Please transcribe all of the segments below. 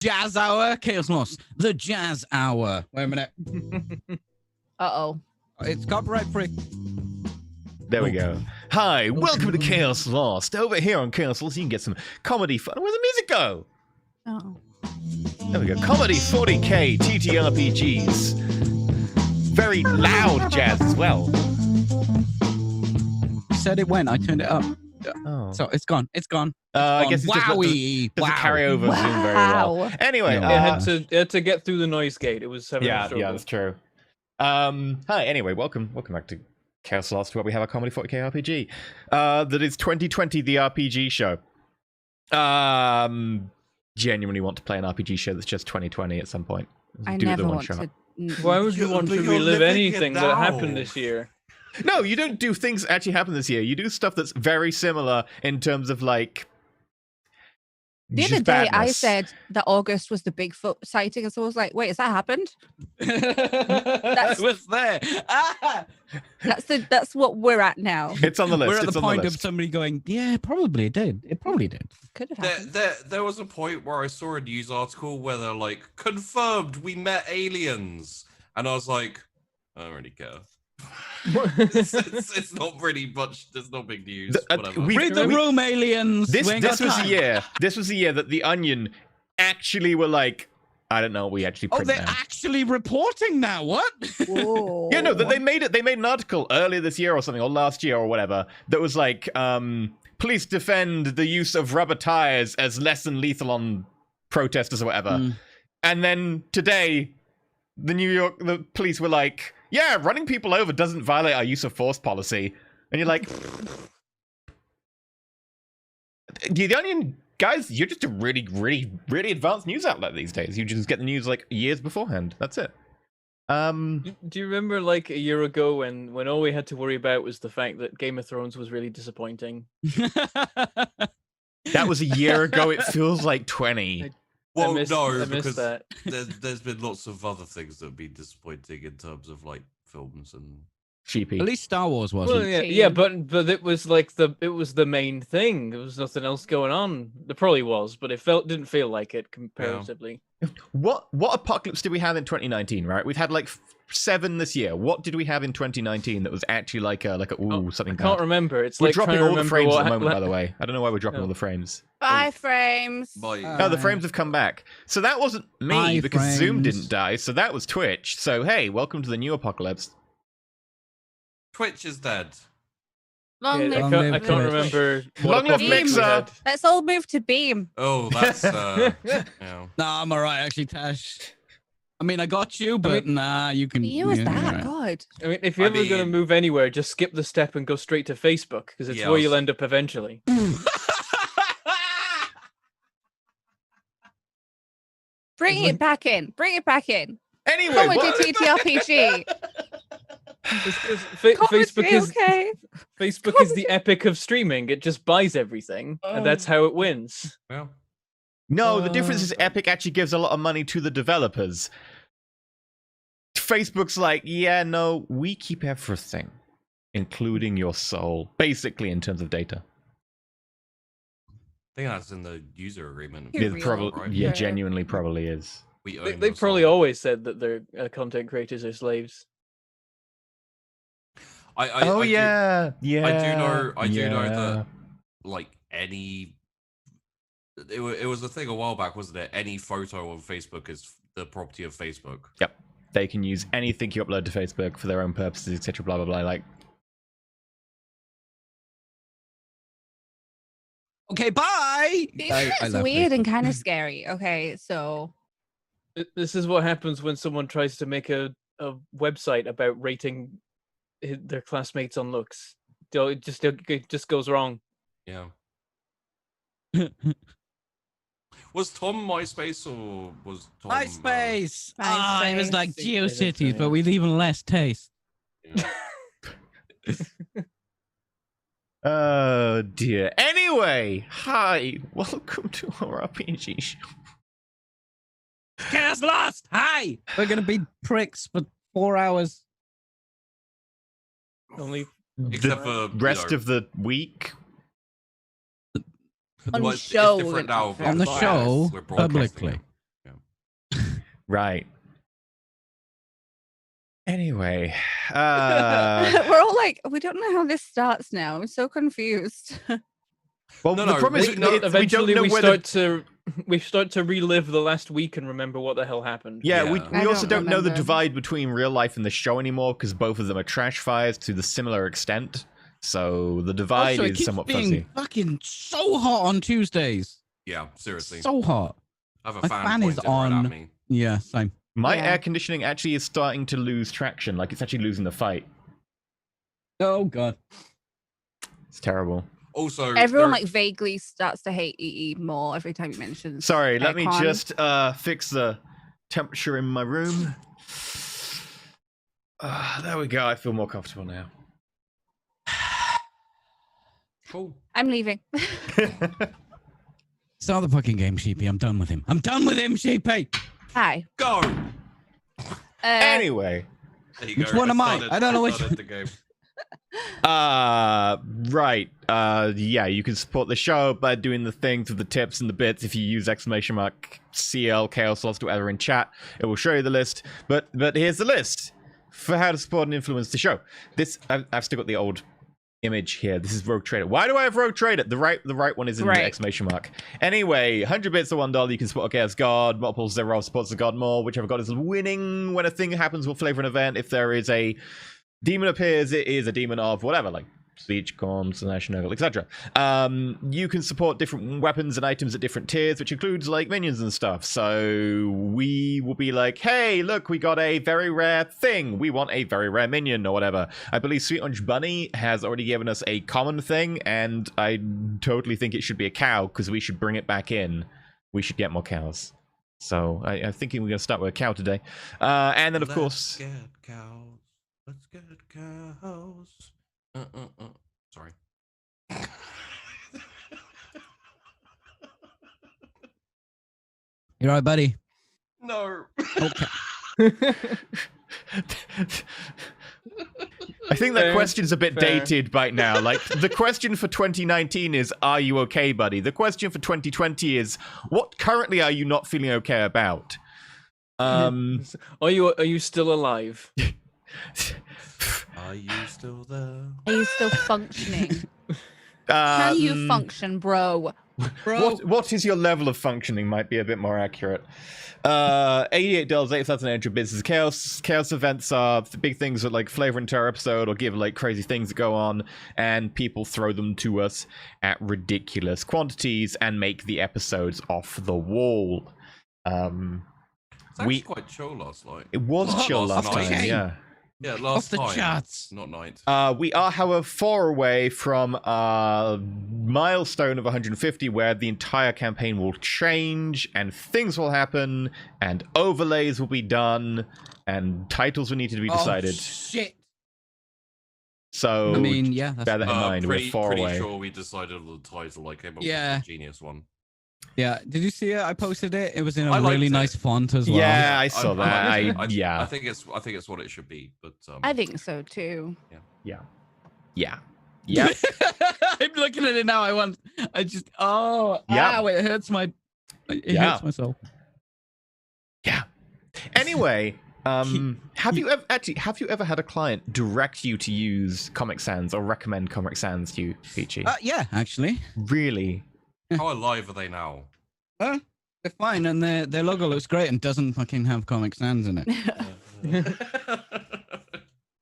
Jazz Hour, Chaos Lost, the Jazz Hour. Wait a minute. Uh-oh. It's copyright free. There we go. Hi, welcome to Chaos Lost. Over here on Chaos Lost, you can get some comedy fun. Where'd the music go? Oh. There we go. Comedy 40k TTRPGs. Very loud jazz as well. You said it went. I turned it up. Oh. So it's gone. It's gone. I guess it's Wowie. doesn't carry over Zoom very well. Anyway, Yeah. It had to get through the noise gate. It was having a struggle. yeah, that's true. Hi, anyway, welcome back to Chaos Lost, where we have a comedy 40k RPG. That is 2020, the RPG show. Genuinely want to play an RPG show that's just 2020 at some point. I Do never the one want shot. to. Why would you want to relive anything that happened this year? No, you don't do things that actually happen this year. You do stuff that's very similar in terms of like. The other day, I said that August was the Bigfoot sighting, and so I was like, "Wait, has that happened?" It was there. Ah! That's what we're at now. It's on the list. We're at it's the on point the of list. somebody going, "Yeah, probably it did. It probably did." Could have happened. There was a point where I saw a news article where they're like, confirmed we met aliens. And I was like, I don't really care. it's not really much, there's no big news. Whatever. Read the room, aliens. This was the year. This was the year that the Onion actually were like, I don't know, we actually print they're now. actually reporting now. What? Whoa. Yeah, no, they made it. They made an article earlier this year or something, or last year or whatever, that was like, police defend the use of rubber tires as less than lethal on protesters or whatever. And then today, the police were like, yeah, running people over doesn't violate our use of force policy. And you're like, the Onion guys, you're just a really, really, really advanced news outlet these days. You just get the news like years beforehand. That's it. Do you remember like a year ago when all we had to worry about was the fact that Game of Thrones was really disappointing? That was a year ago. It feels like 20. Well, I missed because that. there's been lots of other things that have been disappointing in terms of like films and Sheepy. At least Star Wars wasn't. Well, yeah, but it was like it was the main thing. There was nothing else going on. There probably was, but it didn't feel like it comparatively. What apocalypse did we have in 2019? Right, we've had like 7 this year. What did we have in 2019 that was actually like a something? I can't remember. It's we're like dropping trying to all the remember frames what at the moment. By the way, I don't know why we're dropping all the frames. 5 frames. No, the frames have come back. So that wasn't me 5 because Zoom frames. didn't die. So that was Twitch. So hey, welcome to the new apocalypse. Twitch is dead. Long Yeah, live I can't remember. Long live apocalypse we Mixer. had. Let's all move to Beam. Oh, that's Nah, I'm alright actually, Tash. I mean, I got you, but nah, you can. You was yeah, that right. God. I mean, if you're I ever going to mean- move anywhere, just skip the step and go straight to Facebook because it's Yeah, where you'll end up eventually. Bring it back in. Bring it back in. Anyway, Come and do what- TTRPG. Facebook is okay. Facebook is the epic of streaming. It just buys everything, and that's how it wins. well. No, the difference is Epic actually gives a lot of money to the developers. Facebook's like, yeah, no, we keep everything, including your soul, basically in terms of data. I think that's in the user agreement. You're It real, probably, right? yeah, Yeah. genuinely probably is. We They, own they've the probably soul. always said that their content creators are slaves. I Oh I do- yeah, yeah. I do know that like any it was a thing a while back, wasn't it? Any photo on Facebook is the property of Facebook. Yep, they can use anything you upload to Facebook for their own purposes, etc. Blah blah blah. Like, Okay, bye. It's love weird and Facebook. kind of scary. Okay, so This is what happens when someone tries to make a website about rating their classmates on looks. It just goes wrong. Yeah. Was Tom MySpace or was Tom MySpace. Ah, it was like MySpace. GeoCities, but with even less taste. oh dear. Anyway, hi, welcome to our RPG show. Chaos Lost. Hi. We're gonna be pricks for 4 hours. Only Except for Rest of the week. On well, the show, it's different now. On the because show, we're broadcasting publicly. it. Right. Anyway, we're all like, we don't know how this starts now. I'm so confused. well, No, the no, problem is Eventually, we don't know we start to relive the last week and remember what the hell happened. Yeah, Yeah. we also don't know the remember. divide between real life and the show anymore because both of them are trash fires to the similar extent. So the divide Also, it is keeps somewhat being fuzzy. fucking so hot on Tuesdays. Yeah, seriously. So hot. I have a my fan fan is pointed right on. at me. Yeah, same. My Yeah. air conditioning actually is starting to lose traction. Like it's actually losing the fight. Oh god. It's terrible. Also, Everyone there- like vaguely starts to hate EE more every time he mentions. Sorry, let me aircon. just fix the temperature in my room. There we go. I feel more comfortable now. Cool. I'm leaving. Start the fucking game, Sheepy. I'm done with him. I'm done with him, Sheepy. Hi. Go. Anyway. There you Which go. one am I? started- I don't know which started the game. Right. Yeah, you can support the show by doing the things with the tips and the bits. If you use !CL Chaos Lost whatever in chat, it will show you the list. But here's the list for how to support and influence the show. This I've still got the old image here. This is Rogue Trader. Why do I have Rogue Trader? The right one is in Right. the ! Anyway, 100 bits or $1, you can support a Chaos God. Multiple zero supports the God more. Whichever God is winning. When a thing happens, will flavor an event. If there is a demon appears, it is a demon of whatever, like Siege, Corn, Slash, Nurgle, etc. You can support different weapons and items at different tiers, which includes like minions and stuff. So we will be like, hey, look, we got a very rare thing. We want a very rare minion or whatever. I believe Sweet Orange Bunny has already given us a common thing, and I totally think it should be a cow because we should bring it back in. We should get more cows. So I'm thinking we're going to start with a cow today. And then, of course... Let's get cows. Let's get cows. Sorry. You all right, buddy? No. Okay. I think that Fair, question's a bit fair. dated by now. Like, the question for 2019 is, are you okay, buddy? The question for 2020 is, what currently are you not feeling okay about? Are you still alive? Are you still there? Are you still functioning? Can you function, bro? What is your level of functioning might be a bit more accurate. $88, 8,000 entry business. Chaos events are the big things that like flavor into our episode or give like crazy things that go on, and people throw them to us at ridiculous quantities and make the episodes off the wall. It's actually quite chill last night. It was chill last night. time, yeah. Yeah, last Off the time. charts. Not night. We are, however, far away from a milestone of 150 where the entire campaign will change and things will happen and overlays will be done and titles will need to be decided. Oh, shit. So, I mean, yeah. That's bear that in mind. Pretty We're far away. sure we decided on the title. I came up Yeah. with a genius one. Yeah. Did you see it? I posted it. It was in I a liked really it. nice font as well. Yeah, I saw that. liked it. Yeah. I think it's what it should be. But I think so too. Yeah. Yeah. I'm looking at it now. I just, ow, it hurts it hurts my soul. Yeah. Anyway, have you ever had a client direct you to use Comic Sans or recommend Comic Sans to you, Peachy? Yeah, actually. Really? how alive are they now? They're fine, and their logo looks great and doesn't fucking have Comic Sans in it.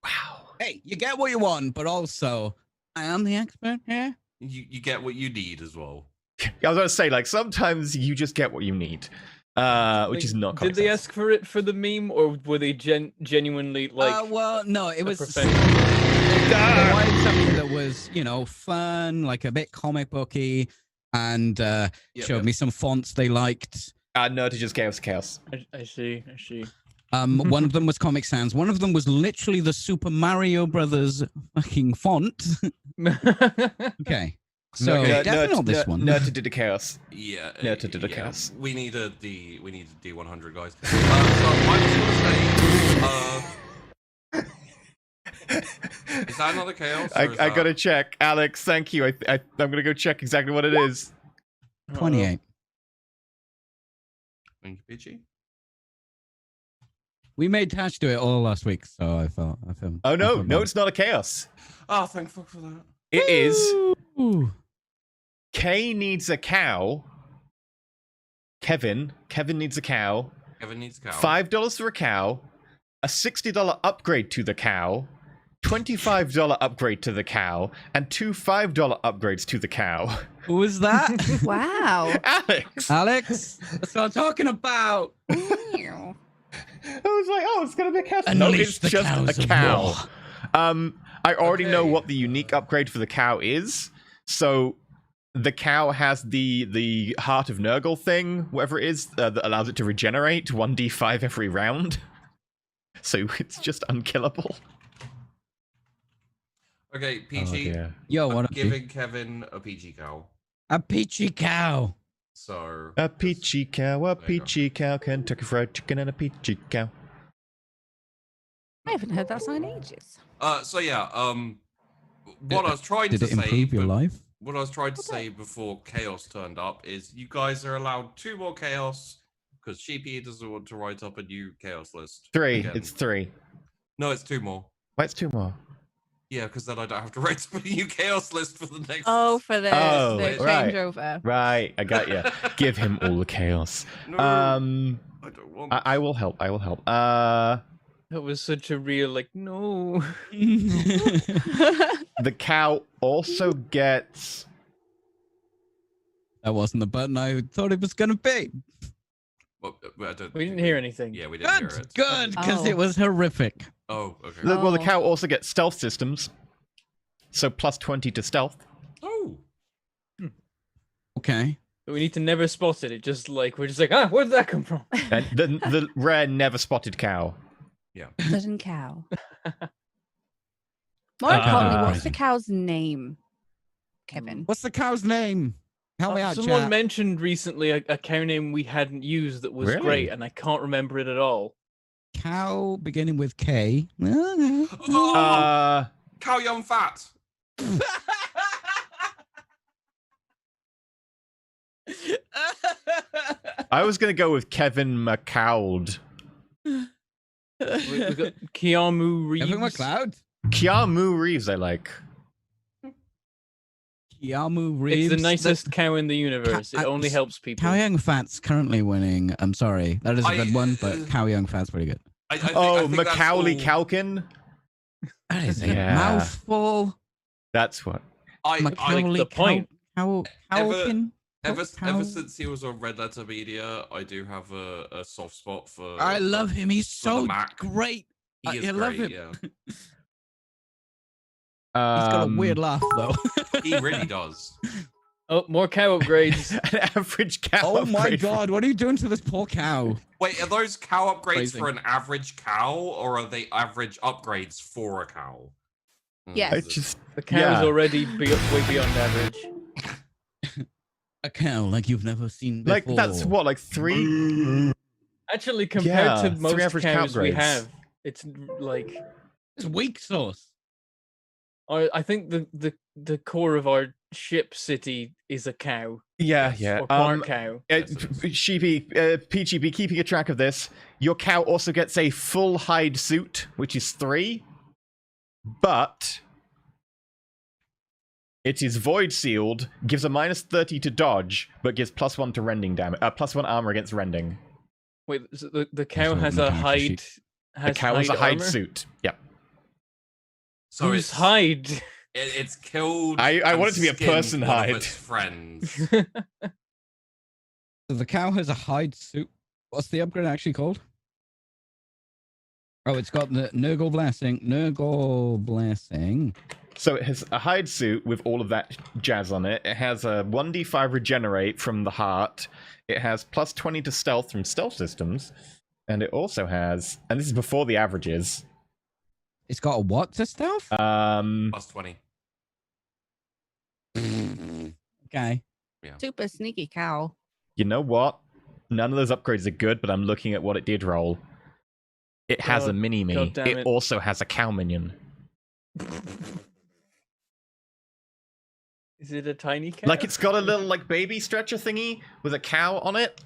Wow. Hey, you get what you want, but also, I am the expert here. You get what you need as well. I was going to say, like, sometimes you just get what you need, which is not Comic Did they Sans. ask for it for the meme, or were they genuinely like? Well, no, it a was. professional? They wanted something that was, fun, like a bit comic booky, and showed me some fonts they liked. No, to just Chaos. I see. One of them was Comic Sans. One of them was literally the Super Mario Brothers fucking font. Okay. So definitely not this one. No, to do the Chaos. Yeah. No, to do the Chaos. We need a D100, guys. So I was gonna say, is that another Chaos? I gotta check. Alex, thank you. I'm gonna go check exactly what it is. 28. Thank you, Peachy. We made Tash do it all last week, so I felt. Oh no, it's not a chaos. Oh, thank fuck for that. It is. Ooh. Kay needs a cow. Kevin needs a cow. Kevin needs a cow. $5 for a cow. A $60 upgrade to the cow. $25 upgrade to the cow. And two $5 upgrades to the cow. Who was that? Wow. Alex. That's what I'm talking about. I was like, oh, it's gonna be a cow. No, Unleash it's the just cows a of cow. war. I already know Okay. what the unique upgrade for the cow is. So the cow has the Heart of Nurgle thing, whatever it is, that allows it to regenerate 1d5 every round. So it's just unkillable. Okay, PG. Yo, what I'm up, giving Kevin a PG cow. A peachy cow. So A peachy cow, Kentucky Fried Chicken, and a peachy cow. I haven't heard that song in ages. So yeah, what I was trying Did to it say, improve your life? what I was trying to say before Chaos turned up is you guys are allowed 2 more Chaos because Sheepy doesn't want to write up a new Chaos list. 3. again. It's 3. No, it's 2 more. Why it's 2 more? Yeah, because then I don't have to write up a new Chaos list for the next. Oh, for the Oh, right. changeover. Right, I got you. Give him all the chaos. No, I don't want. I will help. That was such a real, like, no. The cow also gets. That wasn't the button I thought it was going to be. Well, I don't We think didn't hear anything. Yeah, we didn't hear Good, it. good, because Oh. it was horrific. Oh, okay. Well, the Oh. cow also gets stealth systems. So plus 20 to stealth. Oh, Okay. We need to never spot it. It just like, we're just like, where did that come from? And the rare never spotted cow. Sudden cow. More importantly, what's the cow's name, Kevin? What's the cow's name? Help me out, Someone chat. mentioned recently a cow name we hadn't used that was Really? great, and I can't remember it at all. Cow beginning with K. oh! Cow Young Fat. I was going to go with Kevin McCowd. We got Keanu Reeves. Kevin McLeod? Keanu Reeves, I like. Keanu Reeves. It's the nicest cow in the universe. It only helps people. Cow Young Fat's currently winning. I'm sorry. That is a good one, but Cow Young Fat's pretty good. I think that's Macaulay all- Culkin. That is a Yeah. mouthful. That's what. Macaulay the point. Culkin? Ever Cow- since he was on Red Letter Media, I do have a soft spot for. I love him. He's for the so Mac. great. He is I love great, him. yeah. He's got a weird laugh, though. He really does. Oh, more cow upgrades. An average cow. Oh my upgrade. god, what are you doing to this poor cow? Wait, are those cow upgrades Crazy. for an average cow, or are they average upgrades for a cow? Yes. It's just The cow's already way beyond average. A cow like you've never seen before. like that's what, like 3. Actually, compared to 3 most average cow cows we upgrades. have, it's like It's weak sauce. I think the core of our ship city is a cow. Yeah, yeah. Or part cow. Sheepy, PGB, keeping a track of this. Your cow also gets a full hide suit, which is 3, but it is void sealed, gives a -30 to dodge, but gives +1 to rending damage. +1 armor against rending. Wait, so the cow what has I'm a looking at for hide. The cow has a hide armor? suit. Yep. So Whose it's hide? it's killed. I and want it to be a skinned person one of hide. its friends. So the cow has a hide suit. What's the upgrade actually called? Oh, it's got the Nurgle Blessing. Nurgle Blessing. So it has a hide suit with all of that jazz on it. It has a 1d5 regenerate from the heart. It has +20 to stealth from stealth systems. And it also has, and this is before the averages. It's got a what to stealth? +20. Okay. Super sneaky cow. You know what? None of those upgrades are good, but I'm looking at what it did roll. It has a mini-me. God damn It it. also has a cow minion. Is it a tiny cow? Like, it's got a little, like, baby stretcher thingy with a cow on it.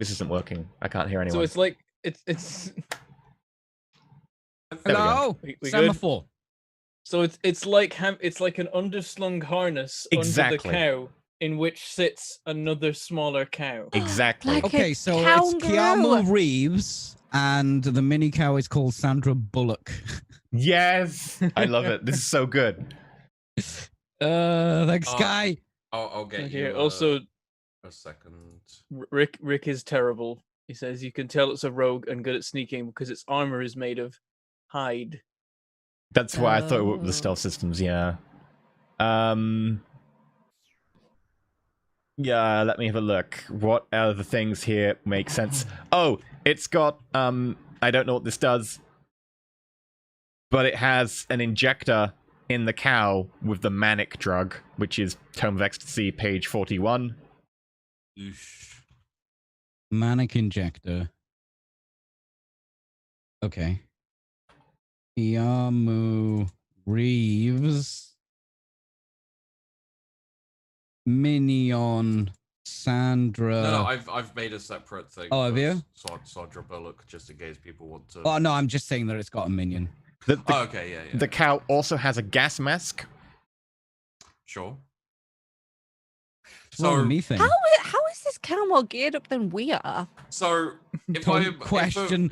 This isn't working. I can't hear anyone. So it's like it's. Hello, semaphore. Good? So it's like an underslung harness under the cow, in which sits another smaller cow. Exactly. Like Okay, so it's Keanu Reeves, and the mini cow is called Sandra Bullock. Yes, I love it. This is so good. Thanks, Guy. I'll get Here, you also, a second. Rick is terrible. He says you can tell it's a rogue and good at sneaking because its armor is made of hide. That's why I thought it worked with the stealth systems. Yeah. Yeah. Let me have a look. What other things here make sense? Oh, it's got I don't know what this does, but it has an injector in the cow with the manic drug, which is Tome of Ecstasy, page 41. Oosh. Manic injector. Okay. Keanu Reeves. Minion. Sandra. No, I've made a separate thing. Oh, have you? Sandra Bullock, just in case people want to. Oh no, I'm just saying that it's got a minion. Okay, yeah. The cow also has a gas mask. Sure. So methane. How is this cow more geared up than we are? So Don't question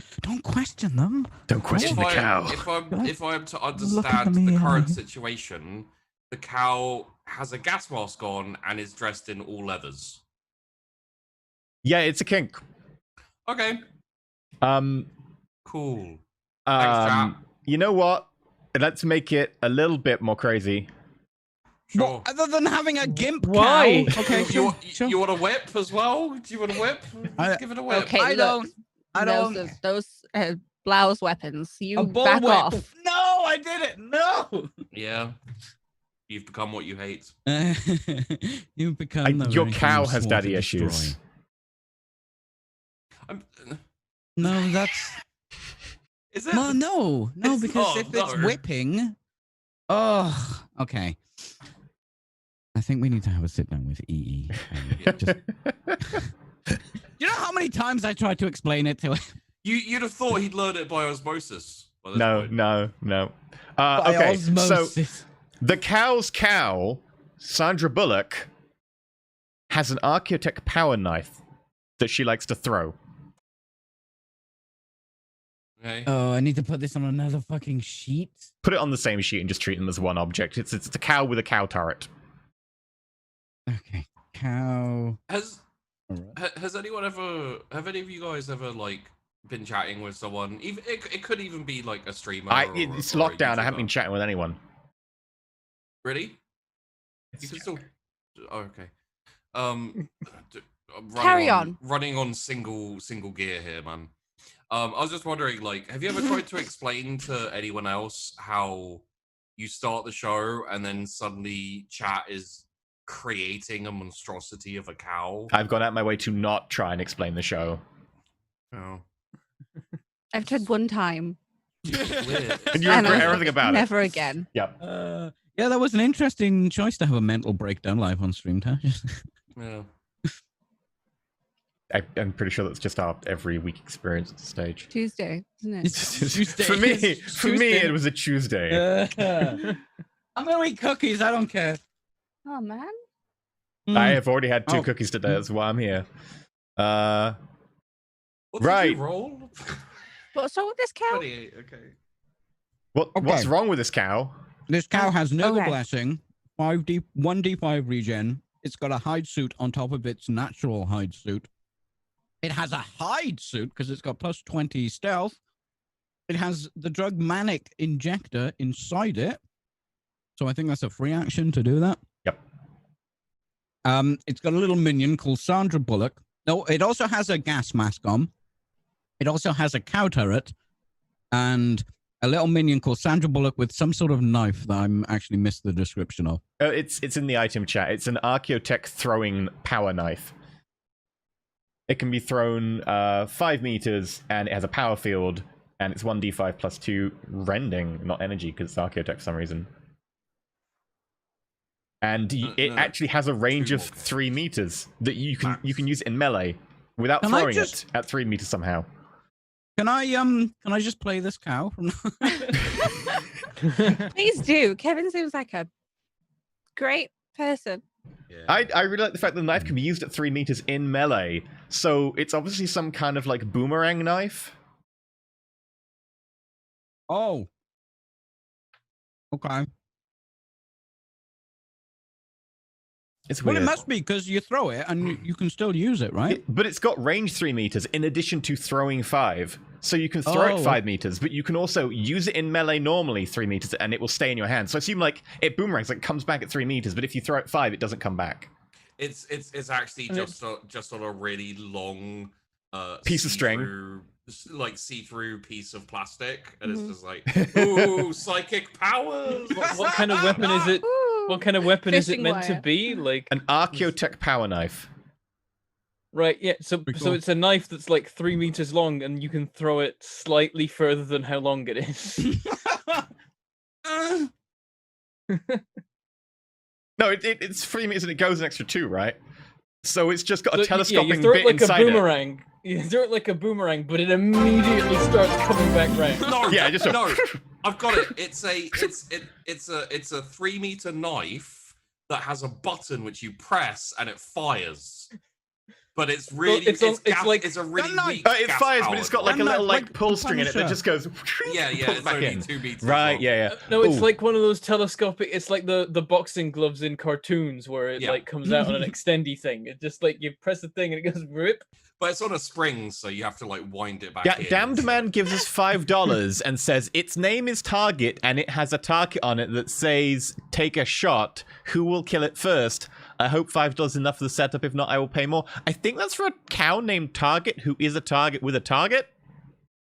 them. Don't question the cow. If I'm to understand the current situation, the cow has a gas mask on and is dressed in all leathers. Yeah, it's a kink. Okay. Cool. Thanks, chap. You know what? Let's make it a little bit more crazy. Sure. Well, other than having a gimp Why? cow. Okay, you sure. want a whip as well? Do you want a whip? Give it a whip. Okay, I don't. Those blouse weapons. You A bull back whip. off. No, I did it. No. Yeah. You've become what you hate. You've become your cow has daddy issues. No, that's. Is it? No, because if it's no. whipping. Oh, okay. I think we need to have a sit down with EE. You know how many times I tried to explain it to him? You'd have thought he'd learn it by osmosis. No. By Okay, osmosis. so the cow's cow, Sandra Bullock, has an Archaeotech power knife that she likes to throw. Okay. Oh, I need to put this on another fucking sheet. Put it on the same sheet and just treat them as one object. It's a cow with a cow turret. Okay, cow. Has anyone ever? Have any of you guys ever like been chatting with someone? Even it could even be like a streamer. It's lockdown. I haven't been chatting with anyone. Really? You can still. Oh, okay. Carry on. Running on single gear here, man. I was just wondering, like, have you ever tried to explain to anyone else how you start the show and then suddenly chat is creating a monstrosity of a cow? I've gone out my way to not try and explain the show. Oh. I've tried one time. And you regret everything about Never again. Yep. Yeah, that was an interesting choice to have a mental breakdown live on stream, Tash. Yeah. I'm pretty sure that's just our every week experience at the stage. Tuesday, isn't it? Tuesday. For me, it was a Tuesday. I'm gonna eat cookies. I don't care. Oh man. I have already had 2 cookies today. That's why I'm here. What right. did you roll? What's wrong with this cow? 28. Okay. What's wrong with this cow? This cow has Noble Blessing, 1d5 regen. It's got a hide suit on top of its natural hide suit. It has a hide suit because it's got plus 20 stealth. It has the drug Manic Injector inside it. So I think that's a free action to do that. Yep. It's got a little minion called Sandra Bullock. No, it also has a gas mask on. It also has a cow turret and a little minion called Sandra Bullock with some sort of knife that I'm actually missed the description of. It's in the item chat. It's an Archaeotech throwing power knife. It can be thrown 5 meters, and it has a power field, and it's 1d5 plus 2 rending, not energy, because it's Archaeotech for some reason. And it actually has a range of 3 meters that you can use it in melee without throwing it at 3 meters somehow. Can I just play this cow? Please do. Kevin seems like a great person. Yeah. I really like the fact that the knife can be used at 3 meters in melee. So it's obviously some kind of like boomerang knife. Oh. Okay. It's weird. Well, it must be because you throw it and you can still use it, right? But it's got range 3 meters in addition to throwing 5. So you can throw it 5 meters, but you can also use it in melee normally 3 meters and it will stay in your hand. So I assume like it boomerangs, like comes back at 3 meters, but if you throw it 5, it doesn't come back. It's actually just on a really long piece of string, like see-through piece of plastic, and it's just like, ooh, psychic powers. What kind of weapon is it? What kind of weapon is it meant to be? Like an Archaeotech power knife. Right, yeah. So cool. it's a knife that's like 3 meters long, and you can throw it slightly further than how long it is. No, it's 3 meters and it goes an extra 2, right? So it's just got a telescoping you throw bit it like inside a boomerang. You throw it like a boomerang, but it immediately starts coming back round. No, yeah, just no. I've got it. It's a 3 meter knife that has a button which you press and it fires. But it's really it's a really weak. It fires, but it's got like a little like pull string in it that just goes. Yeah, it's back only in. 2 meters. Right, long. yeah. No, it's like one of those telescopic. It's like the boxing gloves in cartoons where it like comes out on an extendy thing. It just like you press the thing and it goes rip. But it's on a spring, so you have to like wind it back in. Damned Man gives us $5 and says its name is Target and it has a target on it that says "Take a shot. Who will kill it first?" I hope $5 is enough for the setup. If not, I will pay more. I think that's for a cow named Target who is a target with a target.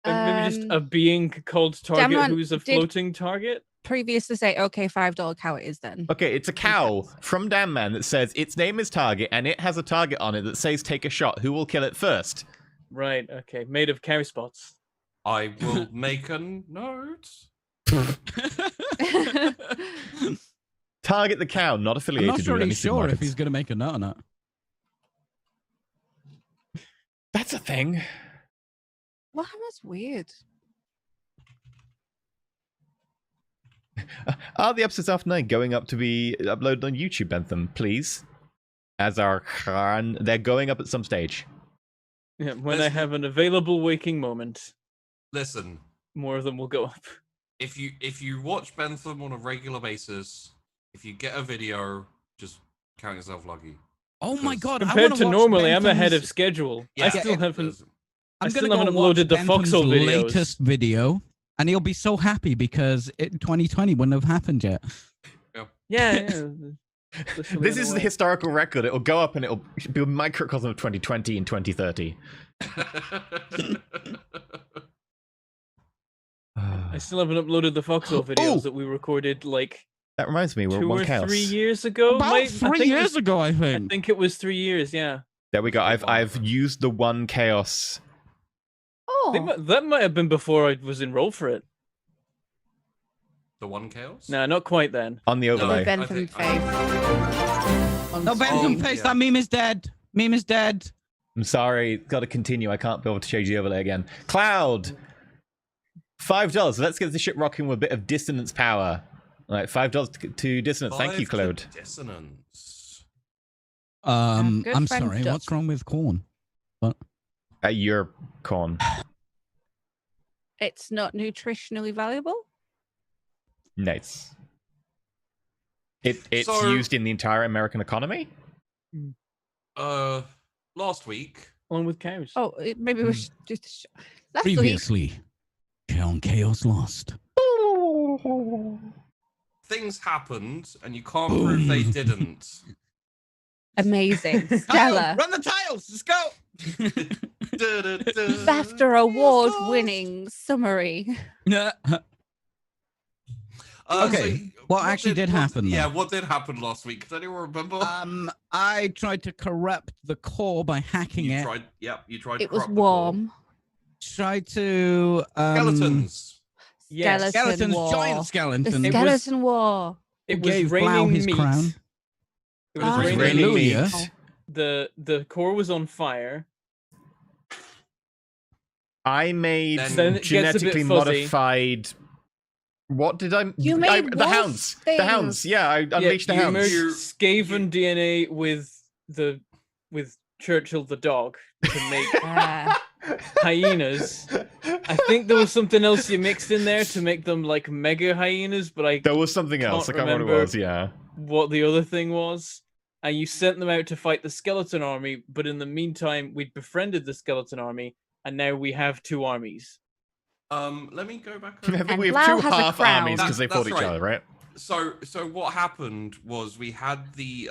Maybe just a being called Target who's a floating target. Previously say, okay, $5 cow it is then. Okay, it's a cow from Damn Man that says its name is Target and it has a target on it that says "Take a shot. Who will kill it first?" Right. Okay. Made of cow spots. I will make a note. Target the cow, not affiliated. I'm not really with sure if he's going to make a nut or not. That's a thing. Warhammer's weird. Are the episodes after 9 going up to be uploaded on YouTube, Bentham, please? As our Khan, they're going up at some stage. Yeah, when I have an available waking moment. Listen, more of them will go up. If you watch Bentham on a regular basis, if you get a video, just count yourself lucky. Oh my god! Compared to normally, I'm ahead of schedule. Yeah, I still haven't uploaded the Foxhole videos. Latest video, and he'll be so happy because 2020 wouldn't have happened yet. Yeah. This is the historical record. It'll go up and it'll be a microcosm of 2020 and 2030. I still haven't uploaded the Foxhole videos that we recorded like that reminds me, we're 2 one or chaos. 3 years ago. About 3 years ago, I think. I think it was 3 years. Yeah. There we go. I've used the one chaos. Oh, that might have been before I was enrolled for it. The one chaos? No, not quite then. On the overlay. Bentham face. No, Bentham face. That meme is dead. Meme is dead. I'm sorry. Got to continue. I can't be able to change the overlay again. Cloud. $5. Let's get the ship rocking with a bit of dissonance power. All right, $5 to dissonance. Thank you, Claude. Dissonance. I'm sorry. Duck. What's wrong with corn? What? Your corn. It's not nutritionally valuable. Nice. It's used in the entire American economy. Last week, along with cows. Oh, maybe we should just previously. On Chaos Lost. Things happened, and you can't prove they didn't. Amazing. Stella. Run the tiles. Let's go. BAFTA award-winning summary. Okay. So what actually did happen? Yeah, what did happen last week? Does anyone remember? I tried to corrupt the core by hacking it. You tried. It was warm. Tried to skeletons. Yes. Skeletons, war. giant skeletons. The skeleton war. It was gave raining Blau his meat. crown. It was raining meat. The core was on fire. I made Then it gets a bit genetically fuzzy. Modified. What did I? You made the hounds. things. The hounds. Yeah, I unleashed the you hounds. merged Skaven DNA with Churchill the dog to make hyenas. I think there was something else you mixed in there to make them like mega hyenas, but There was something else. I can't remember what it was. Yeah. What the other thing was. And you sent them out to fight the skeleton army, but in the meantime, we'd befriended the skeleton army, and now we have 2 armies. Let me go back. And We have Blau 2 has a half crown. armies because they fought each other, right? So what happened was we had the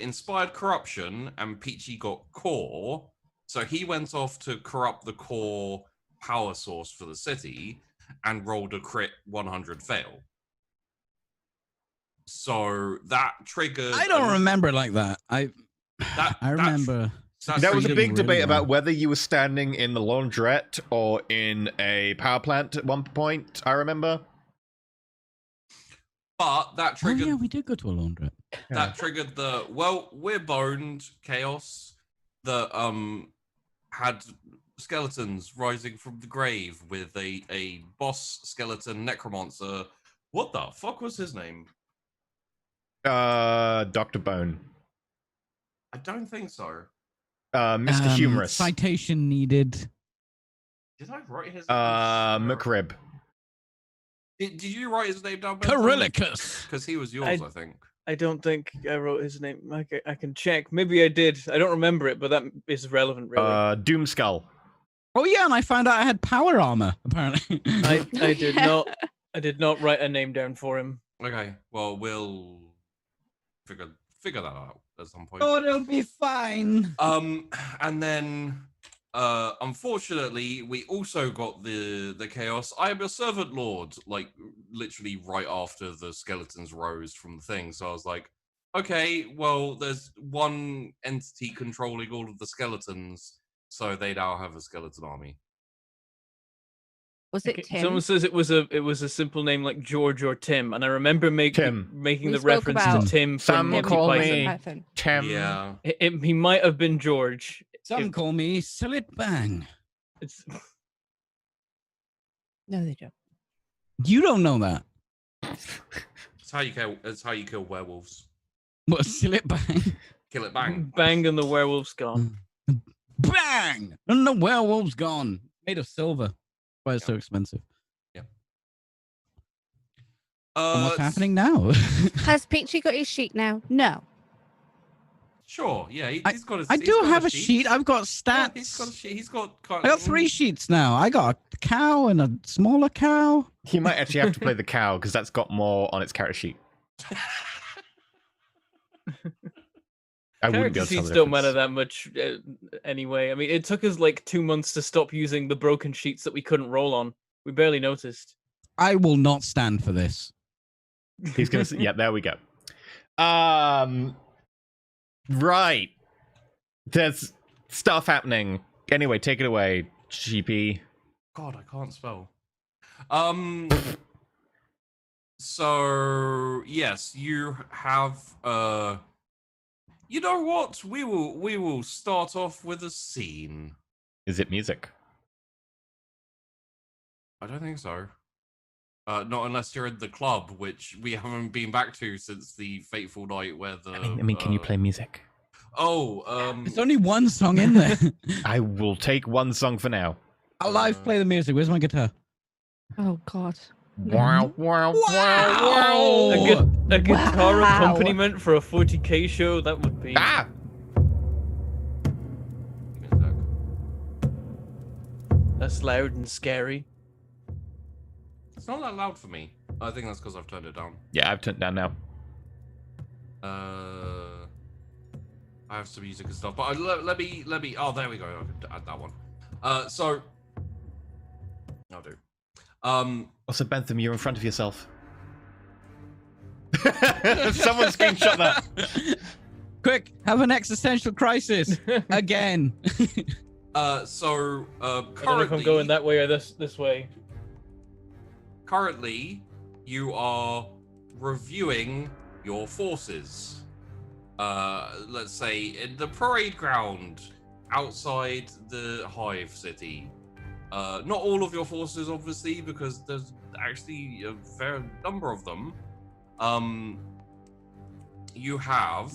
inspired corruption, and Peachy got core. So he went off to corrupt the core power source for the city and rolled a crit 100 fail. So that triggered. I don't remember like that. I remember. There was a Did big really debate well. about whether you were standing in the laundrette or in a power plant at one point, I remember. But that Oh triggered. yeah, we did go to a laundrette. That triggered the we're boned chaos that had skeletons rising from the grave with a boss skeleton necromancer. What the fuck was his name? Dr. Bone. I don't think so. Mr. Humorous. Citation needed. Did I write his Uh, McRib. Did you write his name down? Carillicus. Because he was yours, I think. I don't think I wrote his name. I can check. Maybe I did. I don't remember it, but that is relevant, really. Doomskull. Oh yeah, and I found out I had power armor. Apparently, I did not. I did not write a name down for him. Okay, well we'll figure that out at some point. Oh, it'll be fine. And then unfortunately we also got the chaos. I am a servant lord, like literally right after the skeletons rose from the thing. So I was like, okay, well there's one entity controlling all of the skeletons, so they now have a skeleton army. Was it Tim? Someone says it was a simple name like George or Tim, and I remember making We the spoke reference to about Tim from Some Monty call Python. me Tim. Yeah. He might have been George. Some call me Sillet Bang. It's No, they don't. You don't know that. It's how you kill werewolves. What, Sillet Bang? Kill it bang. Bang and the werewolf's gone. Bang! And the werewolf's gone. Made of silver. Why it's so expensive. Yeah. And what's happening now? Has Peachy got his sheet now? No. Sure, yeah, he's got. I do have a sheet. I've got stats. Yeah, he's got a sheet. He's got. I got 3 sheets now. I got a cow and a smaller cow. You might actually have to play the cow because that's got more on its character sheet. I wouldn't be able to tell Sheets the don't difference. matter that much anyway. I mean, it took us like 2 months to stop using the broken sheets that we couldn't roll on. We barely noticed. I will not stand for this. He's gonna. Yeah, there we go. Right. There's stuff happening. Anyway, take it away, GP. God, I can't spell. So yes, you have. You know what? We will start off with a scene. Is it music? I don't think so. Not unless you're in the club, which we haven't been back to since the fateful night where the. I mean, can you play music? Oh, There's only one song in there. I will take one song for now. I'll live play the music. Where's my guitar? Oh God. Wow! Wow! Wow! Wow! A guitar Wow. accompaniment for a 40k show, that would be. Ah! give me a sec. That's loud and scary. It's not that loud for me. I think that's because I've turned it down. Yeah, I've turned it down now. I have some music and stuff, but let me. Oh, there we go. I can add that one. So I'll do. Also, Bentham, you're in front of yourself. Someone screenshot that. Quick, have an existential crisis again. So I don't know if currently, I'm going that way or this way. currently, you are reviewing your forces. Let's say in the parade ground, outside the Hive City. Not all of your forces, obviously, because there's actually a fair number of them. You have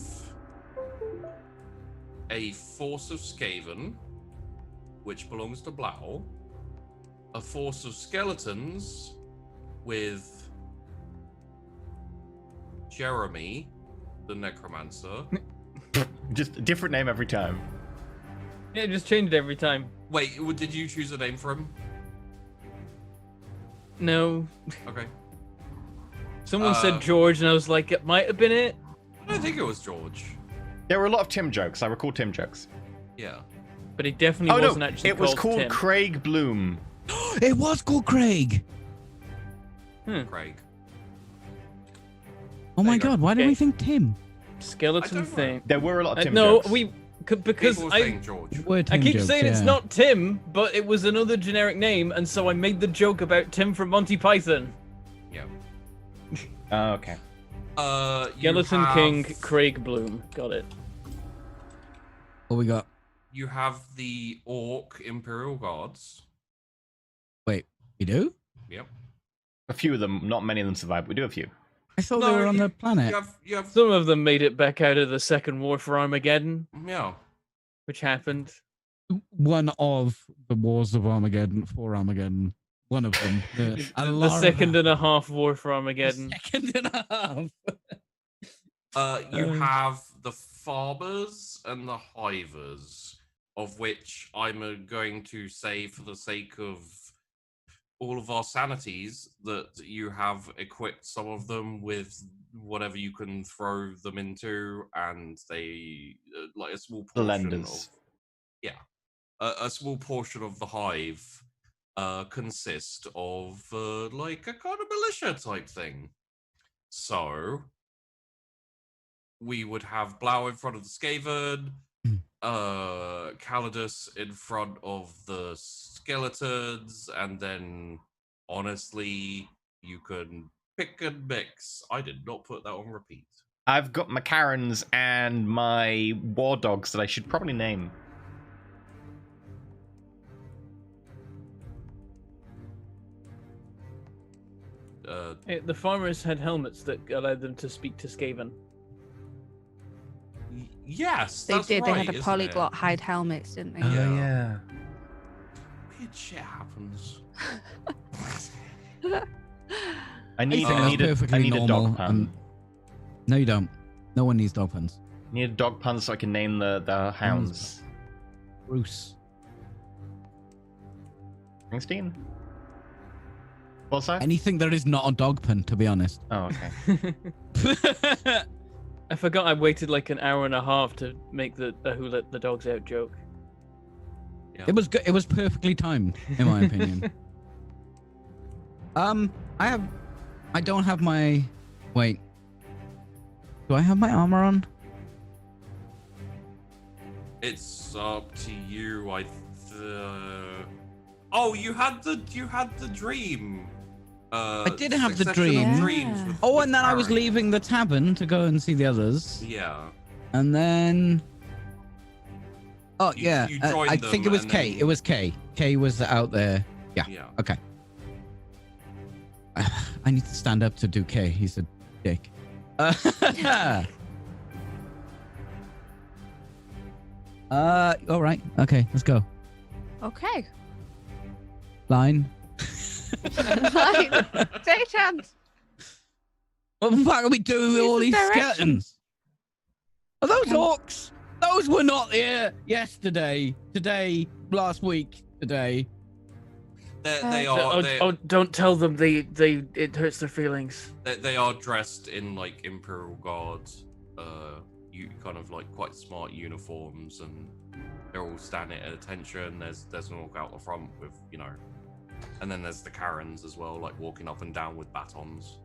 a force of Skaven, which belongs to Blau, a force of skeletons with Jeremy, the Necromancer. Just a different name every time. Yeah, just changed every time. Wait, did you choose a name for him? No. Okay. Someone said George, and I was like, it might have been it. I don't think it was George. There were a lot of Tim jokes. I recall Tim jokes. Yeah. But he definitely wasn't actually it was called Tim. Craig Bloom. It was called Craig. Craig. Oh my god, why did we think Tim? Skeleton thing. There were a lot of Tim no, jokes. because People were I saying George. I keep saying it's not Tim, but it was another generic name, and so I made the joke about Tim from Monty Python. Yeah. Oh, okay. Skeleton King Craig Bloom. Got it. What we got? You have the Orc Imperial Guards. Wait, we do? Yep. A few of them, not many of them survived, but we do a few. I thought they were on the planet. You have Some of them made it back out of the Second War for Armageddon. Yeah. Which happened. One of the wars of Armageddon for Armageddon. One of them. The second and a half war for Armageddon. Second and a half. You have the Farbers and the Hivers, of which I'm going to say, for the sake of all of our sanities, that you have equipped some of them with whatever you can throw them into, and they like a small portion The lenders. A small portion of the hive consist of like a kind of militia type thing. So we would have Blau in front of the Skaven, Calidus in front of the skeletons, and then honestly, you can pick and mix. I did not put that on repeat. I've got my Karens and my war dogs that I should probably name. The farmers had helmets that allowed them to speak to Skaven. Yes, They that's did. Right, They had a isn't polyglot it? hide helmets, didn't they? Yeah. Weird shit happens. I need perfectly a normal. dog pun. No, you don't. No one needs dog puns. I need a dog pun so I can name the hounds. Bruce. Springsteen? What's that? Anything that is not a dog pun, to be honest. Oh, okay. I forgot I waited like an hour and a half to make the who let the dogs out joke. Yeah. It was good. It was perfectly timed, in my opinion. I don't have my. Wait. Do I have my armor on? It's up to you. Oh, you had the dream. I did have the succession of dream. dreams with- Oh, with and then I was Karen. leaving the tavern to go and see the others. Yeah. And then. Oh, You- yeah. you I joined think them it was and Kay. then- It was Kay. Kay was out there. Yeah. Yeah. Okay. I need to stand up to do Kay. He's a dick. All right. Okay, let's go. Okay. Line. Take a chance. What the fuck are we doing with Use all the these directions. skeletons? Are those orcs? Those were not here yesterday. Today. Last week. Today. They are. Don't tell them. It hurts their feelings. They are dressed in like Imperial Guards, you kind of like quite smart uniforms, and they're all standing at attention. There's an orc out the front with, you know, and then there's the Karens as well, like walking up and down with batons.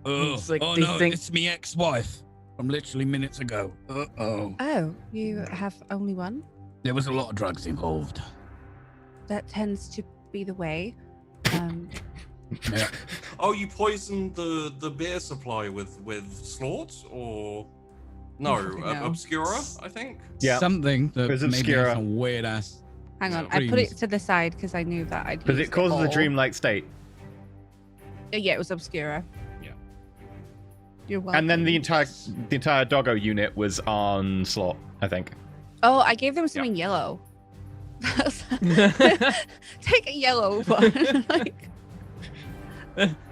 Oh, It's like oh they no, think- it's me ex-wife from literally minutes ago. Uh-oh. Oh, you have only one? There was a lot of drugs involved. That tends to be the way. Yeah. Oh, you poisoned the beer supply with slort, or No, No. Obscura, I think. Yeah. Something that It was maybe Obscura. has a weird ass. Hang on, Yeah. I put it Dreams. to the side because I knew that I'd Because used it causes a all. dreamlike state. Yeah, it was Obscura. Yeah. You're welcome. And then the entire doggo unit was on slot, I think. Oh, I gave them something yellow. Take a yellow one. Like,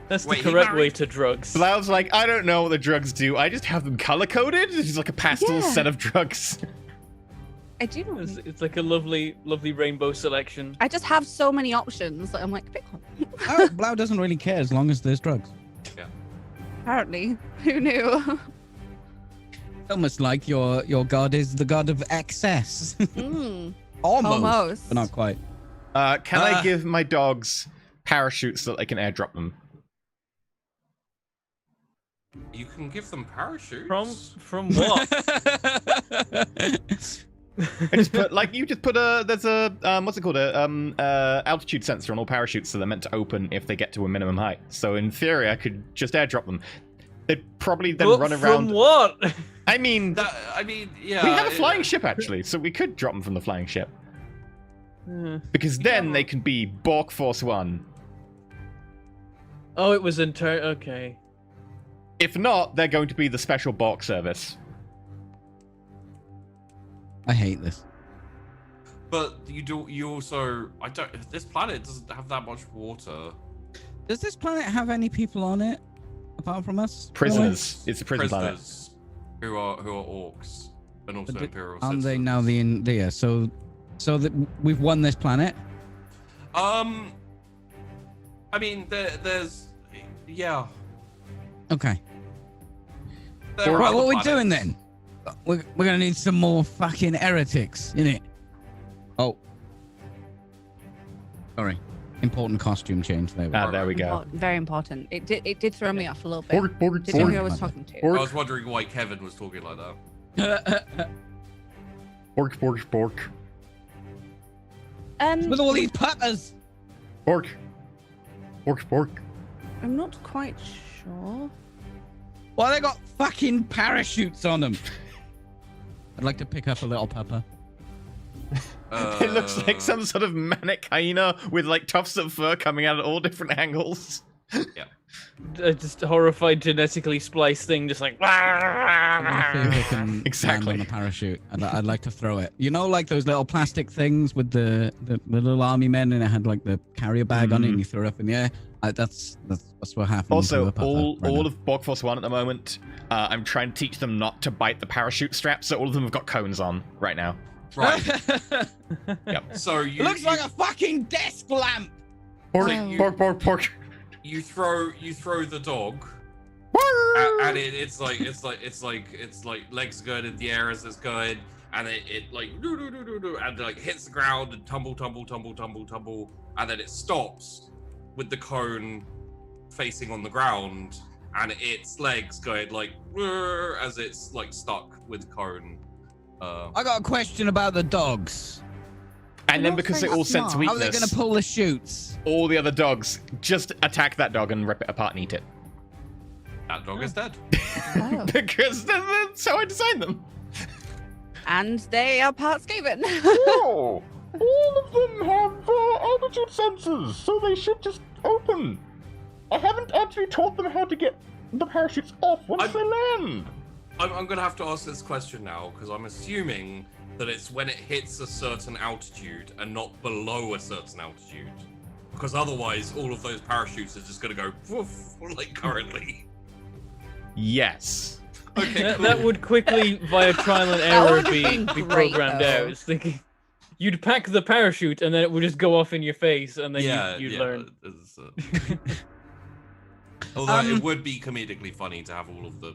That's Wait, the he correct way married- to drugs. But I was like, I don't know what the drugs do. I just have them color coded. It's just like a pastel Yeah. set of drugs. I do know. It's like a lovely, lovely rainbow selection. I just have so many options that I'm like, pick one. Oh, Blau doesn't really care as long as there's drugs. Apparently, who knew? Almost like your god is the god of excess. Mm, Almost, but not quite. Can I give my dogs parachutes so that I can airdrop them? You can give them parachutes. From what? I just put there's a what's it called, altitude sensor on all parachutes, so they're meant to open if they get to a minimum height. So in theory, I could just airdrop them. They'd probably then run around. From what? I mean, Yeah. we have a flying ship actually, so we could drop them from the flying ship because then they can be Bork Force 1. Oh, it was okay. If not, they're going to be the special Bork service. I hate this. But you also, this planet doesn't have that much water. Does this planet have any people on it apart from us? Prisoners. It's a prison planet. Prisoners who are orcs and also imperial Aren't citizens. they now yeah? So that we've won this planet. I mean, there's yeah. Okay. There are Right, other what are we planets. doing then? We're gonna need some more fucking heretics, innit? Oh. Sorry. Important costume change there. There we go. Very important. It did throw me off a little bit. Bork, Didn't know who I was talking to. I was wondering why Kevin was talking like that. Bork. With all these peppers. Bork. I'm not quite sure. Why they got fucking parachutes on them? I'd like to pick up a little pepper. It looks like some sort of manic hyena with like tufts of fur coming out at all different angles. Just a horrified genetically spliced thing, just like. I'm gonna see if I can Exactly. land on the parachute. I'd like to throw it. You know, like those little plastic things with the little army men, and it had like the carrier bag on it, and you throw it up in the air. That's what happened. Also, to a all pepper right now. of Bork Force 1 at the moment, I'm trying to teach them not to bite the parachute straps, so all of them have got cones on right now. Right. Yep. So It looks like a fucking desk lamp. Bork. you throw the dog, and it's like legs going in the air as it's going, and it like and like hits the ground and tumble, and then it stops with the cone facing on the ground, and its legs going like as it's like stuck with cone. I got a question about the dogs. And then because they all sense How are they weakness, gonna pull the chutes? all the other dogs just attack that dog and rip it apart and eat it. That dog is dead. Oh. Because that's how I designed them. And they are part Skaven. Oh, all of them have altitude sensors, so they should just open. I haven't actually taught them how to get the parachutes off once they land. I'm gonna have to ask this question now because I'm assuming that it's when it hits a certain altitude and not below a certain altitude. Because otherwise, all of those parachutes are just gonna go woof, like currently. Yes. Okay, cool. That would quickly, via trial and That error, would've be been great, programmed though. out. It's thinking you'd pack the parachute and then it would just go off in your face, and then you'd learn. Although it would be comedically funny to have all of the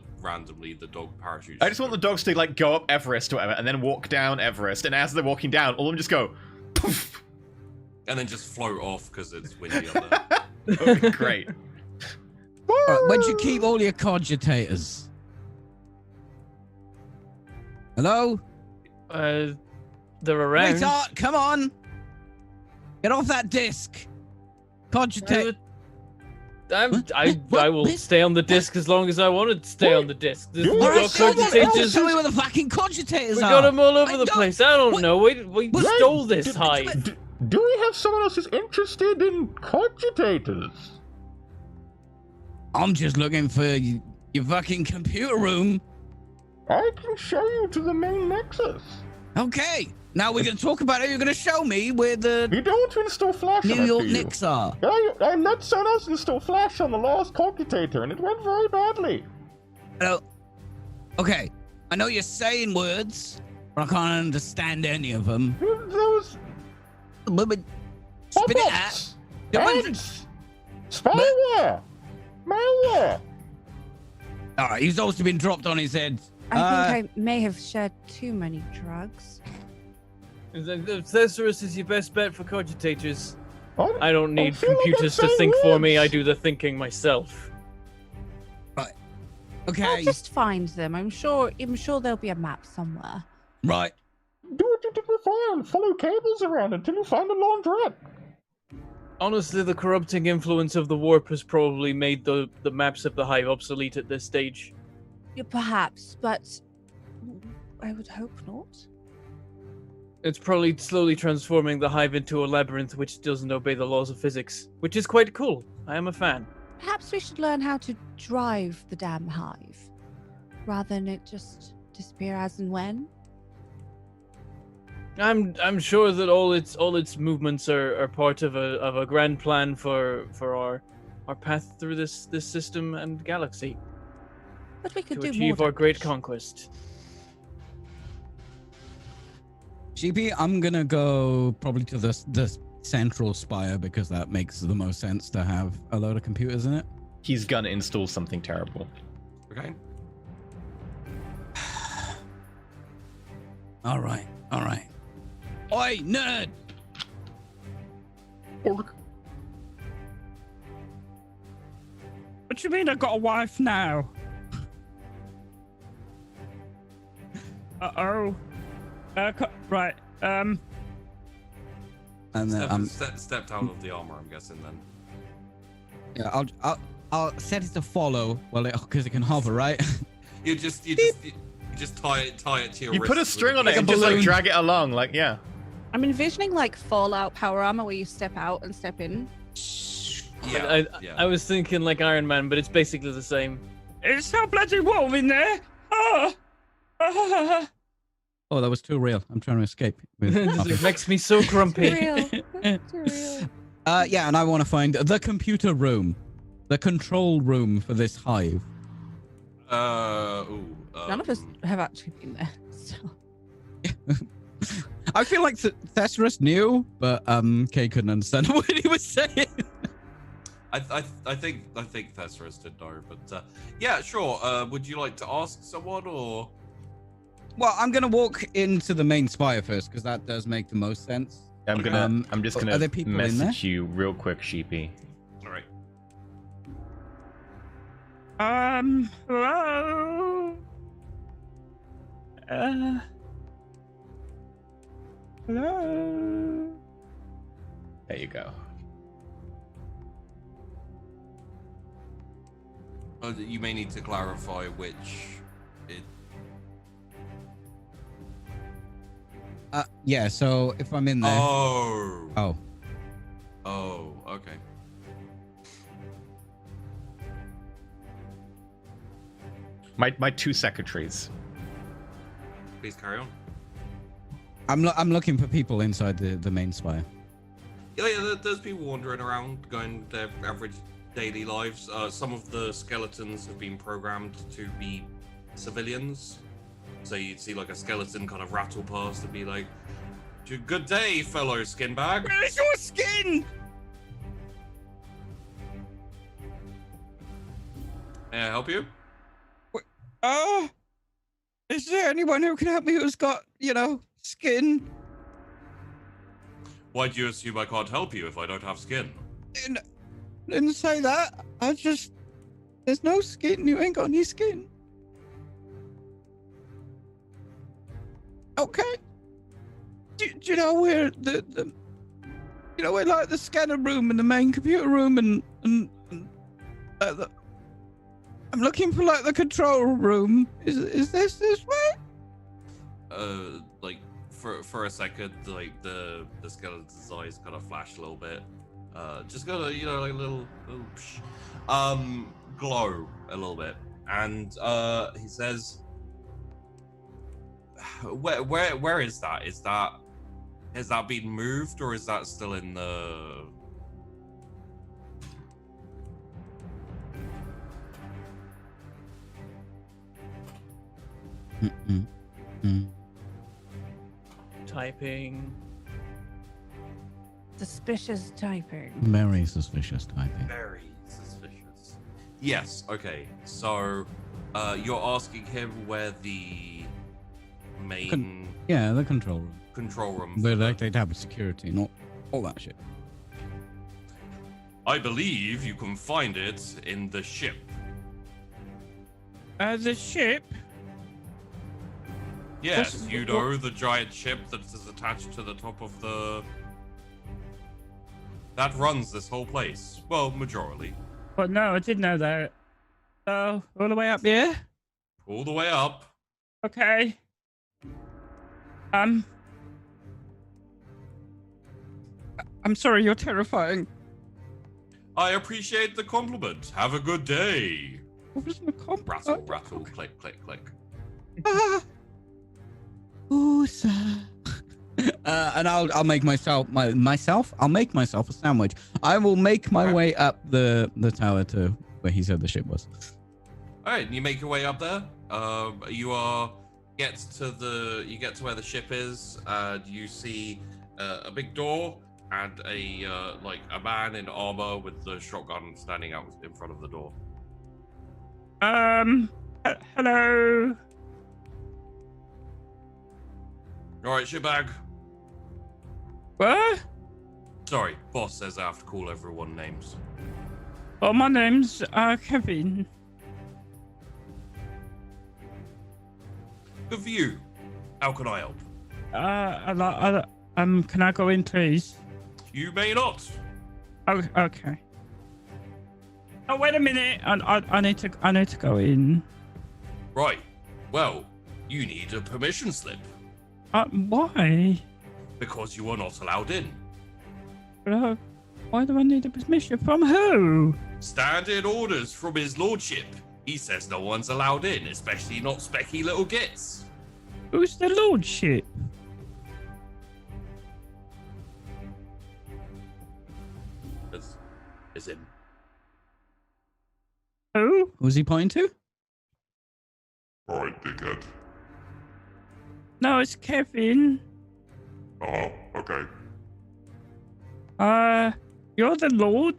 dog parachutes. I just want the dogs to like go up Everest or whatever, and then walk down Everest. And as they're walking down, all of them just go poof. And then just float off because it's windy up there. That would be great. Right, where'd you keep all your cogitators? Hello? They're around. Retard, come on! Get off that disc! Cogitate. I will stay on the disc as long as I want to stay on the disc. There's All right, cogitators. tell me where the fucking cogitators We are. got them all over the place. I don't know. We stole this hive. Do we have someone else who's interested in cogitators? I'm just looking for your fucking computer room. I can show you to the main nexus. Okay. Now we're going to talk about it. You're going to show me where the You don't want to install Flash New on it, York do you? Knicks are. I let someone else install Flash on the last cogitator, and it went very badly. Hello. Okay. I know you're saying words, but I can't understand any of them. Those But spit it out. pop-ups, spyware, malware. All right. He's also been dropped on his head. I think I may have shared too many drugs. Thesaurus is your best bet for cogitators. I don't need feel like I'm computers to saying think for me. words. I do the thinking myself. Okay. I'll just find them. I'm sure there'll be a map somewhere. Right. Do what you did before and follow cables around until you find a laundrette. Honestly, the corrupting influence of the warp has probably made the maps of the hive obsolete at this stage. Yeah, perhaps, but I would hope not. It's probably slowly transforming the hive into a labyrinth which doesn't obey the laws of physics, which is quite cool. I am a fan. Perhaps we should learn how to drive the damn hive, rather than it just disappear as and when. I'm sure that all its movements are part of a grand plan for our path through this system and galaxy But we could to do achieve more our great damage. conquest. GP, I'm gonna go probably to the central spire because that makes the most sense to have a load of computers in it. He's gonna install something terrible. Okay. All right. Oi, nerd! What do you mean I got a wife now? Uh-oh. Right. And then Stepped out of the armor, I'm guessing then. yeah, I'll set it to follow. Well, because it can hover, right? You just tie it to your You wrist put a with string on like it a and just like balloon. drag it along, like yeah. I'm envisioning like Fallout power armor where you step out and step in. Yeah, I was thinking like Iron Man, but it's basically the same. It's so bloody warm in there. Oh, that was too real. I'm trying to escape. It makes me so grumpy. Real. Real. Yeah, and I want to find the computer room, the control room for this hive. None of us have actually been there. So. I feel like Thesaurus knew, but Kay couldn't understand what he was saying. I think Thesaurus did know, but yeah, sure. Would you like to ask someone or? Well, I'm gonna walk into the main spire first because that does make the most sense. I'm just are gonna there people in there? message you real quick, Sheepy. All right. Hello. Hello. There you go. You may need to clarify which. Yeah. So if I'm in there. Oh. Okay. My two secretaries. Please carry on. I'm looking for people inside the main spire. Yeah, there's people wandering around, going their average daily lives. Some of the skeletons have been programmed to be civilians. So you'd see like a skeleton kind of rattle past and be like, "Good day, fellow skinbag." Where's your skin? May I help you? Is there anyone who can help me who's got, skin? Why do you assume I can't help you if I don't have skin? Didn't say that. There's no skin. You ain't got any skin. Okay. Do you know where where like the scanner room and the main computer room and I'm looking for like the control room. Is this way? Like for a second, like the skeleton's eyes kind of flash a little bit. Just got a like a little glow a little bit, and he says, "Where is that? Has that been moved, or is that still in the?" Typing. Suspicious typing. Very suspicious typing. Very suspicious. Yes. Okay. So, you're asking him where the main the control room. Control room. But like they'd have security, not all that shit. I believe you can find it in the ship. The ship? Yes, you know, the giant ship that is attached to the top of the... That runs this whole place. Well, majorly. But no, I didn't know that. So, all the way up here? All the way up. Okay. I'm sorry, you're terrifying. I appreciate the compliment. Have a good day. What was the compliment? Rattle, rattle, click, click, click. Ooh, sir. And I'll make myself I'll make myself a sandwich. I will make my way up the tower to where he said the ship was. All right, you make your way up there. You get to where the ship is, and you see a big door and a man in armor with the shotgun standing out in front of the door. Hello. All right, shitbag. What? Sorry, boss says I have to call everyone names. Oh, my name's Kevin. Good for you. How can I help? Can I go in, please? You may not. Oh, okay. Oh, wait a minute. I need to go in. Right. Well, you need a permission slip. Why? Because you are not allowed in. Why do I need a permission from who? Standard orders from his lordship. He says no one's allowed in, especially not specky little gits. Who's the lordship? Is him. Who? Who's he pointing to? Alright, dickhead. No, it's Kevin. Oh, okay. You're the Lord?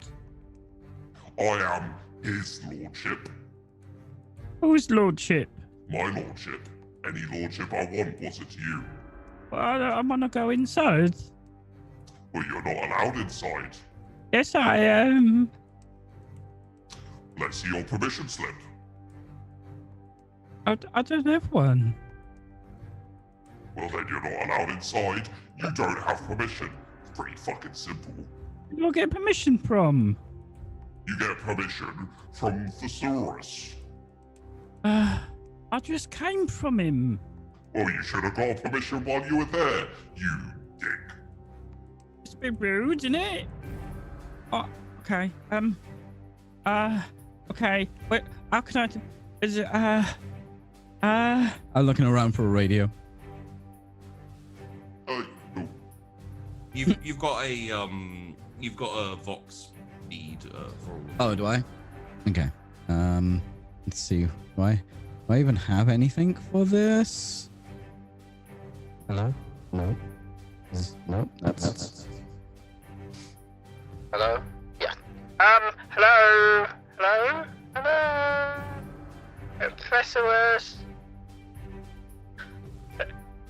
I am his lordship. Whose lordship? My lordship. Any lordship I want, what's it to you? Well, I want to go inside. Well, you're not allowed inside. Yes, I am. Let's see your permission slip. I don't have one. Well, then you're not allowed inside. You don't have permission. It's pretty fucking simple. Where do I get permission from? You get permission from Thesaurus. I just came from him. Well, you should have got permission while you were there, you dick. It's a bit rude, isn't it? Oh, okay. Okay. Wait, how can I... Is it, I'm looking around for a radio. Oh. You've got a Vox feed for all. Oh, do I? Okay. Let's see. Do I even have anything for this? Hello? No. No. That's. Hello? Yeah. Hello? Hello? Hello? Professorus?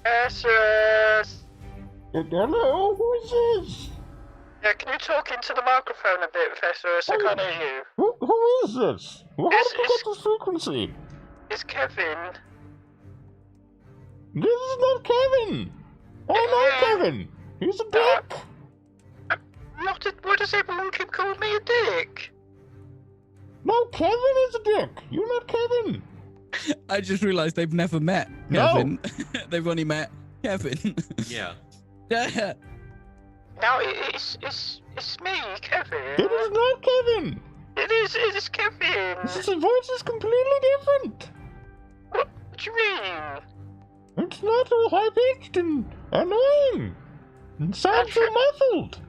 Professorus? Hello? Who is this? Yeah, can you talk into the microphone a bit, Professorus? I can't hear you. Who is this? How did you get this frequency? It's Kevin. This is not Kevin. I know Kevin. He's a dick. Why does everyone keep calling me a dick? No, Kevin is a dick. You're not Kevin. I just realized they've never met Kevin. No. They've only met Kevin. Yeah. No, it's me, Kevin. It is not Kevin. It is Kevin. His voice is completely different. What do you mean? It's not all high-pitched and annoying. It sounds so muffled.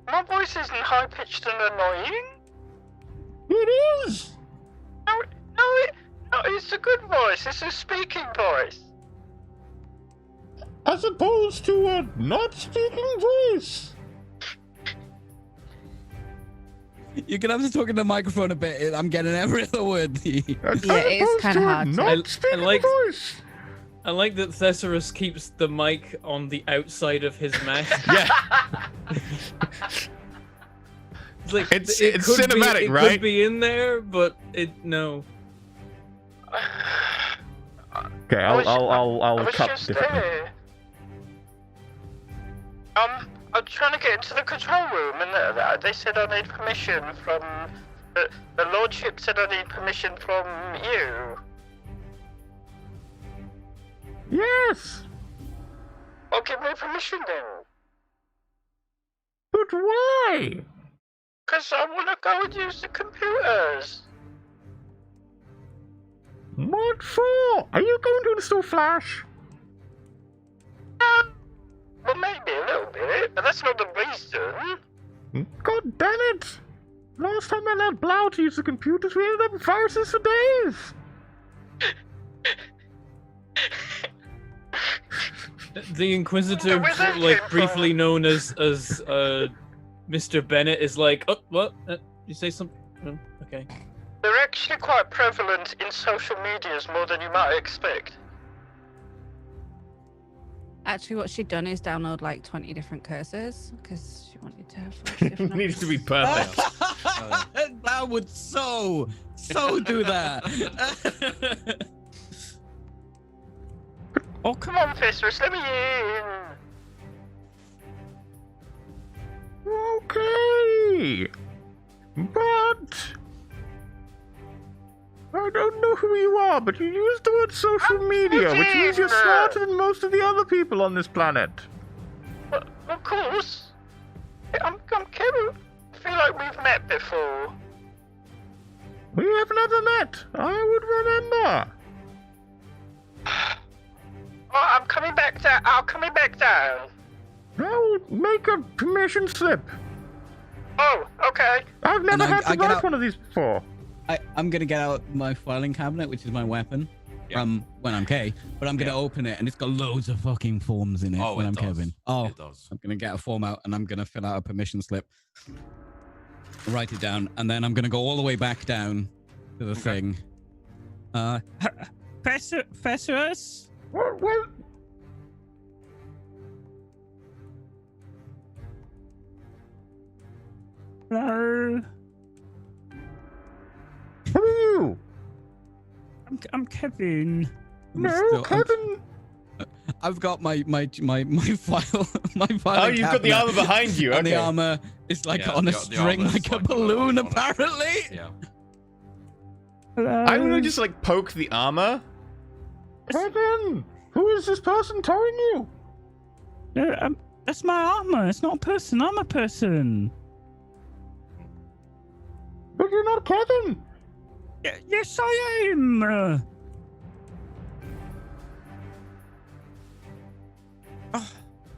My voice isn't high-pitched and annoying. It is. No, it's a good voice. It's a speaking voice. As opposed to a not speaking voice. You're gonna have to talk in the microphone a bit. I'm getting every other word. Yeah, it is kind of hard. I like that Thesaurus keeps the mic on the outside of his mask. Yeah. It's like it's could cinematic, right? It could be in there, but no. Okay, I'll cut just differently. there. I'm trying to get into the control room, and they said I need permission from the Lordship. Said I need permission from you. Yes. Well, give me permission then. But why? Because I want to go and use the computers. What for? Are you going to install Flash? Well, maybe a little bit, but that's not the reason. God damn it! Last time I allowed Blau to use the computers, we ended up with viruses for days. The Inquisitor, like briefly known as Mr. Bennett, is like, oh, what? You say something? Okay. They're actually quite prevalent in social medias more than you might expect. Actually, what she'd done is download like 20 different curses because she wanted to have different. It needs to be perfect. That would so do that. Oh, come on, Thesaurus, let me in. Okay, but I don't know who you are, but you used the word social media, which means you're smarter than most of the other people on this planet. Of course. I'm Kevin. I feel like we've met before. We have never met. I would remember. Oh, I'm coming back down. I'm coming back down. I'll make a permission slip. Oh, okay. I've never had to write one of these before. I'm gonna get out my filing cabinet, which is my weapon, when I'm K, but I'm gonna open it and it's got loads of fucking forms in it when I'm Kevin. Oh, it does. I'm gonna get a form out and I'm gonna fill out a permission slip, write it down, and then I'm gonna go all the way back down to the thing. Thesaurus? What? Hello. Who are you? I'm Kevin. Kevin. I've got my file. My file. Oh, you've got the armor behind you. And okay. the armor is like on a string, like a balloon, apparently. Yeah. Hello? I'm gonna just like poke the armor. Kevin, who is this person towing you? That's my armor. It's not a person. I'm a person. But you're not Kevin. Yes, I am.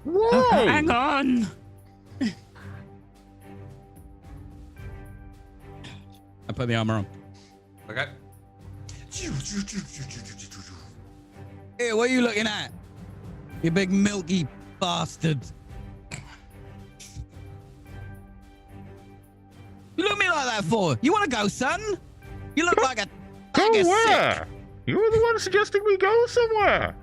Why? Hang on. I put the armor on. Okay. Hey, what are you looking at? You big milky bastard. You look at me like that for? You want to go, son? You look like a Go bag of where? sick. You were the one suggesting we go somewhere.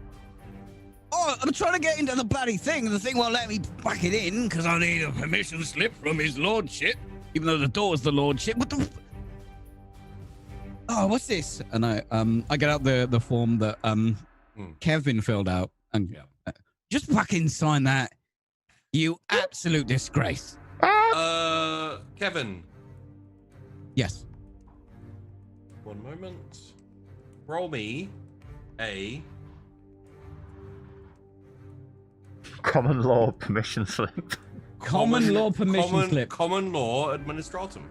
Oh, I'm trying to get into the bloody thing. The thing won't let me back it in because I need a permission slip from his lordship, even though the door's the lordship. What the? Oh, what's this? And I get out the form that Kevin filled out and just fucking sign that. You absolute disgrace. Kevin, Yes. One moment. Roll me a Common law permission slip. Common law permission slip. Common law administratum.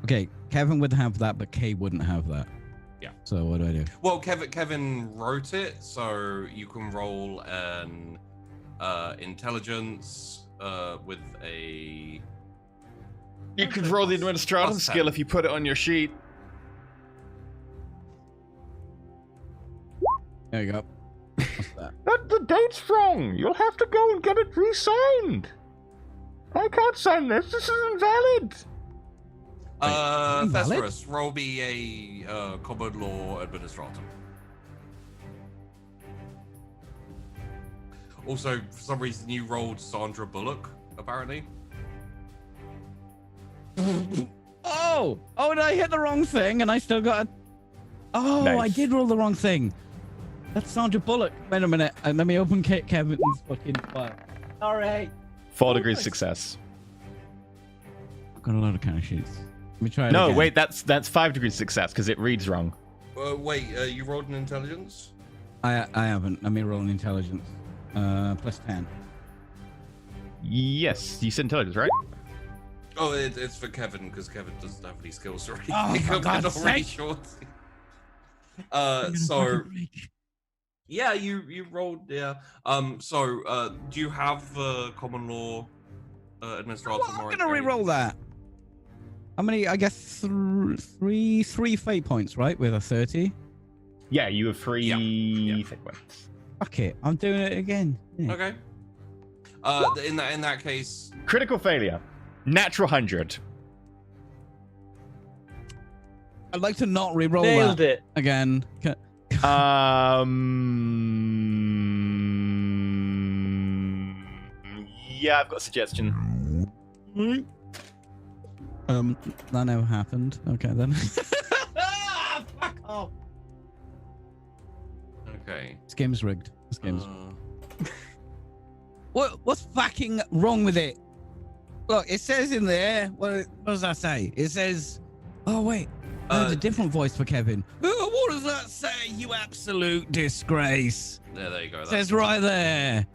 Okay, Kevin would have that, but Kay wouldn't have that. Yeah. So what do I do? Well, Kevin wrote it, so you can roll an intelligence with a. You could roll the administratum skill if you put it on your sheet. There you go. What's that? The date's wrong. You'll have to go and get it re-signed. I can't sign this. This is invalid. Thesperus, roll me a common law administratum. Also, for some reason, you rolled Sandra Bullock, apparently. Oh, did I hit the wrong thing and I still got a... Oh, Nice. I did roll the wrong thing. That's Sandra Bullock. Wait a minute. Let me open Kevin's fucking file. All right. 4 degrees success. I've got a lot of kind of sheets. Let me try it No, again. wait, that's 5 degrees success because it reads wrong. Wait, you rolled an intelligence? I haven't. Let me roll an intelligence. Plus 10. Yes, you said intelligence, right? Oh, it's for Kevin because Kevin doesn't have any skills or Oh, anything. for God's sake. So yeah, you rolled, yeah. So do you have common law administratum? Well, I'm gonna re-roll that. How many? I guess three fate points, right? With a 30. Yeah, you have 3 Yeah. fate points. Fuck it, I'm doing it again. Yeah. Okay. In that case, Critical failure. Natural 100. I'd like to not re-roll Nailed that it. again. Yeah, I've got a suggestion. That never happened. Okay then. Fuck off. okay. This game's rigged. This game's. What's fucking wrong with it? Look, it says in there. What does that say? It says. Oh wait. There's a different voice for Kevin. Oh, what does that say? You absolute disgrace. There you go. It says right there.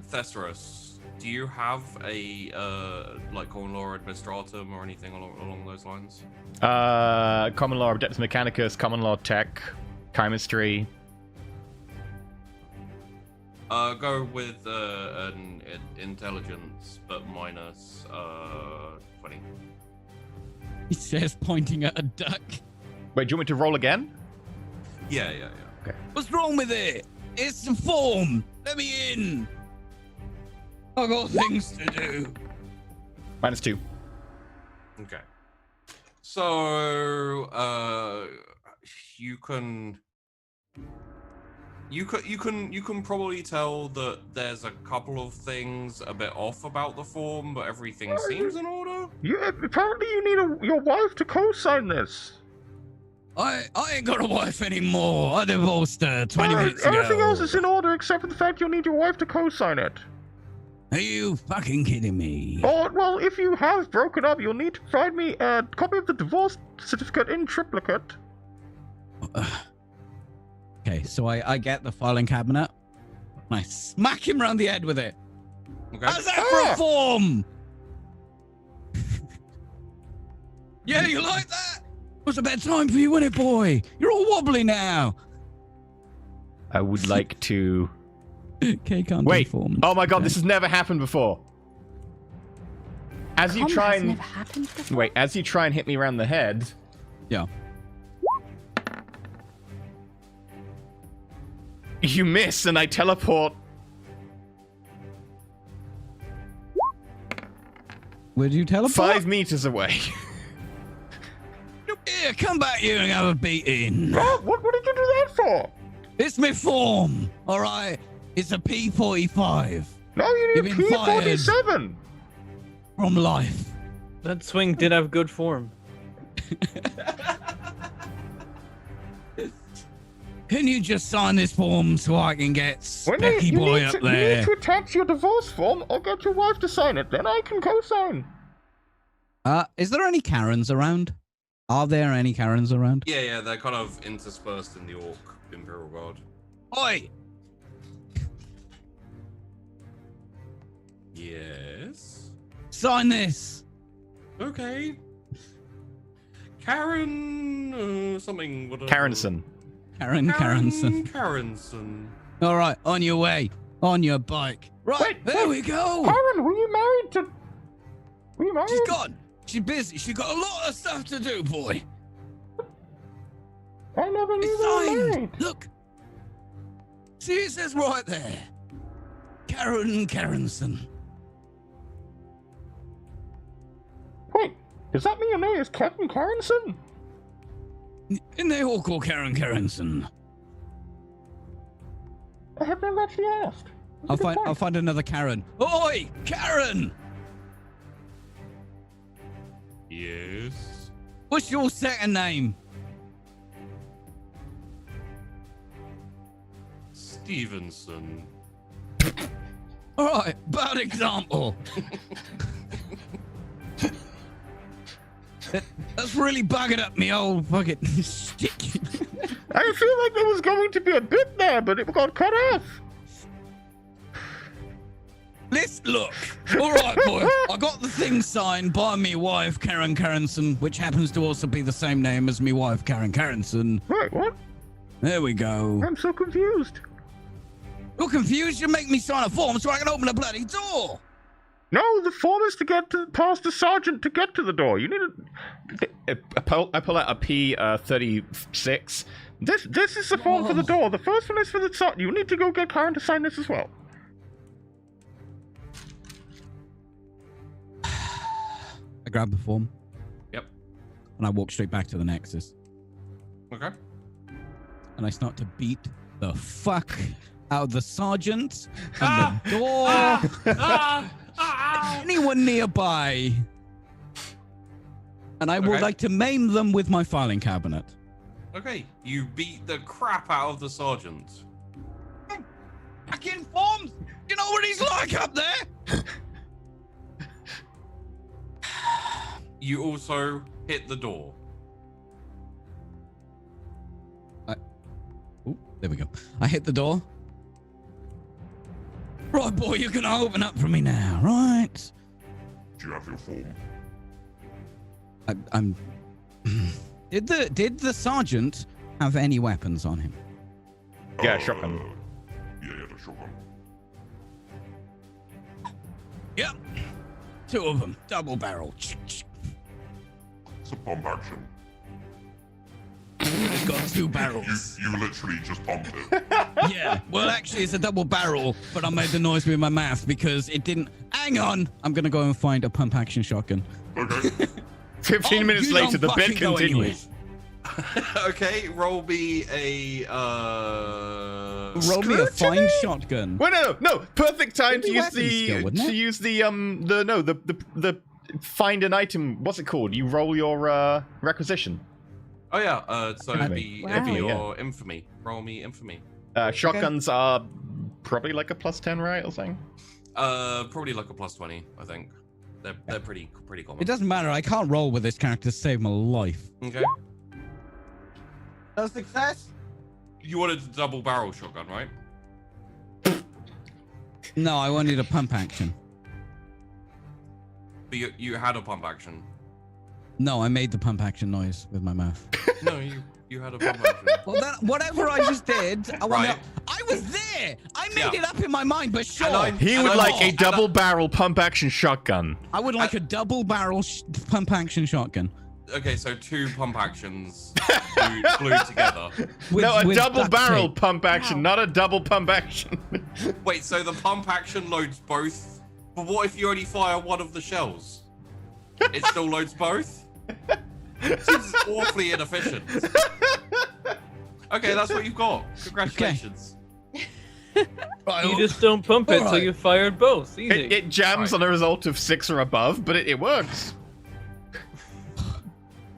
Thesaurus, do you have a like common law administratum or anything along those lines? Common law Adeptus Mechanicus, common law tech, chemistry. Go with an intelligence, but minus 20. He says, pointing at a duck. Wait, do you want me to roll again? Yeah. Okay. What's wrong with it? It's a form. Let me in. I got things to do. Minus 2. Okay. So you can probably tell that there's a couple of things a bit off about the form, but everything seems in order. Apparently you need your wife to co-sign this. I ain't got a wife anymore. I divorced her 20 minutes ago. Everything else is in order except for the fact you'll need your wife to co-sign it. Are you fucking kidding me? Oh, well, if you have broken up, you'll need to provide me a copy of the divorce certificate in triplicate. Okay, so I get the filing cabinet. I smack him around the head with it. Okay. How's that for a form? Yeah, you like that? It was a bad time for you, wasn't it, boy? You're all wobbly now. I would like to... Okay, can't Wait. do forms. Oh my god, Okay. this has never happened before. As you try and... Never happened before. Wait, as you try and hit me around the head... Yeah. You miss and I teleport. Where do you teleport? 5 meters away. Yeah, come back here and have a beating. Oh, what did you do that for? It's my form, all right? It's a P45 No, you You've need been fired. P47. from life. That swing did have good form. Can you just sign this form so I can get When Specky you Boy need up to, You there? need to attach your divorce form or get your wife to sign it. Then I can co-sign. Is there any Karens around? Are there any Karens around? Yeah, they're kind of interspersed in the Orc Imperial Guard. Oi! Yes. Sign this. Okay. Karen, something. Whatever. Karenson. Karenson. All right, on your way, on your bike. Right, Wait, there we go. Karen, were you married to... Were you married? She's gone. She's busy. She got a lot of stuff to do, boy. I never knew It's they were signed. married. Look. See, it says right there. Karen Karenson. Wait, does that mean your name is Captain Karenson? And they all call Karen Karenson. I have never actually asked. That's a good I'll point. find another Karen. Oi, Karen! Yes. What's your second name? Stevenson. All right, bad example. That's really bugging up me old fucking stick. I feel like there was going to be a bit there, but it got cut off. Let's look. All right, boy. I got the thing signed by me wife, Karen Karenson, which happens to also be the same name as me wife, Karen Karenson. Wait, what? There we go. I'm so confused. You're confused? You make me sign a form so I can open the bloody door. No, the form is to get past the sergeant to get to the door. You need I pull out a P36. This is the form for the door. The first one is for the sergeant. You need to go get Karen to sign this as well. I grab the form. Yep. And I walk straight back to the Nexus. Okay. And I start to beat the fuck out of the sergeant and the door. Anyone nearby. And I would like to maim them with my filing cabinet. Okay. You beat the crap out of the sergeant. Back in forms. You know what he's like up there? You also hit the door. There we go. I hit the door. Right, boy, you can open up for me now, right? Do you have your form? I'm. Did the sergeant have any weapons on him? Yeah, shotgun. Yeah, the shotgun. Yep. 2 of them, double barrel. It's a pump action. It's got 2 barrels. You literally just pumped it. Yeah. Well, actually, it's a double barrel, but I made the noise with my mouth because it didn't. Hang on. I'm gonna go and find a pump action shotgun. Okay. 15 minutes you later, don't the bit fucking go continues. Okay, roll me a Roll me a fine Scrutiny? shotgun. Wait, no. Perfect time to It'd be use weapon the skill, wouldn't it? the find an item. What's it called? You roll your requisition. Oh yeah, so it'd be Wow. your infamy. Roll me infamy. Shotguns are probably like a +10, right, or something? Probably like a +20, I think. They're pretty common. It doesn't matter. I can't roll with this character to save my life. Okay. A success? You wanted a double barrel shotgun, right? No, I wanted a pump action. But you had a pump action. No, I made the pump action noise with my mouth. No, you had a pump action. Well, then, whatever I just did, I was there. I made it up in my mind, but sure. He would like a double barrel pump action shotgun. I would like a double barrel pump action shotgun. Okay, so 2 pump actions glued together. No, a with double duct barrel tape. pump action, not a double pump action. Wait, so the pump action loads both? But what if you only fire one of the shells? It still loads both? Seems awfully inefficient. Okay, that's what you've got. Congratulations. Right, You just don't pump it, so Alright. you fired both. Easy. It jams on a result of 6 or above, but it works.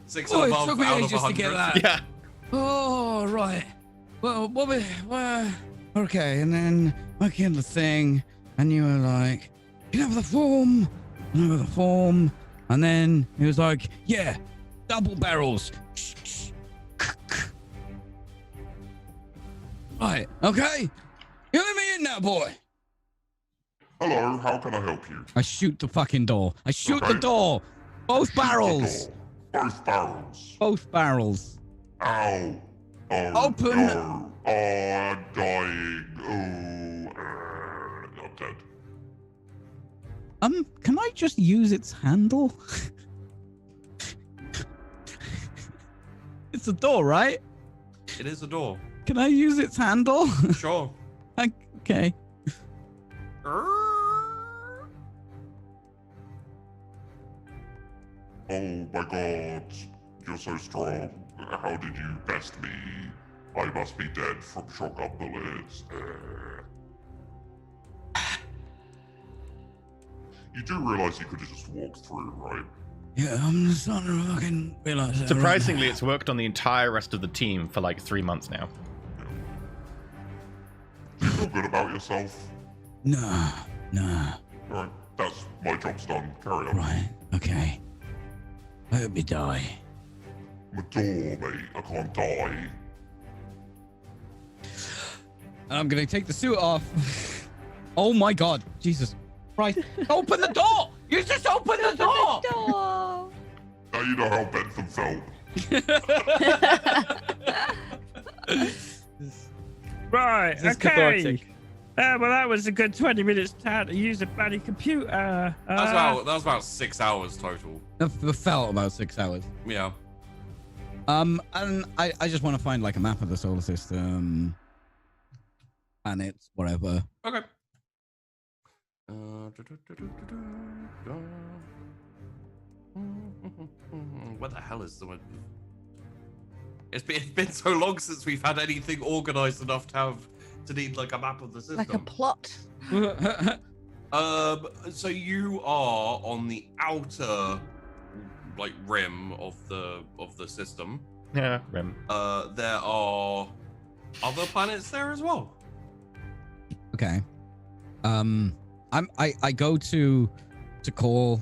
6 Oh, and it above took me out of ages to 100. get that. Yeah. Oh, right. Well, okay, and then I came to the thing, and you were like, you have the form, and I have the form, And then he was like, yeah, double barrels. Right, okay. You let me in now, boy. Hello, how can I help you? I shoot the fucking door. I shoot the door. Both barrels. Both barrels. Both barrels. Ow. Oh, Open. No. Oh, I'm dying. Oh, I'm dead. Can I just use its handle? It's a door, right? It is a door. Can I use its handle? Sure. Okay. Oh my god, you're so strong. How did you best me? I must be dead from shotgun bullets. You do realize you could have just walked through, right? Yeah, I'm just starting to fucking realize that. Surprisingly, it's worked on the entire rest of the team for like 3 months now. Do you feel good about yourself? Nah. Alright, that's my job's done. Carry on. Right, okay. I hope you die. I'm a door, mate. I can't die. And I'm gonna take the suit off. Oh my god, Jesus Christ. Open the door! You just open the door! Now you know how Bentham felt. Right, This is okay. cathartic. Well, that was a good 20 minutes to use a bloody computer. That was about 6 hours total. It felt about 6 hours. Yeah. And I just want to find like a map of the solar system, planets, whatever. Okay. What the hell is the one? It's been so long since we've had anything organized enough to need like a map of the system. Like a plot. So you are on the outer like rim of the system. Yeah, rim. There are other planets there as well. Okay. I go to call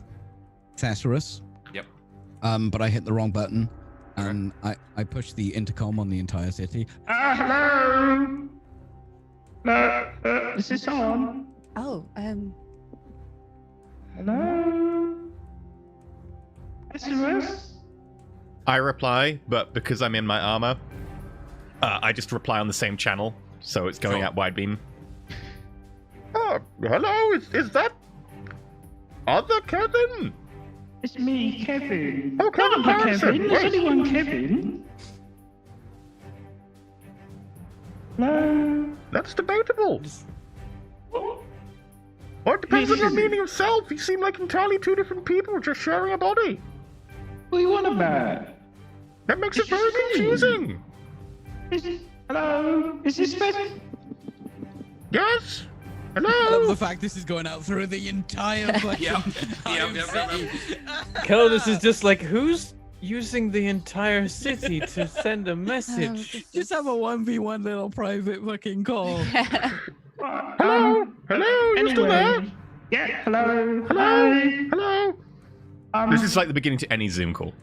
Thesaurus. Yep. But I hit the wrong button, and I push the intercom on the entire city. Hello. Is this on? Oh, Hello. SOS. I reply, but because I'm in my armor, I just reply on the same channel, so it's going out wide beam. Oh, hello, is that other Kevin? It's me, Kevin. Oh, Kevin Not Harrison. Kevin. There's only one Kevin. Hello. That's debatable. Or it depends on your meaning of self. You seem like entirely two different people just sharing a body. What do you want about? That makes it very confusing. Hello. Is this better? Yes? I love Hello? the fact this is going out through the entire fucking Yep. Kellis is just like, who's using the entire city to send a message? Just have a 1v1 little private fucking call. Hello? Hello? You still there? Yeah. Hello. Hello? Hello? This is like the beginning to any Zoom call.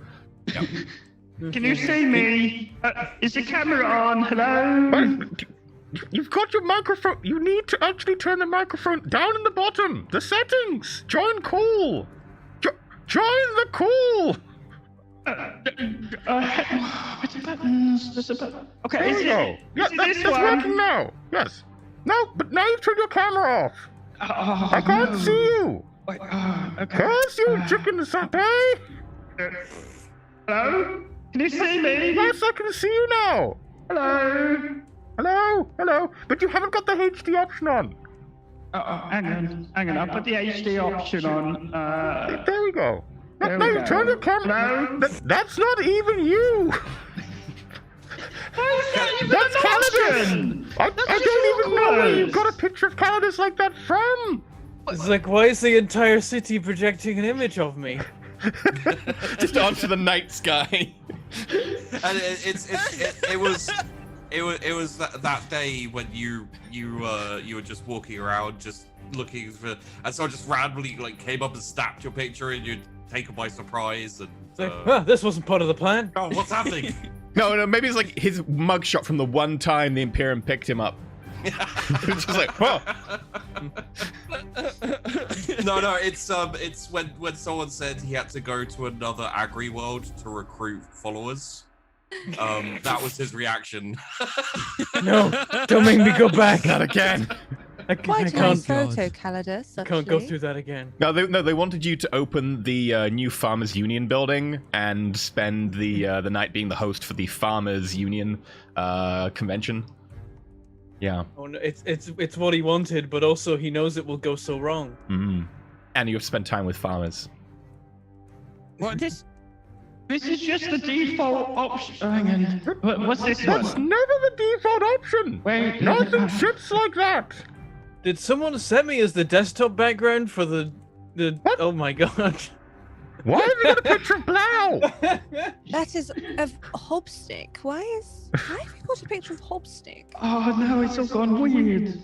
Can you see me? Is the camera on? Hello. You've got your microphone. You need to actually turn the microphone down in the bottom. The settings. Join call. Join the call. What's the buttons? There's a button. Okay. There we go. Yeah, that's working now. Yes. No, but now you've turned your camera off. I can't see you. Wait, okay. Curse you, chicken satay. Hello? Can you see me? Yes, I can see you now. Hello? Hello. But you haven't got the HD option on. Hang on. I'll put the HD option on. There we go. There now we you've go. turned your camera. Hello? That's not even you. That's Calidus. I don't even know where you got a picture of Calidus like that from. It's like, why is the entire city projecting an image of me? Just onto the night sky. And it was that day when you were just walking around just looking for, and someone just randomly like came up and snapped your picture, and taken by surprise and. This wasn't part of the plan. Oh, what's happening? No, maybe it's like his mugshot from the one time the Imperium picked him up. It's just like, oh. No, it's when someone said he had to go to another agri world to recruit followers. That was his reaction. No, don't make me go back. Not again. Quite a nice photo, Calidus. Can't go through that again. No, they wanted you to open the new Farmers Union building and spend the night being the host for the Farmers Union convention. Yeah. Oh no, it's what he wanted, but also he knows it will go so wrong. Mm-hmm. And you have spent time with farmers. What this? This is just the default option. Hang on. What's this That's one? never the default option. Wait. Nothing shits like that. Did someone set me as the desktop background for the? What? Oh my god. Why have you got a picture of Blau? That is of Hobstick. Why have you got a picture of Hobstick? Oh no, it's all gone weird.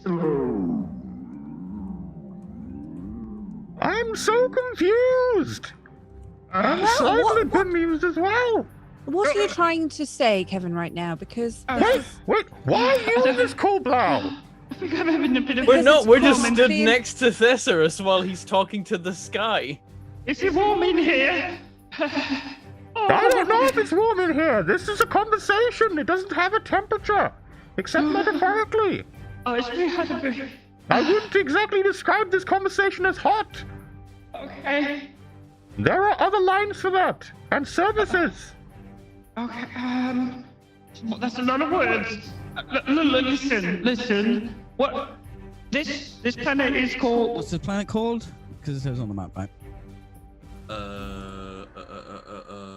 I'm so confused. I'm slightly bemused as well. What are you trying to say, Kevin, right now? Because Wait, why are you this cool, Blau? I think I'm having a bit of. We're not. We're just common stood fear. next to Thesaurus while he's talking to the sky. Is it warm in here? I don't know if it's warm in here. This is a conversation. It doesn't have a temperature, except metaphorically. Oh, it's very hot. I wouldn't exactly describe this conversation as hot. Okay. There are other lines for that, and services. Okay. That's a lot of words. Listen. What? This planet is called. What's the planet called? Because it says on the map, right?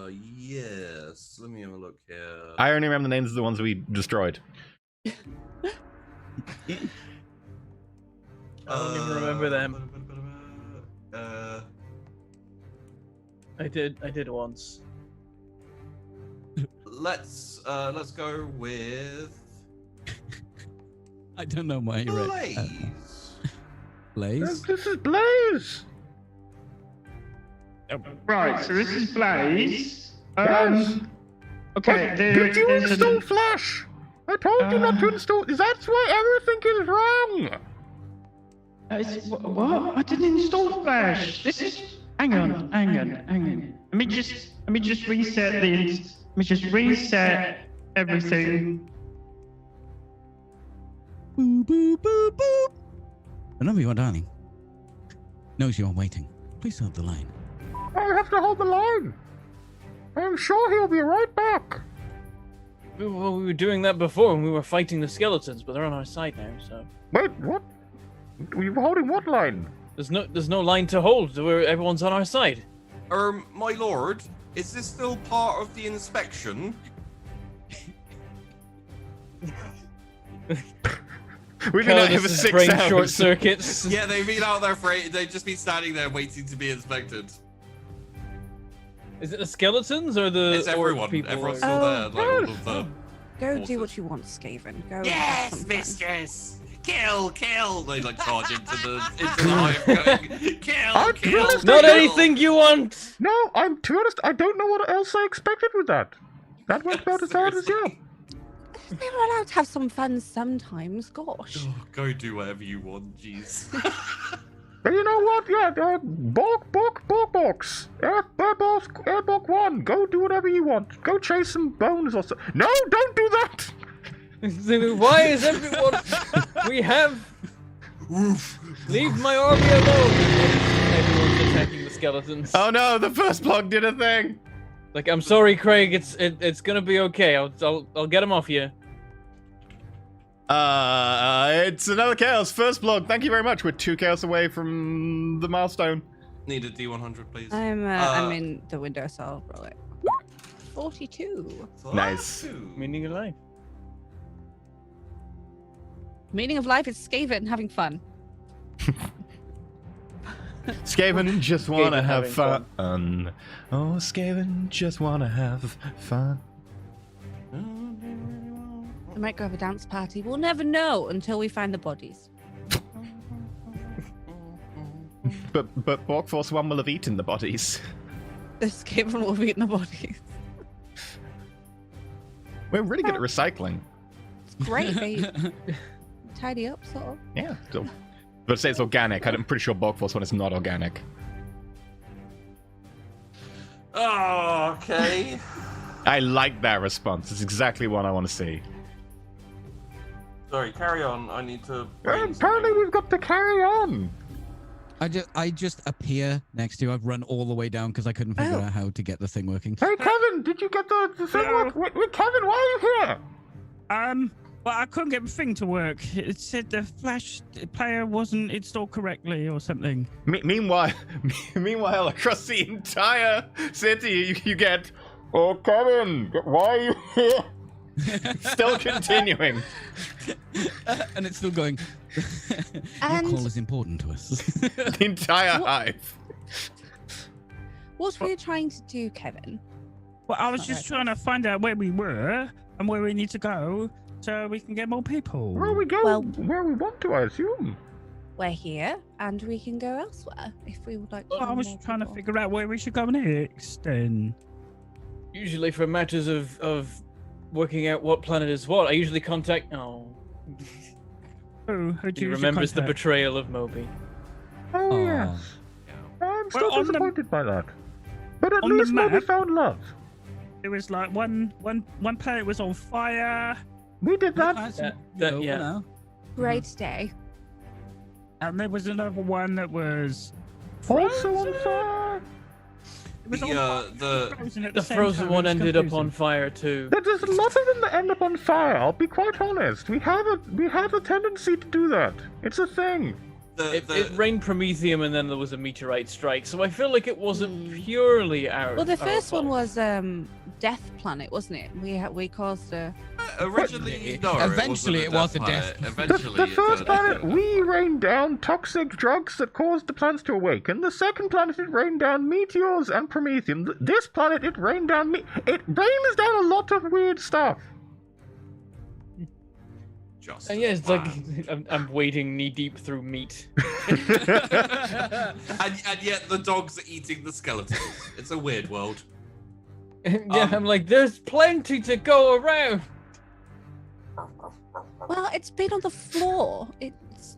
Yes. Let me have a look here. I only remember the names of the ones we destroyed. I don't even remember them. I did once. Let's go with I don't know why you're Blaze. Blaze? This is Blaze. Right. So this is Blaze. Yes. Okay. Did you install Flash? I told you not to install. That's why everything is wrong. What? I didn't install Flash. This is. Hang on. Let me just reset these. Let me just reset everything. Boop, boop, boop, boop. Whenever you are, darling, knows you are waiting. Please hold the line. I have to hold the line. I'm sure he'll be right back. Well, we were doing that before when we were fighting the skeletons, but they're on our side now. So. Wait, what? Were you holding what line? There's no line to hold. Everyone's on our side. My lord, is this still part of the inspection? We've been out here for This is 6 brain hours. short circuits. Yeah, they've been out there for they've just been standing there waiting to be inspected. Is it the skeletons or the It's everyone. people? Everyone's or- still there. Like all of the. Go do Horses. what you want, Skaven. Go. have Yes, some fun. mistress. Kill. They like charge into the hive, going, kill. honest, Not kill. anything you want. No, I'm to be honest, I don't know what else I expected with that. That went about as hard as you. They were allowed to have some fun sometimes. Gosh. Oh, go do whatever you want, jeez. But you know what? Yeah, box. Airbox 1. Go do whatever you want. Go chase some bones or so. No, don't do that. Why is everyone? We have. Leave my army alone. Everyone's attacking the skeletons. Oh no, the first block did a thing. Like, I'm sorry, Craig. It's gonna be okay. I'll get him off you. It's another chaos. First block. Thank you very much. We're 2 chaos away from the milestone. Need a D100, please. I'm in the window, so I'll roll it. 42. Nice. Meaning of life. Meaning of life is Skaven having fun. Skaven just wanna Skaven have having fun. Oh, Skaven just wanna have fun. They might go have a dance party. We'll never know until we find the bodies. But Borg Force 1 will have eaten the bodies. escape from moving in the bodies. We're really good at recycling. It's great. They tidy up, sort of. Yeah. So, but say it's organic. I'm pretty sure Borg Force one is not organic. Oh, okay. I like that response. It's exactly what I want to see. Sorry, carry on. I need to. Apparently, we've got to carry on. I just appear next to you. I've run all the way down because I couldn't figure out how to get the thing working. Hey, Kevin, did you get the thing working? Wait, Kevin, why are you here? Well, I couldn't get the thing to work. It said the Flash player wasn't installed correctly or something. Meanwhile, across the entire city, you get, oh, Kevin, why are you here? Still continuing. And it's still going. Your call is important to us. The entire hive. What were you trying to do, Kevin? Well, I was just trying to find out where we were and where we need to go so we can get more people. Where we go? Well, where we want to, I assume. We're here, and we can go elsewhere if we would like to. Well, I was trying to figure out where we should go next, then. Usually for matters of working out what planet is what, I usually contact... Oh. Who He remembers the betrayal of Moby. Oh, yes. I'm still disappointed by that. But at least Moby found love. It was like one planet was on fire. We did that. Yeah. Great day. And there was another one that was also on fire. The frozen one ended up on fire too. There's a lot of them that end up on fire. I'll be quite honest. We have a tendency to do that. It's a thing. It rained promethium and then there was a meteorite strike, so I feel like it wasn't purely our. Well, the first one was Death Planet, wasn't it? We caused a. Originally, no. Eventually, it was a death. Eventually, the first planet, we rained down toxic drugs that caused the planets to awaken. The second planet, it rained down meteors and promethium. This planet, it rained down it rains down a lot of weird stuff. And yeah, it's like I'm wading knee deep through meat. and yet the dogs are eating the skeletons. It's a weird world. Yeah, I'm like, there's plenty to go around. Well, it's been on the floor. It's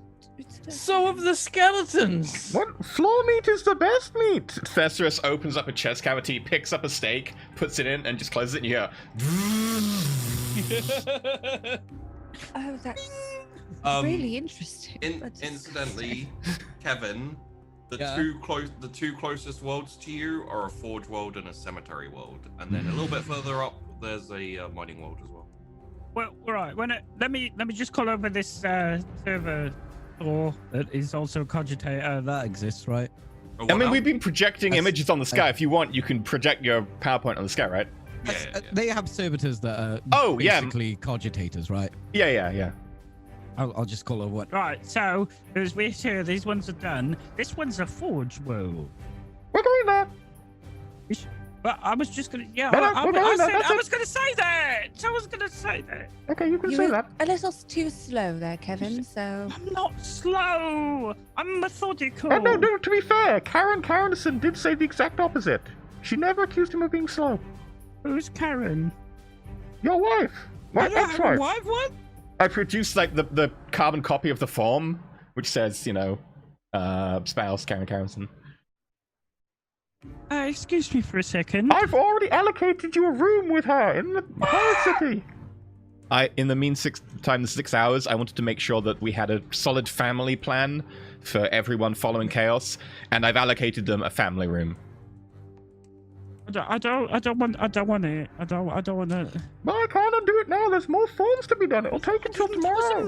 so have the skeletons. What? Floor meat is the best meat. Thesaurus opens up a chest cavity, picks up a steak, puts it in, and just closes it, and you hear... Oh, that's really interesting. Incidentally, Kevin, the two closest worlds to you are a forge world and a cemetery world, and then a little bit further up, there's a mining world as well. Well, right. Let me just call over this server door that is also a cogitator that exists, right? I mean, we've been projecting images on the sky. If you want, you can project your PowerPoint on the sky, right? Yeah. They have servitors that are basically cogitators, right? Yeah. I'll just call over what. Right, so as we're here, these ones are done. This one's a forge world. We're going there. But I was just gonna, I was gonna say that. Okay, you can say that. A little too slow there, Kevin. So I'm not slow. I'm methodical. No. To be fair, Karen Karenson did say the exact opposite. She never accused him of being slow. Who's Karen? Your wife. My ex-wife. Wife? What? I produced like the carbon copy of the form, which says, spouse Karen Karenson. Excuse me for a second. I've already allocated you a room with her in the whole city. In the 6 hours, I wanted to make sure that we had a solid family plan for everyone following Chaos, and I've allocated them a family room. I don't want it. I don't want it. Well, I can't undo it now. There's more forms to be done. It'll take until tomorrow. That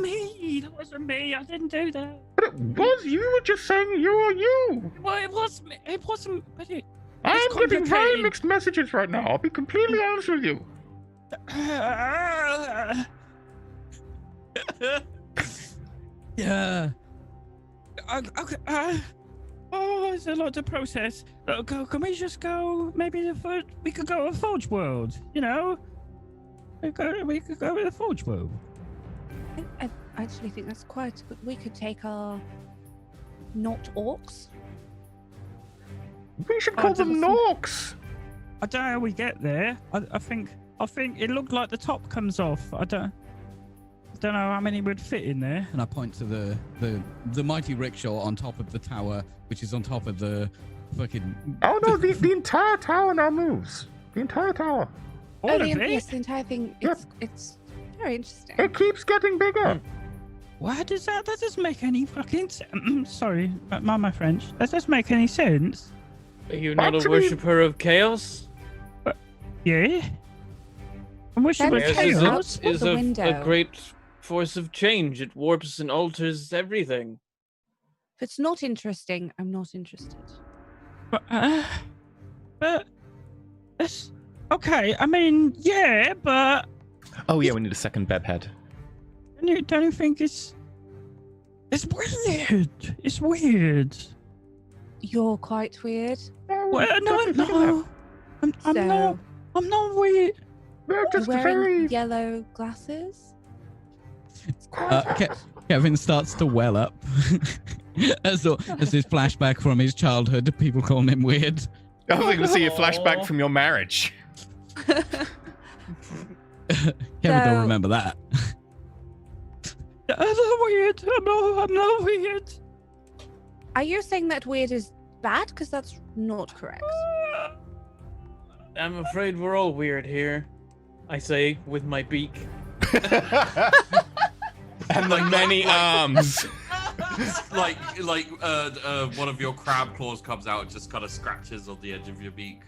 wasn't me. I didn't do that. But it was you. Were just saying you are you. Well, it wasn't. But I'm getting very mixed messages right now. I'll be completely honest with you. Yeah. Oh, it's a lot to process. Can we just go? Maybe we could go to Forge World. We could go to the Forge World. I actually think that's quite good. We could take our not orcs. We should call them Norks. I don't know how we get there. I think it looked like the top comes off. I don't know how many would fit in there. And I point to the mighty rickshaw on top of the tower, which is on top of the fucking... Oh no, the entire tower now moves. The entire tower. All of it? Yes, the entire thing. It's very interesting. It keeps getting bigger. Why does that doesn't make any fucking sense. Sorry, my French. That doesn't make any sense. Are you not Actually- a worshipper of chaos? Yeah. I'm wishing Then with take Chaos out chaos. of the a window. great force of change. It warps and alters everything. If it's not interesting, I'm not interested. But that's okay. I mean, yeah, but Oh yeah, we need a second Beb head. don't you think it's weird? It's weird. You're quite weird. Well, no. I'm not weird. They're You're just wearing very... yellow glasses. It's quite Kevin starts to well up as his flashback from his childhood. People calling him weird. I was going to see a flashback from your marriage. Kevin don't So- remember that. I'm not weird. I'm not weird. Are you saying that weird is bad? Because that's not correct. I'm afraid we're all weird here. I say with my beak. And the many arms. like one of your crab claws comes out and just kind of scratches on the edge of your beak.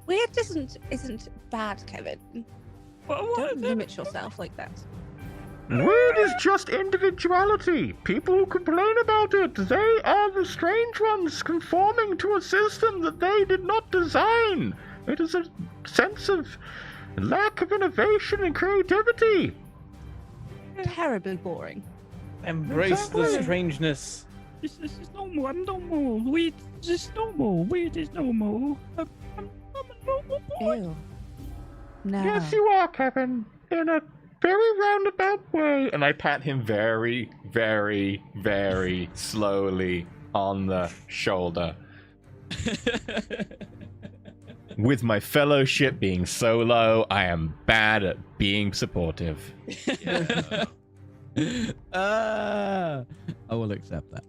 Weird isn't bad, Kevin. Don't limit yourself like that. Weird is just individuality. People who complain about it, they are the strange ones conforming to a system that they did not design. It is a sense of lack of innovation and creativity. Terribly boring. Embrace the Exactly. strangeness. This is normal. I'm normal. Weird is normal. Weird is normal. I'm a normal boy. Ew. No. Yes, you are, Kevin. In a very roundabout way. And I pat him very, very, very slowly on the shoulder. With my fellowship being so low, I am bad at being supportive. I will accept that.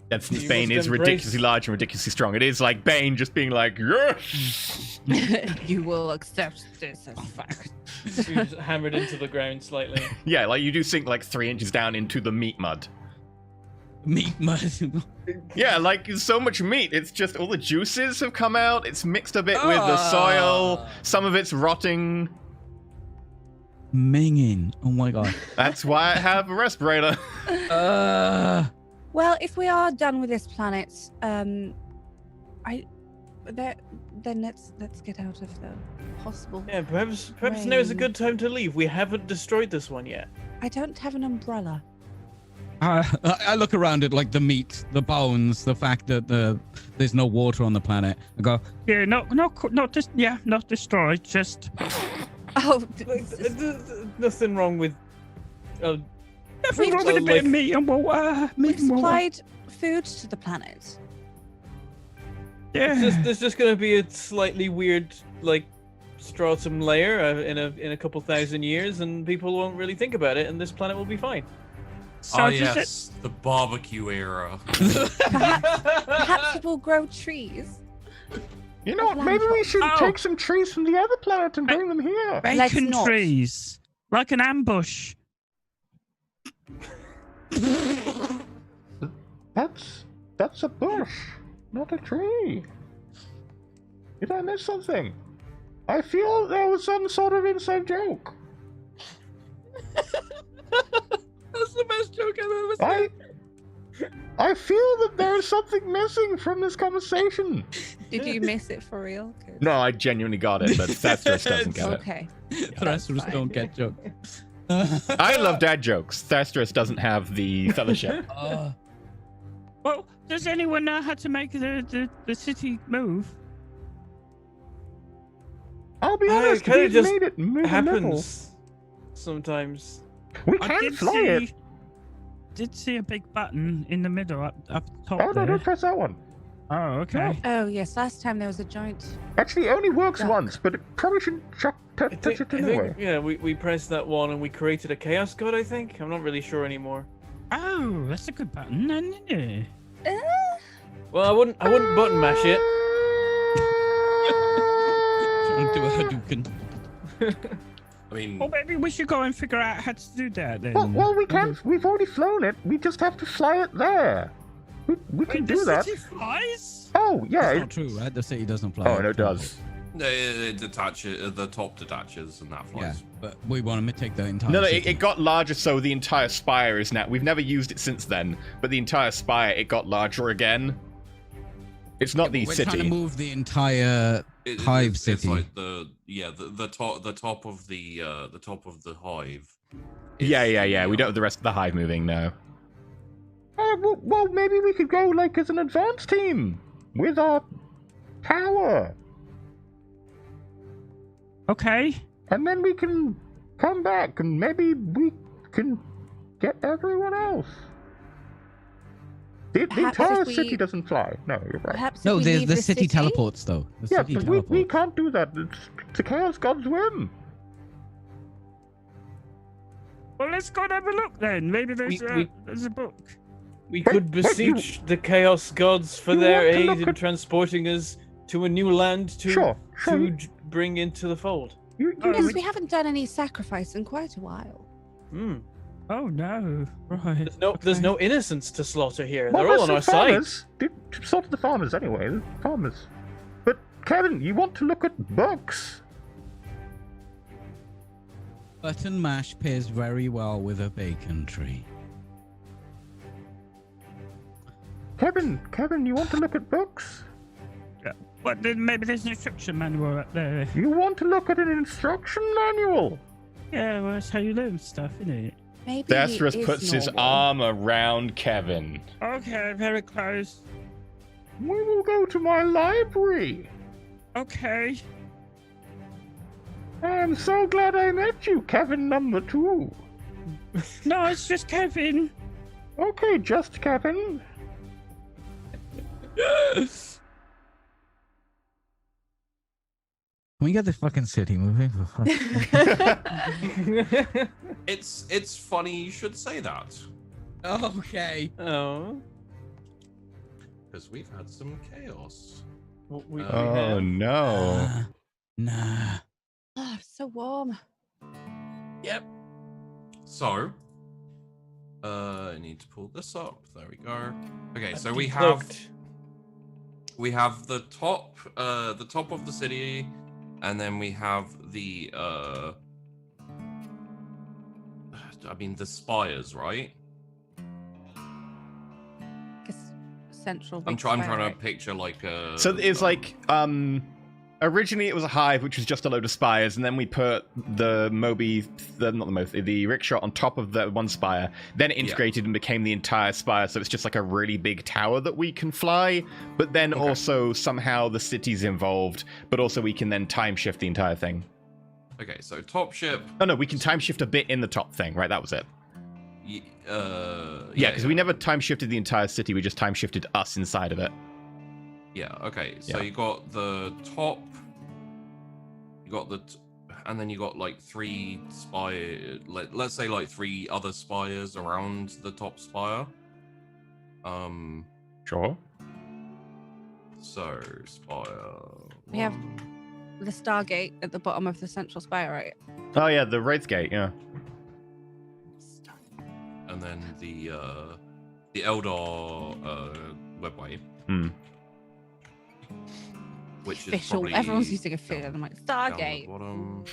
That's You Bane must is embrace- ridiculously large and ridiculously strong. It is like Bane just being like, yes! You will accept this as fact. You just hammered into the ground slightly. Yeah, like you do sink like 3 inches down into the meat mud. Meat mud. Yeah, like so much meat. It's just all the juices have come out. It's mixed a bit with the soil. Some of it's rotting. Minging. Oh my god. That's why I have a respirator. Well, if we are done with this planet, then let's get out of the possible. Yeah, perhaps now is a rain. good time to leave. We haven't destroyed this one yet. I don't have an umbrella. I look around at like the meat, the bones, the fact that there's no water on the planet. I go, Yeah, not destroyed. Just Oh, Nothing wrong with. nothing wrong with a bit of meat and water. we've supplied food to the planet. Yeah. There's just gonna be a slightly weird like stratum layer in a couple thousand years, and people won't really think about it, and this planet will be fine. So Oh does yes, the barbecue era. Perhaps it will grow trees. You know what? Maybe we should take some trees from the other planet and bring them here. Let's Bacon not. trees, like an ambush. That's a bush, not a tree. Did I miss something? I feel there was some sort of inside joke. that's the best joke I've ever seen. I feel that there is something missing from this conversation. Did you miss it for real? No, I genuinely got it, but Thestris doesn't get it. Okay. The rest of us fine. don't get jokes. I love dad jokes. Thestris doesn't have the fellowship. Well, does anyone know how to make the city move? I'll be It honest, kinda we've just made it move a little. Happens sometimes. We I can did fly see, it. Did see a big button in the middle up top Oh no, there. don't press that one. Oh, okay. Oh, yes. Last time there was a giant. Actually, it only works Duck. once, but it probably shouldn't touch it anyway. Yeah, we pressed that one and we created a chaos god, I think. I'm not really sure anymore. Oh, that's a good button. No. Well, I wouldn't button mash it. Don't do a Hadouken. I mean, Well, maybe we should go and figure out how to do that then. Well, we can. We've already flown it. We just have to fly it there. We can do that. The city flies? Oh, yeah. That's not true, right? The city doesn't fly. Oh, no, it does. it detaches, the top detaches and that Yeah, flies. but we want to take the entire No, city. it got larger, so the entire spire is now. We've never used it since then, but the entire spire it got larger again. It's not the We're city. trying to move the entire hive It's city. like the top of the hive. Yeah. We don't have the rest of the hive moving now. Well, maybe we could go like as an advance team with our power, Okay. and then we can come back and maybe we can get everyone else. The Perhaps entire if we- city doesn't fly. No, you're right. Perhaps No, if we the leave the city teleports though. The Yeah, city but teleports. we can't do that. It's a Chaos God's whim. Well, let's go and have a look then. Maybe there's a book. We Wait, could wait, beseech the chaos gods for you their want to aid look in at- transporting us to a new land to bring into the fold. Yes, we haven't done any sacrifice in quite a while. Hmm. Oh no! Right. There's no innocents to slaughter here. Well, They're all on our there's some side. farmers. Sort of the farmers anyway. The farmers. But Kevin, you want to look at books? Button mash pairs very well with a bacon tree. Kevin, you want to look at books? Yeah. But then maybe there's an instruction manual up there. You want to look at an instruction manual? Yeah, well, that's how you learn stuff, isn't it? Maybe Thesperus he is puts his normal. arm around Kevin. Okay, very close. We will go to my library. Okay. I am so glad I met you, Kevin number 2. No, it's just Kevin. Okay, just Kevin. Can we get this fucking city moving? For fuck's sake? It's funny you should say that Okay. Oh. because we've had some chaos. We Oh have. no. Nah. Oh, it's so warm. Yep. So, I need to pull this up. There we go. Okay, so we have the top of the city, and then we have the the spires, right? Central. I'm trying to picture like a. So it's like originally it was a hive, which was just a load of spires, and then we put the rickshaw on top of the one spire. Then it integrated and became the entire spire, so it's just like a really big tower that we can fly. But then also somehow the city's involved, but also we can then time shift the entire thing. Okay, so top ship. Oh no, we can time shift a bit in the top thing, right? That was it. Yeah, because we never time shifted the entire city, we just time shifted us inside of it. Yeah, okay. So Yeah. you got the top, you got and then you got like 3 spire, let's say like 3 other spires around the top spire. Sure. So spire. We have the Stargate at the bottom of the central spire, right? Oh yeah, the Wraith Gate, yeah. And then the Eldar webway. Which is Official. probably Everyone's using official. I'm like, down the Stargate. bottom.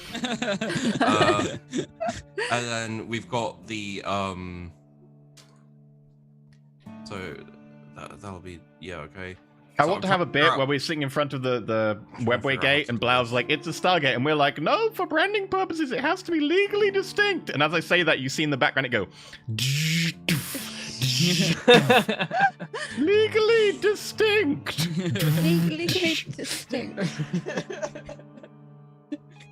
And then we've got the so that'll be okay. I So want I'm to have a trying bit figure where out- we're sitting in front of the webway figure out gate, and Blau's like, it's a Stargate, and we're like, no, for branding purposes, it has to be legally distinct. And as I say that, you see in the background it go, legally distinct. Legally distinct.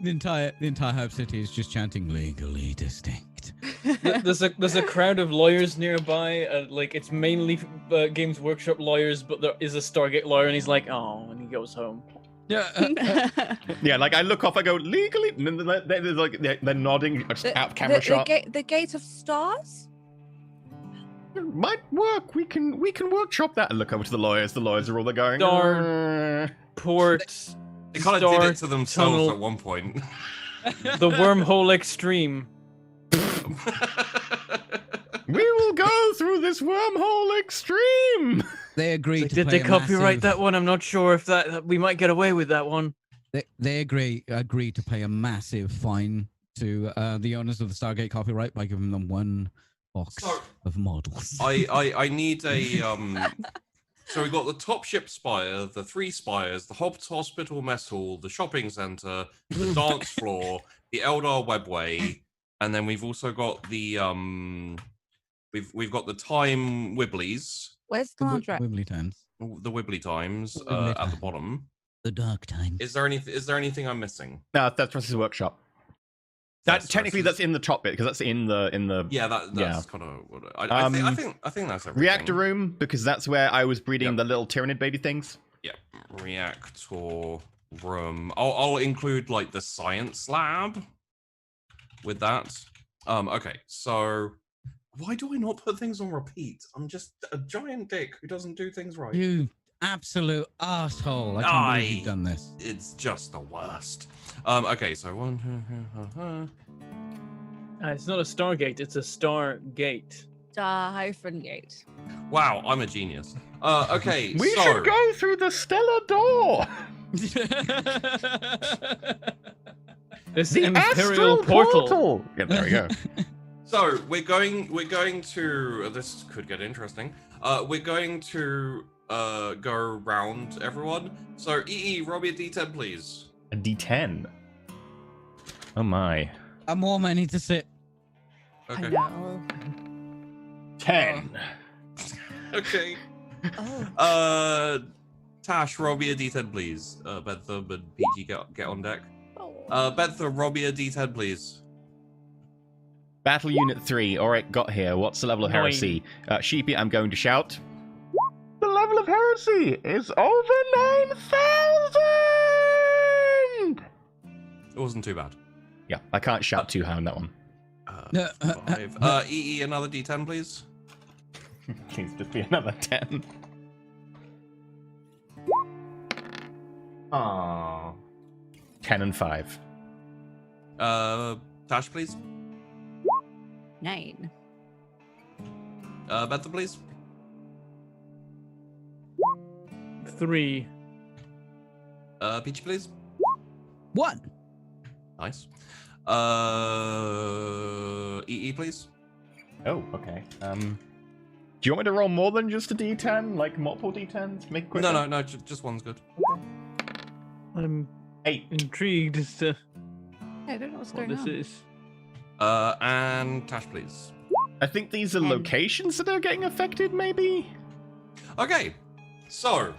The entire Hive City is just chanting legally distinct. Stargate. There's a crowd of lawyers nearby. Like it's mainly Games Workshop lawyers, but there is a Stargate lawyer, and he's like, oh, and he goes home. Yeah. Yeah, like I look off, I go legally. And they're nodding. Out camera shot. The Gate of Stars. It might work. We can workshop that. And look over to the lawyers. The lawyers are all there going. Port. They kind of did it to themselves at one point. The wormhole X-Treme. We will go through this wormhole X-Treme. They agreed. Did they copyright that one? I'm not sure if that we might get away with that one. They agreed to pay a massive fine to the owners of the Stargate copyright by giving them one box of models. I need a So we got the top ship spire, the 3 spires, the hospital mess hall, the shopping center, the dance floor, the Eldar webway, and then we've also got the we've got the time Wibblies. Where's the Wibbly times? The Wibbly times at the bottom. The dark times. Is there anything I'm missing? No, that's Russ's workshop. Technically that's in the top bit because that's in the yeah, that's kind of what I think that's everything. Reactor room, because that's where I was breeding the little Tyranid baby things. Yeah, reactor room. I'll include like the science lab with that. Okay, so why do I not put things on repeat? I'm just a giant dick who doesn't do things right. You absolute asshole! I can't believe you've done this. It's just the worst. Okay, so 1, 2, 3. It's not a Stargate, it's a Stargate. Star-Gate. Wow, I'm a genius. Okay, we should go through the stellar door. This the Imperial portal. Yeah, there we go. So we're going to. This could get interesting. We're going to go around everyone. So roll me a D10, please. A D10. Oh my. More money to sit. Okay. 10. Okay. Tash, roll me a D10, please. Bentham and Peachy, get on deck. Bentham, roll me a D10, please. Battle Unit 3. Alright, got here. What's the level of heresy? Sheepy, I'm going to shout. The level of heresy is over 9,000! It wasn't too bad. Yeah, I can't shout too high on that one. 5. Another D10, please. Please just be another 10. Aww. 10 and 5. Tash, please. 9. Bentham, please. 3. Peachy, please. 1. Nice. Please. Oh, okay. Do you want me to roll more than just a D10? Like multiple D10s? Make it quicker? No, just one's good. I'm 8. intrigued as to I don't know what's what going this on. is. And Tash, please. I think these are locations that are getting affected, maybe? Okay, so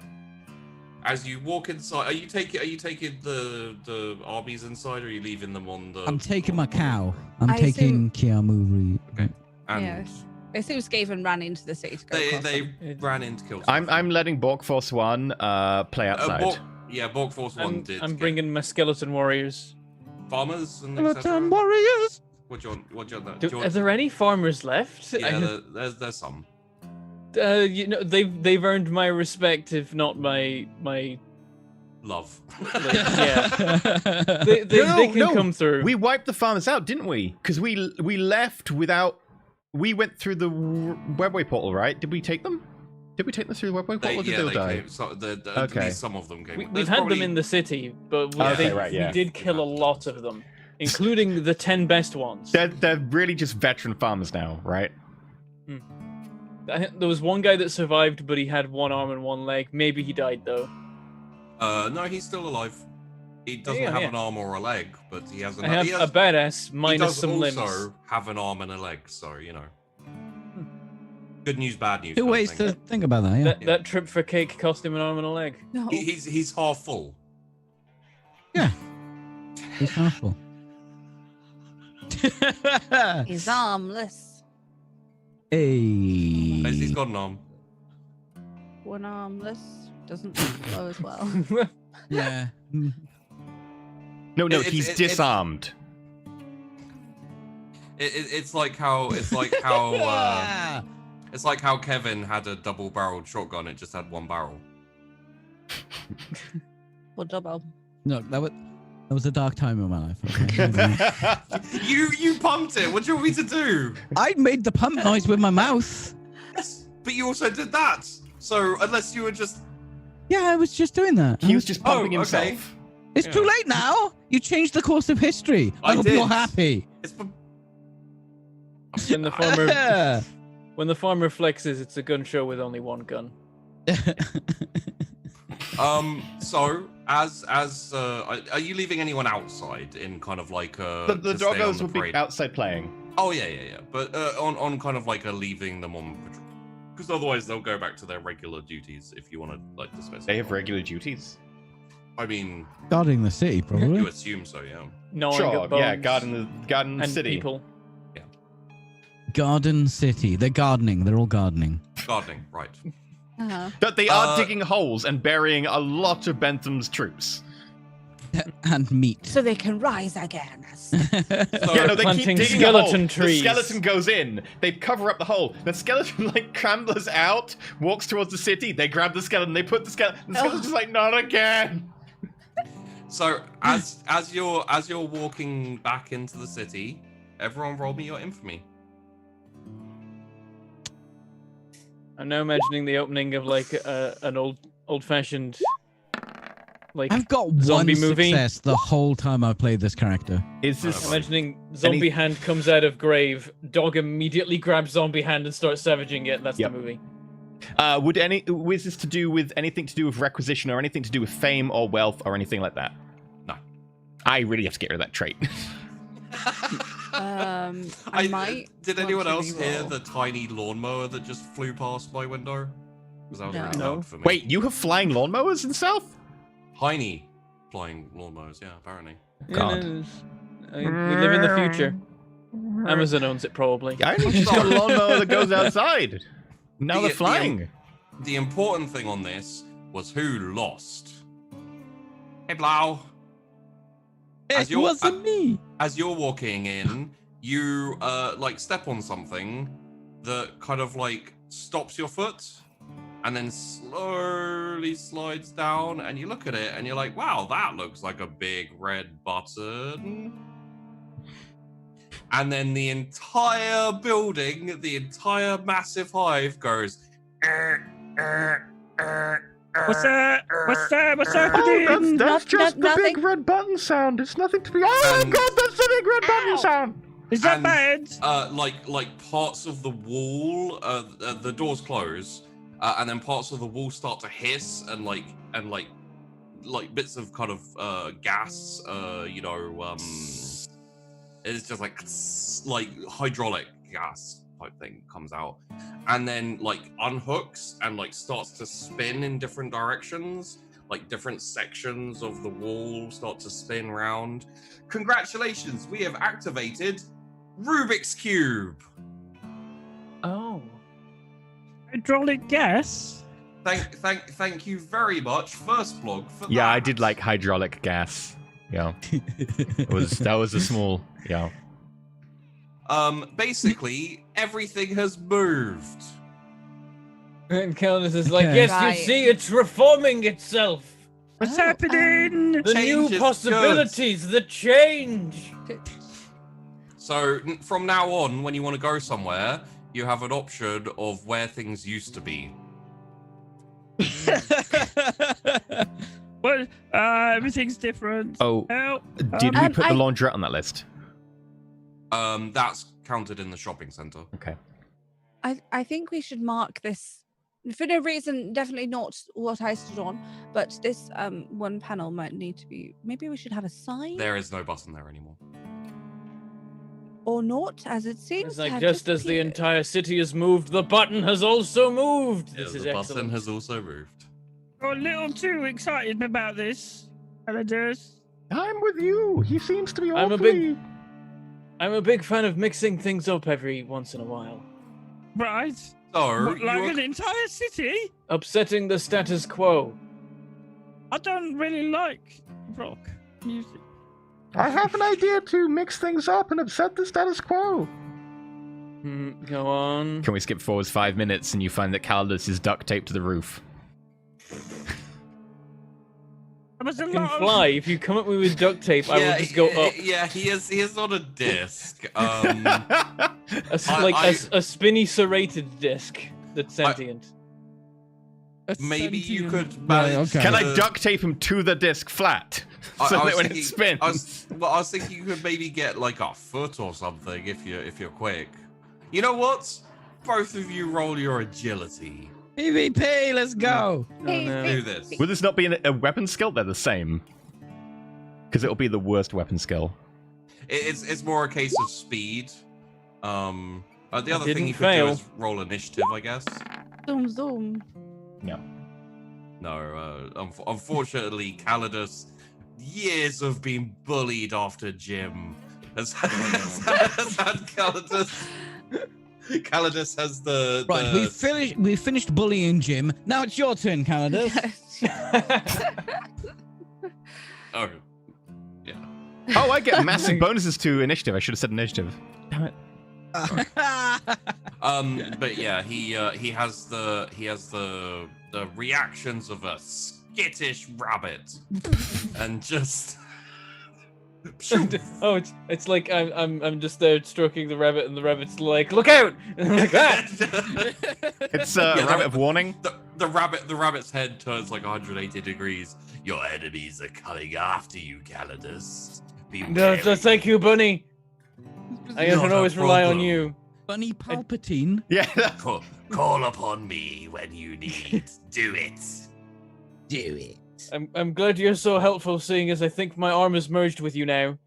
as you walk inside, are you taking the armies inside, or are you leaving them on the? I'm taking my cow. I'm I taking Kiamu. Okay. And Yes. I assume Skaven ran into the city to go they ran in to kill. I'm letting Borg Force 1 play outside. Borg Force 1 did. I'm bringing my skeleton warriors. Farmers and Skeleton warriors. What do you want? Are there any farmers left? Yeah, there's some. They've earned my respect, if not my love. Yeah, they can come through. We wiped the farmers out, didn't we? Because we left without. We went through the webway portal, right? Did we take them? Did we take them through the webway portal? Or did they die? Came. So Okay. At least some of them came. We've had them in the city, but we did kill a lot of them, including the 10 best ones. They're really just veteran farmers now, right? There was one guy that survived, but he had 1 arm and 1 leg. Maybe he died though. No, he's still alive. He doesn't have an arm or a leg, but he has. I have a badass minus some limbs. He does also have an arm and a leg, so you know. Good news, bad news. 2 ways to think about that. Yeah. That trip for cake cost him an arm and a leg. No. He's half full. Yeah. He's half full. He's armless. Hey. He's got an arm. One armless doesn't flow as well. Yeah. No, he's disarmed. It's like how it's like how Kevin had a double-barreled shotgun. It just had one barrel. Or double. No, that was a dark time in my life. Okay? You pumped it. What do you want me to do? I made the pump noise with my mouth. Yes, but you also did that. So unless you were just... Yeah, I was just doing that. He was just pumping himself. Okay. It's too late now. You changed the course of history. I hope you're happy. When the farmer flexes, it's a gun show with only one gun. So as are you leaving anyone outside in kind of like the doggos would be outside playing? Oh yeah. But on kind of like a leaving them on patrol, because otherwise they'll go back to their regular duties. If you want to like dismiss. They have regular duties. I mean, guarding the city, probably. You assume so, yeah. Sure, yeah, guarding the city. People. Yeah. Garden City. They're gardening. They're all gardening. Gardening, right. But they are digging holes and burying a lot of Bentham's troops. And meat. So they can rise again. They keep digging skeleton trees. The skeleton goes in. They cover up the hole. The skeleton clambers out, walks towards the city. They grab the skeleton. They put the skeleton. The skeleton's just like, not again. So as you're walking back into the city, everyone roll me your infamy. I'm now imagining the opening of like an old-fashioned like I've got zombie one movie. success the whole time I've played this character. Is this imagining zombie hand comes out of grave, dog immediately grabs zombie hand and starts savaging it. That's the movie. Was this to do with anything to do with requisition or anything to do with fame or wealth or anything like that? No. I really have to get rid of that trait. I might. Did anyone else hear the tiny lawnmower that just flew past my window? Because that was really loud for me. Wait, you have flying lawnmowers in South? Tiny flying lawnmowers, yeah, apparently. God. We live in the future. Amazon owns it, probably. I only just got a lawnmower that goes outside. Now they're flying. The important thing on this was who lost. Hey, Blau. It wasn't me. As you're walking in, you step on something that kind of like stops your foot and then slowly slides down, and you look at it and you're like, wow, that looks like a big red button. And then the entire building, the entire massive hive goes. What's that? What's happening? Oh, that's just the big red button sound. It's nothing to be. Oh my God, that's the big red button sound. Is that bad? Like parts of the wall, the doors close, and then parts of the wall start to hiss and like bits of kind of gas, it's just like hydraulic gas type thing comes out, and then like unhooks and like starts to spin in different directions. Like different sections of the wall start to spin round. Congratulations, we have activated Rubik's Cube. Oh. Hydraulic gas? Thank you very much, First Blog, for that. Yeah, I did like hydraulic gas. Yeah. That was a small, yeah. Basically, everything has moved. And Calnus is like, yes, you see, it's reforming itself. What's happening? The new possibilities, the change. So from now on, when you want to go somewhere, you have an option of where things used to be. Well, everything's different. Oh, help. Did we put the laundrette on that list? That's counted in the shopping center. Okay. I think we should mark this for no reason. Definitely not what I stood on, but this one panel might need to be. Maybe we should have a sign. There is no button there anymore. Or not, as it seems. It's like just as the entire city has moved, the button has also moved. This is the excellent. button has also moved. Got a little too excited about this. Hello, I'm with you. He seems to be awfully... I'm a big fan of mixing things up every once in a while. Right. So, What, like an entire city? Upsetting the status quo. I don't really like rock music. I have an idea to mix things up and upset the status quo. Go on. Can we skip forward 5 minutes and you find that Calidus is duct taped to the roof? There was a I can lot of- fly. If you come at me with duct tape, I will just go up. Yeah, he is on a disc. A spinny serrated disc that's sentient. Maybe you could Right, manage. okay. Can I duct tape him to the disc flat? I So was that when it thinking- spins. I was thinking you could maybe get like a foot or something if you're quick. You know what? Both of you roll your agility. PvP, let's go. Oh, no. Do this. Would this not be a weapon skill? They're the same. Because it'll be the worst weapon skill. It's more a case of speed. The other thing didn't you could fail. do is roll initiative, I guess. Zoom, zoom. No. No, unfortunately, Calidus, years of being bullied after gym, has had Calidus. Calidus has the Right, we finished bullying Jim. Now it's your turn, Calidus. Oh, yeah. Oh, I get massive bonuses to initiative. I should have said initiative. Damn it. But yeah, he has the reactions of a skittish rabbit, and just. Oh, it's like I'm just there stroking the rabbit, and the rabbit's like, "Look out!" And I'm like that. It's a rabbit of warning. The rabbit's head turns like 180 degrees. Your enemies are coming after you, Calidus. Be No, wary. thank you, Bunny. I Not can a always rely on problem. you. Bunny Palpatine. Yeah. Call upon me when you need. Do it. Do it. I'm glad you're so helpful, seeing as I think my arm is merged with you now.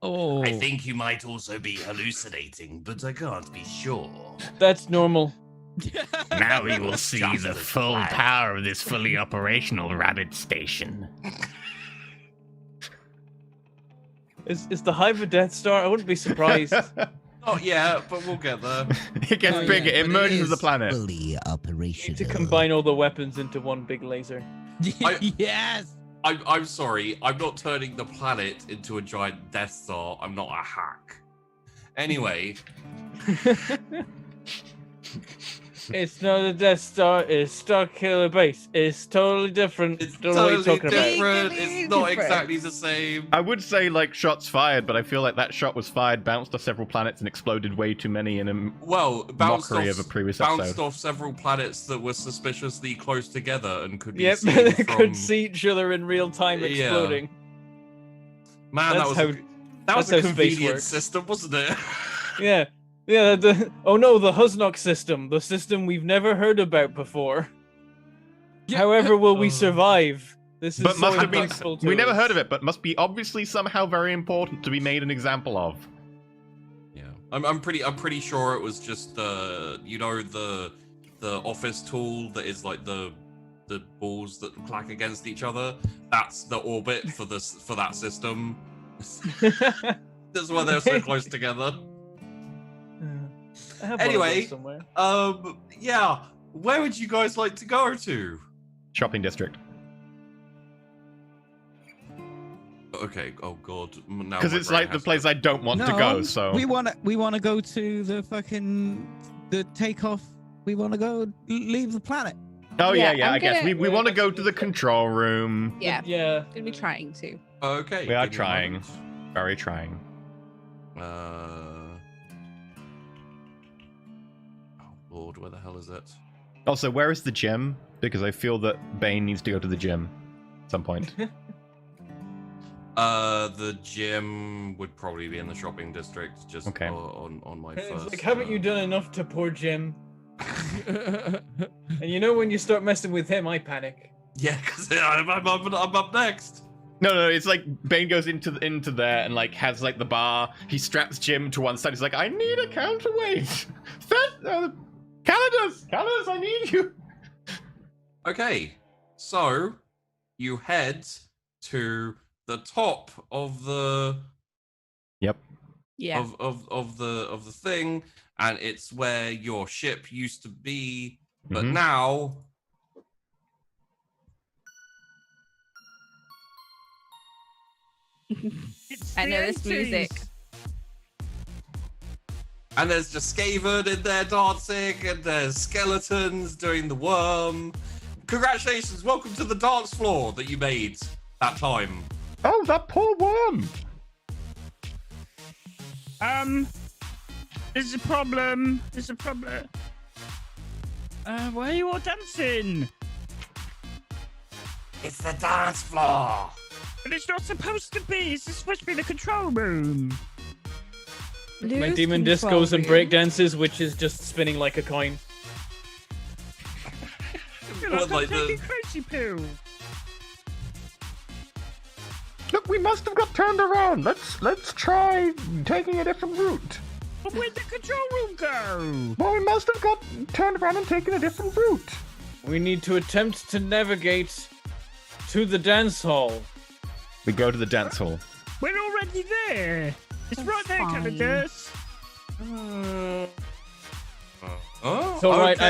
Oh. I think you might also be hallucinating, but I can't be sure. That's normal. Now we will see Just the as full bad. power of this fully operational rabbit station. Is the hive a Death Star? I wouldn't be surprised. Oh yeah, but we'll get there. It gets Oh, bigger. yeah, it but merges is with the planet. Fully operational. To combine all the weapons into one big laser. Yes. I'm sorry. I'm not turning the planet into a giant Death Star. I'm not a hack. Anyway, It's not a Death Star. It's Starkiller Base. It's totally different. it's Don't know what you're totally talking about. different. Legally It's not different. exactly the same. I would say like shots fired, but I feel like that shot was fired, bounced off several planets, and exploded way too many in a Well, bounced mockery off, of a previous bounced episode. off several planets that were suspiciously close together and could be Yep, seen they from. could see each other in real time Yeah. exploding. Man, That's that was that's a how space convenient works. system, wasn't it? Yeah. Yeah, oh no, the Huznok system. The system we've never heard about before. However will we survive? This is But so must have been. impactful to We never us. heard of it, but must be obviously somehow very important to be made an example of. Yeah, I'm pretty sure it was just the office tool that is like the balls that clack against each other. That's the orbit for that system. That's why they're so close together. I have one of Anyway, those somewhere. Yeah, where would you guys like to go to? Shopping district. Okay. Oh God. Now Because my it's brain like the has place I don't want to No, go. So we wanna go to the takeoff. We wanna go leave the planet. Oh Yeah, yeah. I'm I guess gonna- we want to go to the control room. Yeah, Yeah. gonna be trying to. Okay. We are give me a trying. moment. Very trying. Oh Lord, where the hell is it? Also, where is the gym? Because I feel that Bane needs to go to the gym at some point. The gym would probably be in the shopping district, just Okay. on my It's first. like, haven't you done enough to poor Jim? And you know when you start messing with him, I panic. Yeah, because I'm up next. No, it's like Bane goes into there and like has like the bar. He straps Jim to one side. He's like, I need a counterweight. Calidus, I need you. Okay, so you head to the top of the Yeah. of the thing, and it's where your ship used to be, but Mhm. now It's I the know this music. 80s. and there's just Skaven in there dancing, and there's skeletons doing the worm. Congratulations, welcome to the dance floor that you made that time. Oh, that poor worm! There's a problem. There's a problem. Why are you all dancing? It's the dance floor. But it's not supposed to be. It's supposed to be the control room. My Lose demon control discos and room. break dances, which is just spinning like a coin. You're What, like, like I'm the- taking crazy pill. Look, we must have got turned around. Let's try taking a different route. But where'd the control room go? Well, we must have got turned around and taken a different route. We need to attempt to navigate to the dance hall. We go to the dance hall. We're already there. It's That's right there, fine. Canada's. Oh, It's all right. okay.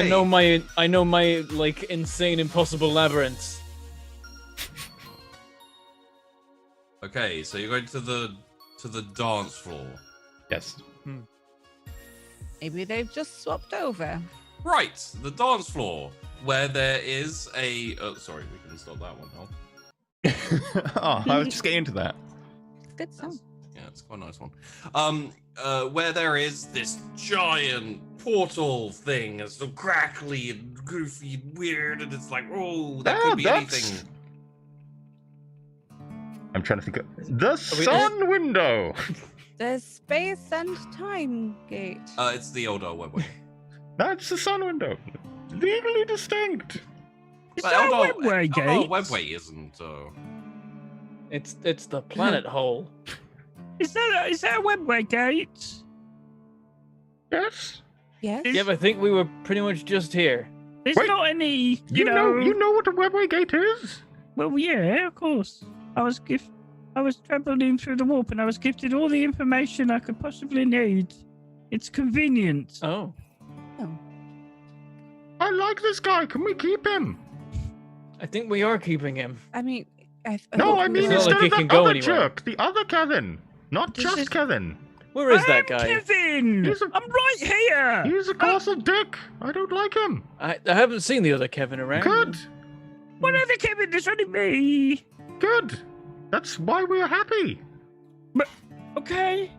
I know my like insane, impossible labyrinths. Okay, so you're going to the dance floor. Yes. Maybe they've just swapped over. Right, the dance floor, where there is a. Oh, sorry, we can stop that one now. Oh, I was just getting into that. Good song. Yeah, it's quite a nice one. Where there is this giant portal thing, it's so crackly and goofy and weird, and it's like, oh, that could be anything. I'm trying to think of the sun window. The space and time gate. It's the Eldar webway. That's the sun window. Legally distinct. Is But that a Eldar webway gate? webway isn't. It's the planet hole. Is that a webway gate? Yes. Yes. Yeah, but I think we were pretty much just here. There's Wait, not any, You know what a webway gate is? Well, yeah, of course. I was traveling through the warp, and I was gifted all the information I could possibly need. It's convenient. Oh. I like this guy. Can we keep him? I think we are keeping him. I mean, No, I mean It's not instead like he of can that go other anywhere. jerk, the other Kevin, not This just is- Kevin. Where is I that am guy? Kevin! He's a- I'm right here! He's a colossal dick. I don't like him. I haven't seen the other Kevin around. Good, What other Kevin? There's only me! good. That's why we're happy. Okay.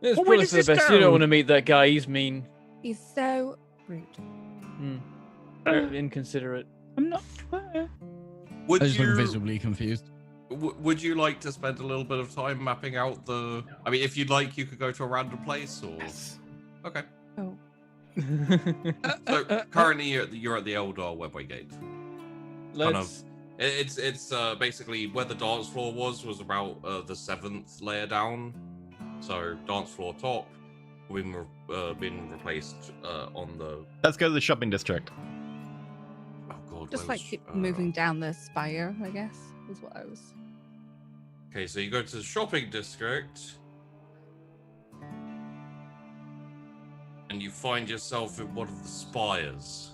It's Well, where probably does for the this best. You go? don't want to meet that guy. He's mean. He's so rude. Very inconsiderate. I'm not. I Would just look you visibly confused. would you like to spend a little bit of time mapping out the? I mean, if you'd like, you could go to a random place or. Okay. Oh. So currently you're at the Eldar webway gate. Let's. It's basically where the dance floor was about the 7th layer down. So dance floor top, been replaced on the. Let's go to the shopping district. Oh god. Just where like was- keep moving down the spire, I guess, is what I was. Okay, so you go to the shopping district, and you find yourself in one of the spires.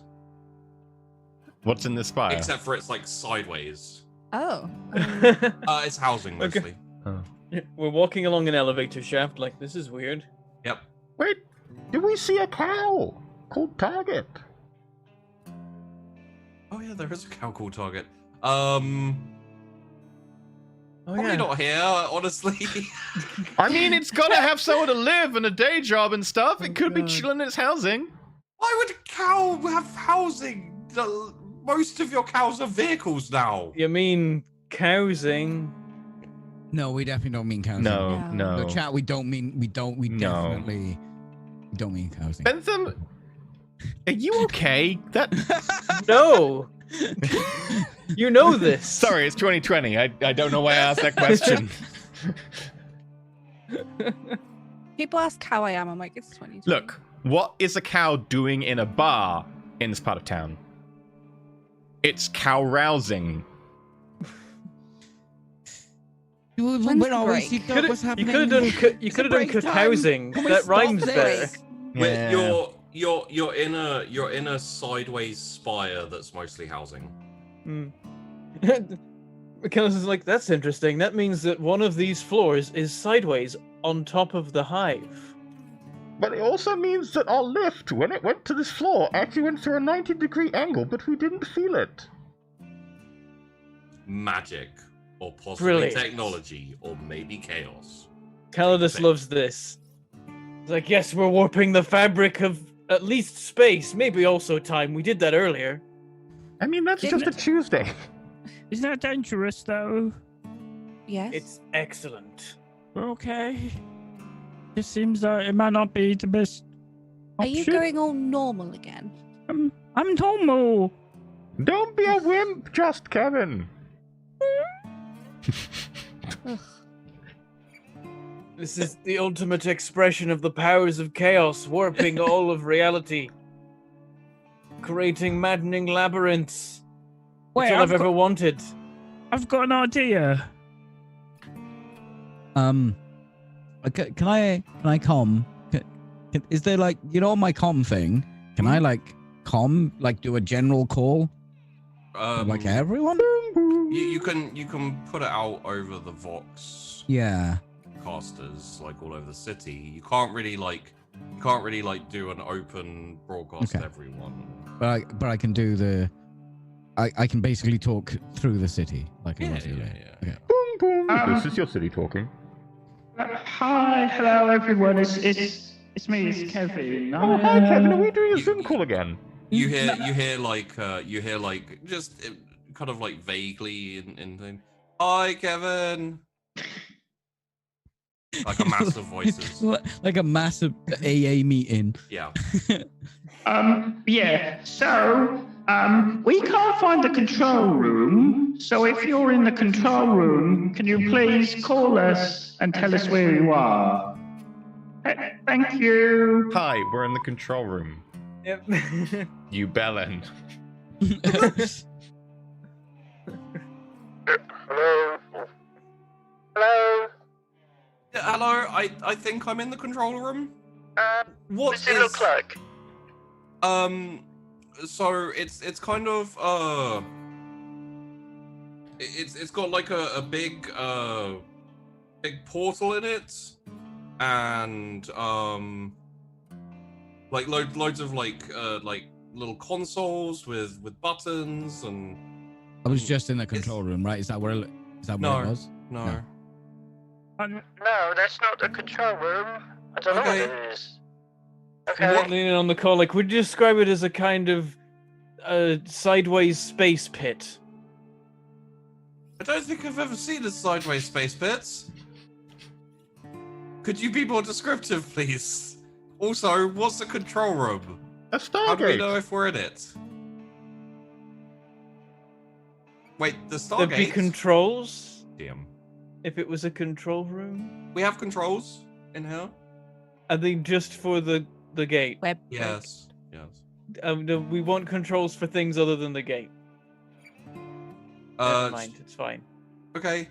What's in this spire? Except for it's like sideways. Oh. It's housing Okay. mostly. We're walking along an elevator shaft. Like, this is weird. Yep. Wait, did we see a cow called Target? Oh yeah, there is a cow called Target. Oh Probably yeah. not here, honestly. I mean, it's got to have somewhere to live and a day job and stuff. It could be chilling in its housing. Why would a cow have housing? Most of your cows are vehicles now. You mean cowsing? No, we definitely don't mean cows. No, No. No, no. chat, we don't mean, we No. definitely we don't mean cows. Bentham, are you okay? That. No. You know this. Sorry, it's 2020. I don't know why I asked that question. People ask how I am. I'm like, it's 20. Look, what is a cow doing in a bar in this part of town? It's cow rousing. We're When's the always break? what's happening. You could have done break cook time. housing. Can we That stop rhymes this? better. Wait, you're in a sideways spire that's mostly housing. McKellis is like, that's interesting. That means that one of these floors is sideways on top of the hive. But it also means that our lift, when it went to this floor, actually went through a 90-degree angle, but we didn't feel it. Magic, or possibly Brilliant. technology, or maybe chaos. Calidus loves this. It's like, yes, we're warping the fabric of at least space, maybe also time. We did that earlier. I mean, that's just a Tuesday. Isn't that dangerous, though? Yes. It's excellent. Okay. It seems it might not be the best Are option. you going all normal again? I'm normal. Don't be a wimp, just Kevin. Ugh. This is the ultimate expression of the powers of chaos, warping all of reality. Creating maddening labyrinths. Wait, That's all I've ever wanted. I've got an idea. Can I com? Is there like, you know, on my com thing? Can I like do a general call? Like everyone? You can put it out over the Vox Yeah. casters, like all over the city. You can't really do an open broadcast to everyone. But I can do the. I can basically talk through the city like I was doing. Okay. Boom, boom. This is your city talking. Hi, hello everyone. It's me, it's Kevin. Oh, hi, Kevin. Are we doing a Zoom call again? You hear like just kind of like vaguely in thing. Hi, Kevin. Like a massive voices. Like a massive AA meeting. Yeah. Yeah. So, we can't find the control room. So if you're in the control room, can you please call us and tell us where you are? Thank you. Hi, we're in the control room. Yep. You bellend. Hello? Hello? Yeah, hello, I think I'm in the control room. What does it look like? So it's kind of it's got like a big portal in it, and like loads of like little consoles with buttons and. I was just in the control room, right? Is that where it was? No. No, that's not the control room. I don't know what it is. Okay. Leaning on the call, like, would you describe it as a kind of sideways space pit? I don't think I've ever seen a sideways space pit. Could you be more descriptive, please? Also, what's the control room? A Stargate. How do we know if we're in it? Wait, the There'd be Stargate? controls? Damn. If it was a control room? We have controls in here? Are they just for the gate? Web. Yes. No, we want controls for things other than the gate. Never mind, it's fine. Okay.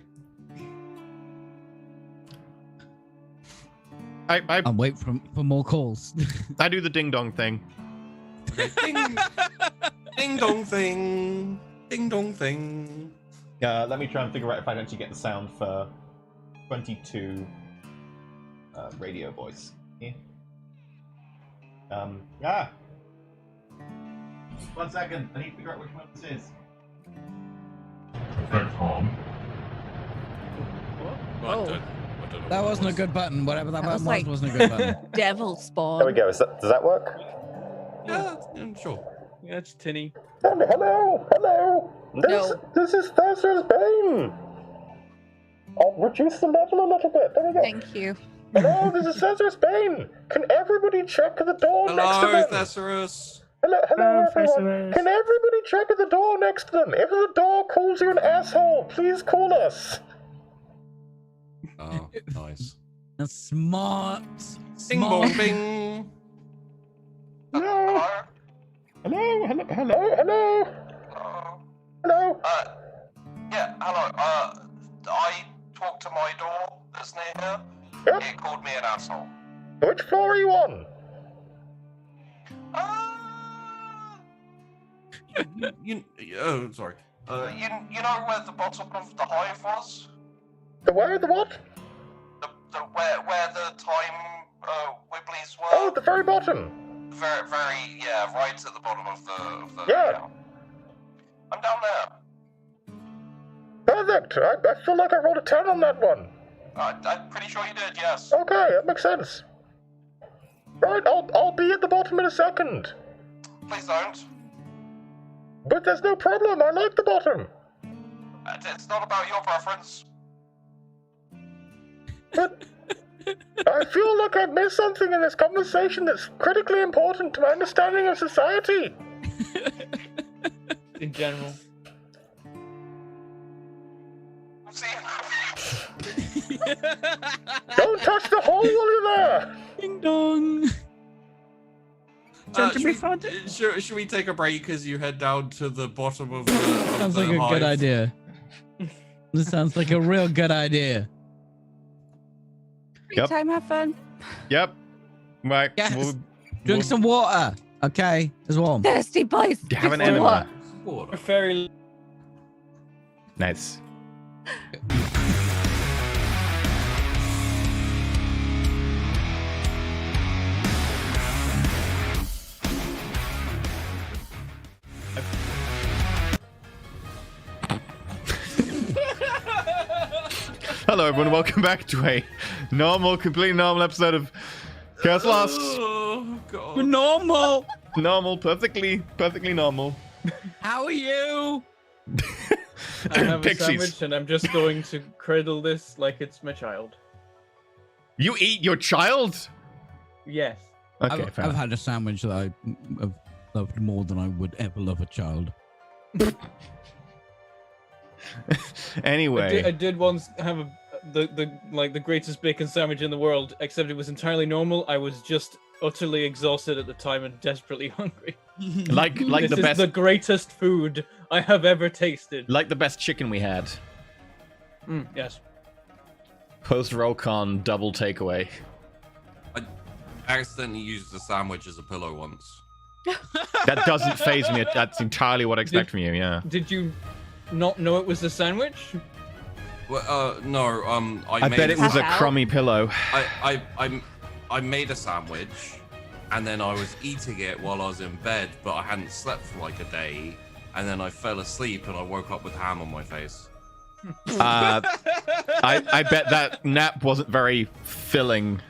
I'll wait for more calls. I do the ding dong thing. Okay. Ding. Ding dong thing. Ding dong thing. Let me try and figure out if I can actually get the sound for 22 radio voice. Yeah. 1 second. I need to figure out which one this is. Very calm. I don't know That what wasn't a was. good button. Whatever that That was button like wasn't a good button. devil spawn. There we go. Does that work? Yeah, sure. Yeah, it's tinny. Hello. No. This is Thesser's Bane. I'll reduce the level a little bit. There we go. Thank you. Hello, this is Thesser's Bane. Can everybody check the door next to Hello, them? Thesaurus. Hello, everyone. Thesaurus. Can everybody check the door next to them? If the door calls you an asshole, please call us. Oh, nice. That's smart. Bing Smart. bong bing. Hello. Hello. Yeah, hello. I talk walked to my door that's near here, Yep. it called me an asshole. Which floor are you on? Oh, sorry. You know where the bottom of the hive was? The where? The what? The where the time wibblies were? Oh, the very bottom. Very, yeah, right at the bottom of the Yeah. I'm down there. Perfect. I feel like I rolled a 10 on that one. I'm pretty sure you did, yes. Okay, that makes sense. Right, I'll be at the bottom in a second. Please don't. But there's no problem. I like the bottom. It's not about your preference. But I feel like I've missed something in this conversation that's critically important to my understanding of society. In general. See? Don't touch the hole while you're there. Ding dong. Should we take a break as you head down to the bottom of the Sounds like a good idea. This sounds like a real good idea. Free time, have fun. Yep. Right. Yes. Drink some water. Okay, as well. Thirsty boys. Have an Drink some enema. water. Very. Nice. Hello, everyone. Welcome back to a completely normal episode of Chaos Lost. Oh, God. We're normal. Normal, perfectly normal. How are you? I have a Pixies. sandwich and I'm just going to cradle this like it's my child. You eat your child? Yes. Okay, I've had a sandwich that I have loved more than I would ever love a child. Anyway. I did once have the greatest bacon sandwich in the world, except it was entirely normal. I was just utterly exhausted at the time and desperately hungry. like This the is best the greatest food I have ever tasted. like the best chicken we had. Yes. Post roll con double takeaway. I accidentally used a sandwich as a pillow once. That doesn't phase me. That's entirely what I expect from you, yeah. Did you not know it was a sandwich? Well, no. I bet it was a crummy pillow. I made a sandwich, and then I was eating it while I was in bed, but I hadn't slept for like a day, and then I fell asleep and I woke up with ham on my face. I bet that nap wasn't very filling.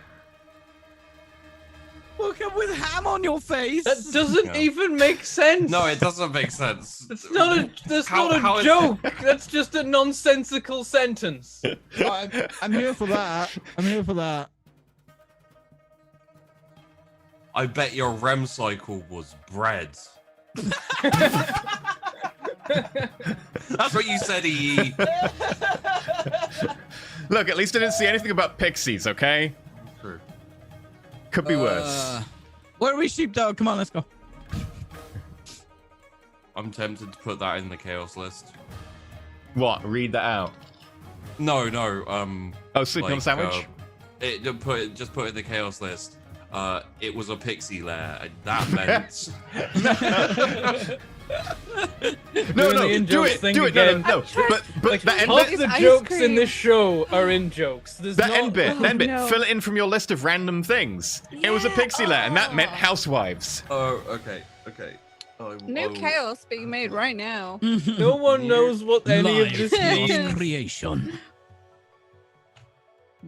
Woke up with ham on your face. That doesn't even make sense. No, it doesn't make sense. That's not a joke. That's just a nonsensical sentence. I'm here for that. I'm here for that. I bet your REM cycle was bread. That's what you said, EE. Look, at least I didn't see anything about pixies, okay? True. Could be worse. Where are we, sheepdog? Come on, let's go. I'm tempted to put that in the chaos list. What? Read that out. No. Oh, sleeping on a sandwich? Just put it in the chaos list. It was a pixie lair, and that meant. No, do in-joke it. thing Do it. again. No. But Like, that end half bit. the Ice jokes cream. in this show are in jokes. There's That not... end bit. That end bit. no. Fill it in from your list of random things. It was a pixie lair, and that meant housewives. Oh, okay. New chaos being made right now. No one knows what any of this Life means. of creation.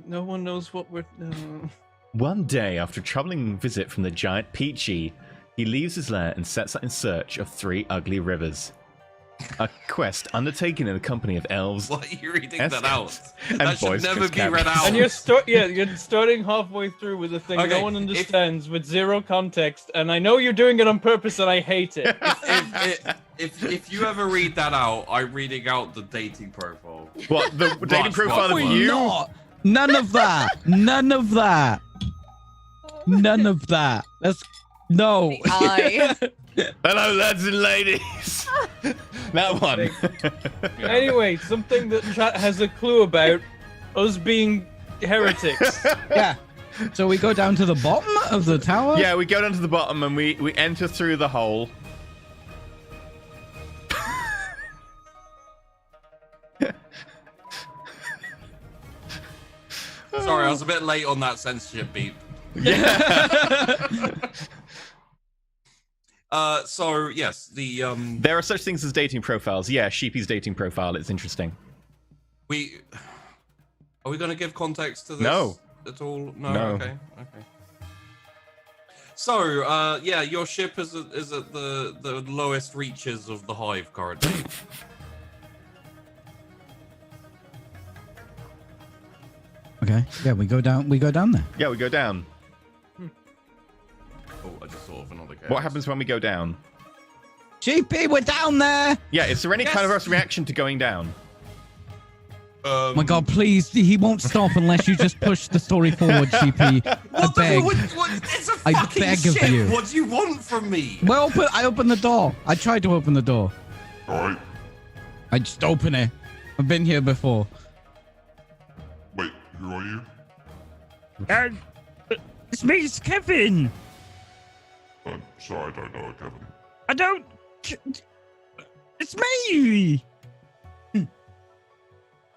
No one knows what we're... One day, after a troubling visit from the giant Peachy, he leaves his lair and sets out in search of 3 ugly rivers. A quest undertaken in the company of elves. Why are you reading that out? and That should boisterous never be read cabins. out. And you're starting halfway through with a thing Okay, no one understands with zero context, and I know you're doing it on purpose, and I hate it. If you ever read that out, I'm reading out the dating profile. What? The dating profile of We're you? not. None of that. None of that. None of that. That's no. I. Hello, lads and ladies. That one. Anyway, something that chat has a clue about. us being heretics. Yeah. So we go down to the bottom of the tower? Yeah, we go down to the bottom and we enter through the hole. Sorry, I was a bit late on that censorship beep. So yes, the There are such things as dating profiles. Yeah, Sheepy's dating profile. It's interesting. Are we going to give context to this? No. At all? No. No. Okay. So, yeah, your ship is at the lowest reaches of the hive currently. Okay. Yeah, we go down there. Yeah, we go down. Oh, I just thought of another case. What happens when we go down? Sheepy, we're down there! Yeah, is there any kind of reaction to going down? Oh my God, please, he won't stop unless you just push the story forward, Sheepy. I beg. It's a I fucking beg ship. of you. What do you want from me? Well, I opened the door. I tried to open the door. Alright. I just open it. I've been here before. Wait, who are you? It's me, it's Kevin. Sorry, I don't know, Kevin. I don't. It's me.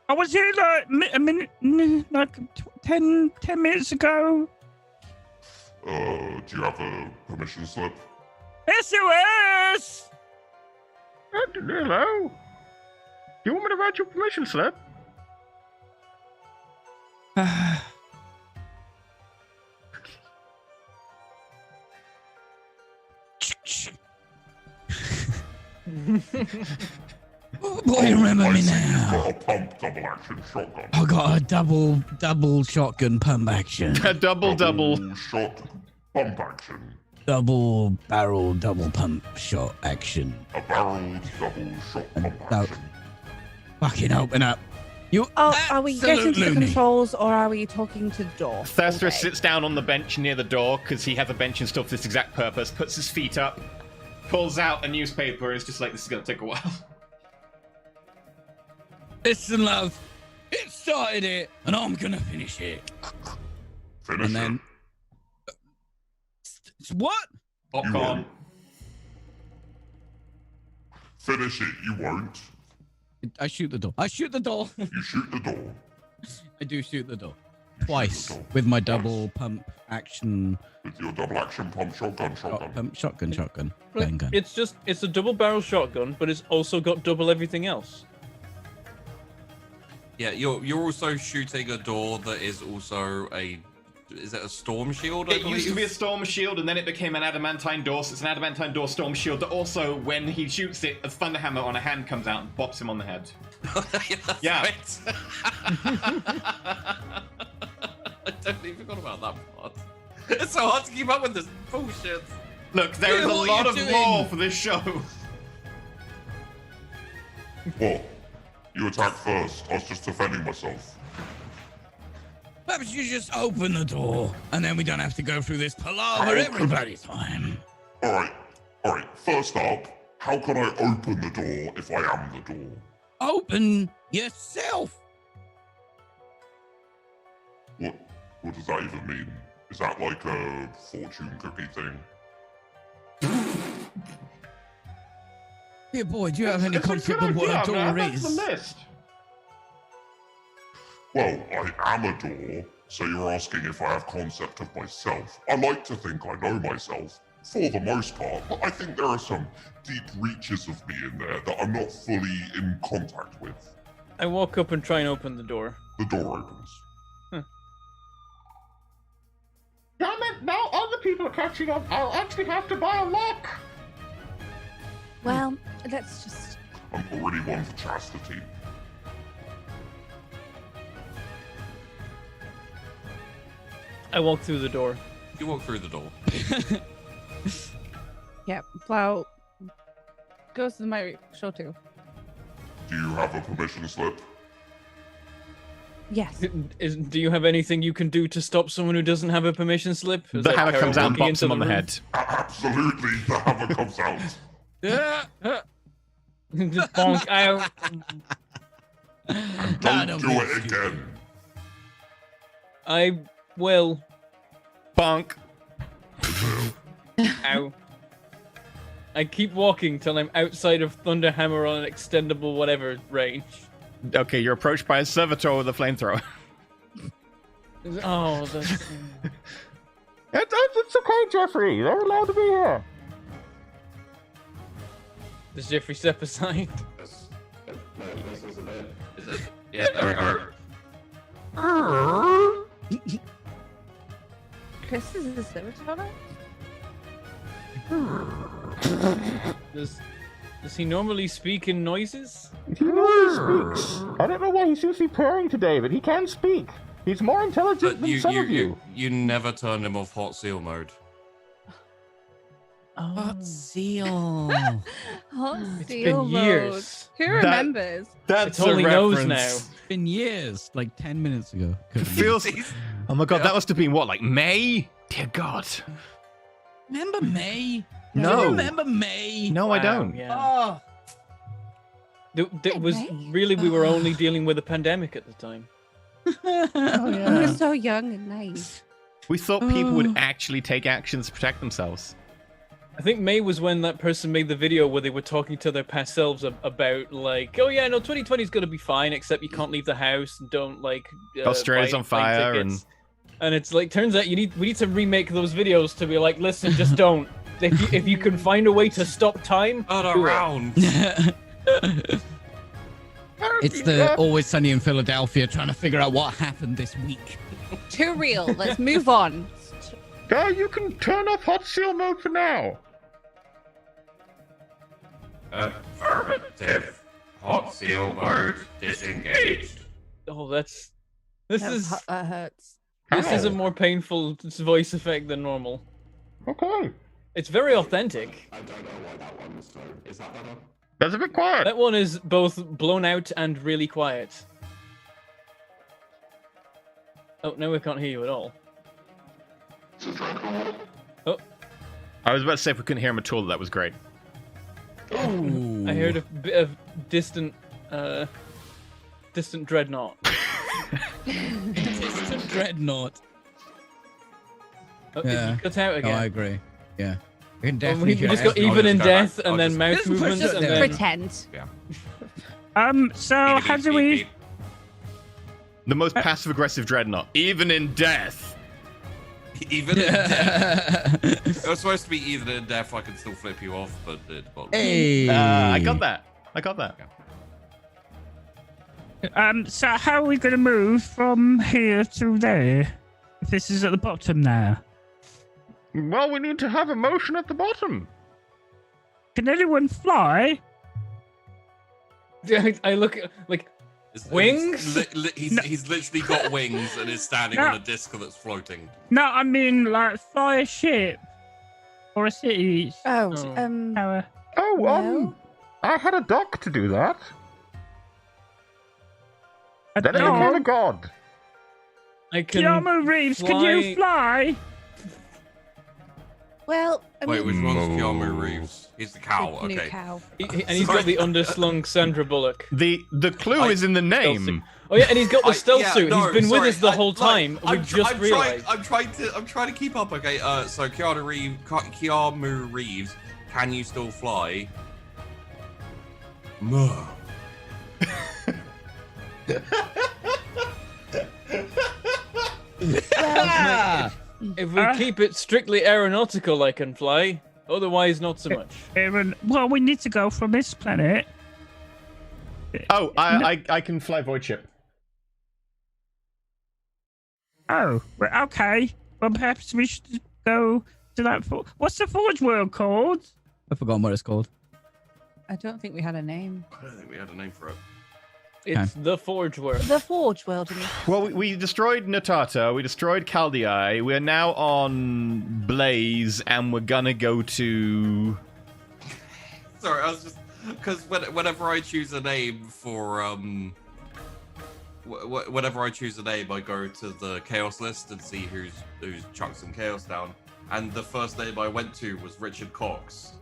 I was here like a minute, like 10 minutes ago. Do you have a permission slip? SOS! Hello? Do you want me to write your permission slip? Boy, remember me now. Got a pump double action shotgun. I got a double shotgun pump action. A double. Shot pump action. Double barrel, double pump shot action. A barreled double shot pump action. Fucking open up. You Are we getting to the absolute controls or are we talking to the door? Thestra Okay. sits down on the bench near the door because he has a bench installed for this exact purpose, puts his feet up, pulls out a newspaper, and is just like, this is going to take a while. Listen, love. It started it, and I'm gonna finish it. Finish And then what? Popcorn. Finish it, you won't. I shoot the door. I shoot the door. You shoot the door. I do shoot the door. You Twice shoot the door. with my double pump action With your double action pump shotgun. shotgun. Right, Bang gun. It's a double barrel shotgun, but it's also got double everything else. Yeah, you're also shooting a door that is also is it a storm shield? I It used to be a believe? storm shield, and then it became an adamantine door, so it's an adamantine door storm shield that also, when he shoots it, a thunderhammer on a hand comes out and bops him on the head. Yeah, Yeah. that's right. I totally forgot about that part. It's so hard to keep up with this bullshit. Look, there is a What lot you of doing? lore for this show. What? You attack first. I was just defending myself. Perhaps you just open the door, and then we don't have to go through this palaver every bloody time. Alright. First up, how can I open the door if I am the door? Open yourself. What does that even mean? Is that like a fortune cookie thing? Here, boy, do you have any It's a concept good of what idea, a door man. That's is? the list. Well, I am a door, so you're asking if I have concept of myself. I like to think I know myself, for the most part, but I think there are some deep reaches of me in there that I'm not fully in contact with. I walk up and try and open the door. The door opens. Damn it, now other people are catching on. I'll actually have to buy a lock. Well, let's just. I'm already one for chastity. I walk through the door. You walk through the door. Yeah, Plow goes to my show too. Do you have a permission slip? Yes. Do you have anything you can do to stop someone who doesn't have a permission slip? Is The that hammer Carol comes out and walking bops into him on the room? head. Absolutely, the hammer comes out. Just bonk out. And don't do it again. I will. Bonk. Ow. I keep walking till I'm outside of Thunderhammer on an extendable whatever range. Okay, you're approached by a servitor with a flamethrower. Oh, that's... It's okay, Jeffrey. They're allowed to be here. Does Jeffrey step aside? This is a bit. Is it? Yeah, there we go. Chris is a servitor? Does he normally speak in noises? He always speaks. I don't know why he seems to be purring today, but he can speak. He's more intelligent But than some of you. you never turned him off hot seal mode. Hot seal. Hot It's seal been mode. years. Who remembers? That's It only a knows reference. now. It's been years, like 10 minutes ago. It feels. Oh my god, that must have been what, like May? Dear God. Remember May? No. Do you remember May? No, I don't. Yeah. Oh. That was May? really, we were only dealing with a pandemic at the time. Oh We were so young and naive. We thought people would actually take actions to protect themselves. I think May was when that person made the video where they were talking to their past selves about, like, oh yeah, no, 2020 is going to be fine, except you can't leave the house and don't, like... Australia's buy on plane fire tickets. And it's like, turns out we need to remake those videos to be like, listen, just don't. If you can find a way to stop time, Turn do it. around. It's the Always Sunny in Philadelphia trying to figure out what happened this week. Too real. Let's move on. Guy, you can turn off hot seal mode for now. Affirmative. Hot seal mode disengaged. Oh, this That hurts. is a more painful voice effect than normal. Okay. It's very authentic. I don't know why that one, so is that better? That's a bit quiet. That one is both blown out and really quiet. Oh, now we can't hear you at all. Oh, I was about to say if we couldn't hear him at all, that was great. Ooh. I heard a bit of distant dreadnought. Distant dreadnought. Oh, Yeah. you cut out Oh, again. I agree. Yeah. We can Oh, definitely we hear just it. got even in I'll just go death back. and I'll then just- mouth Just movements and then... Pretend. So how do we? The most passive-aggressive dreadnought, even in death. Even in death. It was supposed to be even in death, I could still flip you off, but it got Hey. I got that. I got that. So how are we going to move from here to there? If this is at the bottom now, Well, we need to have a motion at the bottom. can anyone fly? I look at, like, It's- Wings? He's literally got wings and is standing No. on a disc that's floating. No, I mean like fly a ship or a city Oh, Oh. tower. Oh, no. I had a dock to do that. A Then I became a dog. god. I can Keanu Reeves, can you fly? Well, I Wait, which mean, one's Keanu Reeves? He's the cow, the new okay. cow. and he's got the underslung Sandra Bullock. The clue is in the name. Oh yeah, and he's got the stealth yeah, suit. no, He's been with sorry, us the whole time. We just realized. I'm trying to keep up. Okay, so Keanu Reeves, can you still fly? No. If we keep it strictly aeronautical, I can fly. Otherwise, not so much. Aaron, well, we need to go from this planet. Oh, I can fly void ship. Oh, well, okay. Well, perhaps we should go to that. What's the Forge World called? I've forgotten what it's called. I don't think we had a name. I don't think we had a name for it. It's the Forge World. The Forge World. I mean. Well, we destroyed Natata, we destroyed Chaldei, we're now on Blaze, and we're gonna go to... Sorry, I was just because whenever I choose a name for whenever I choose a name, I go to the chaos list and see who's chucked some chaos down. And the first name I went to was Richard Cox.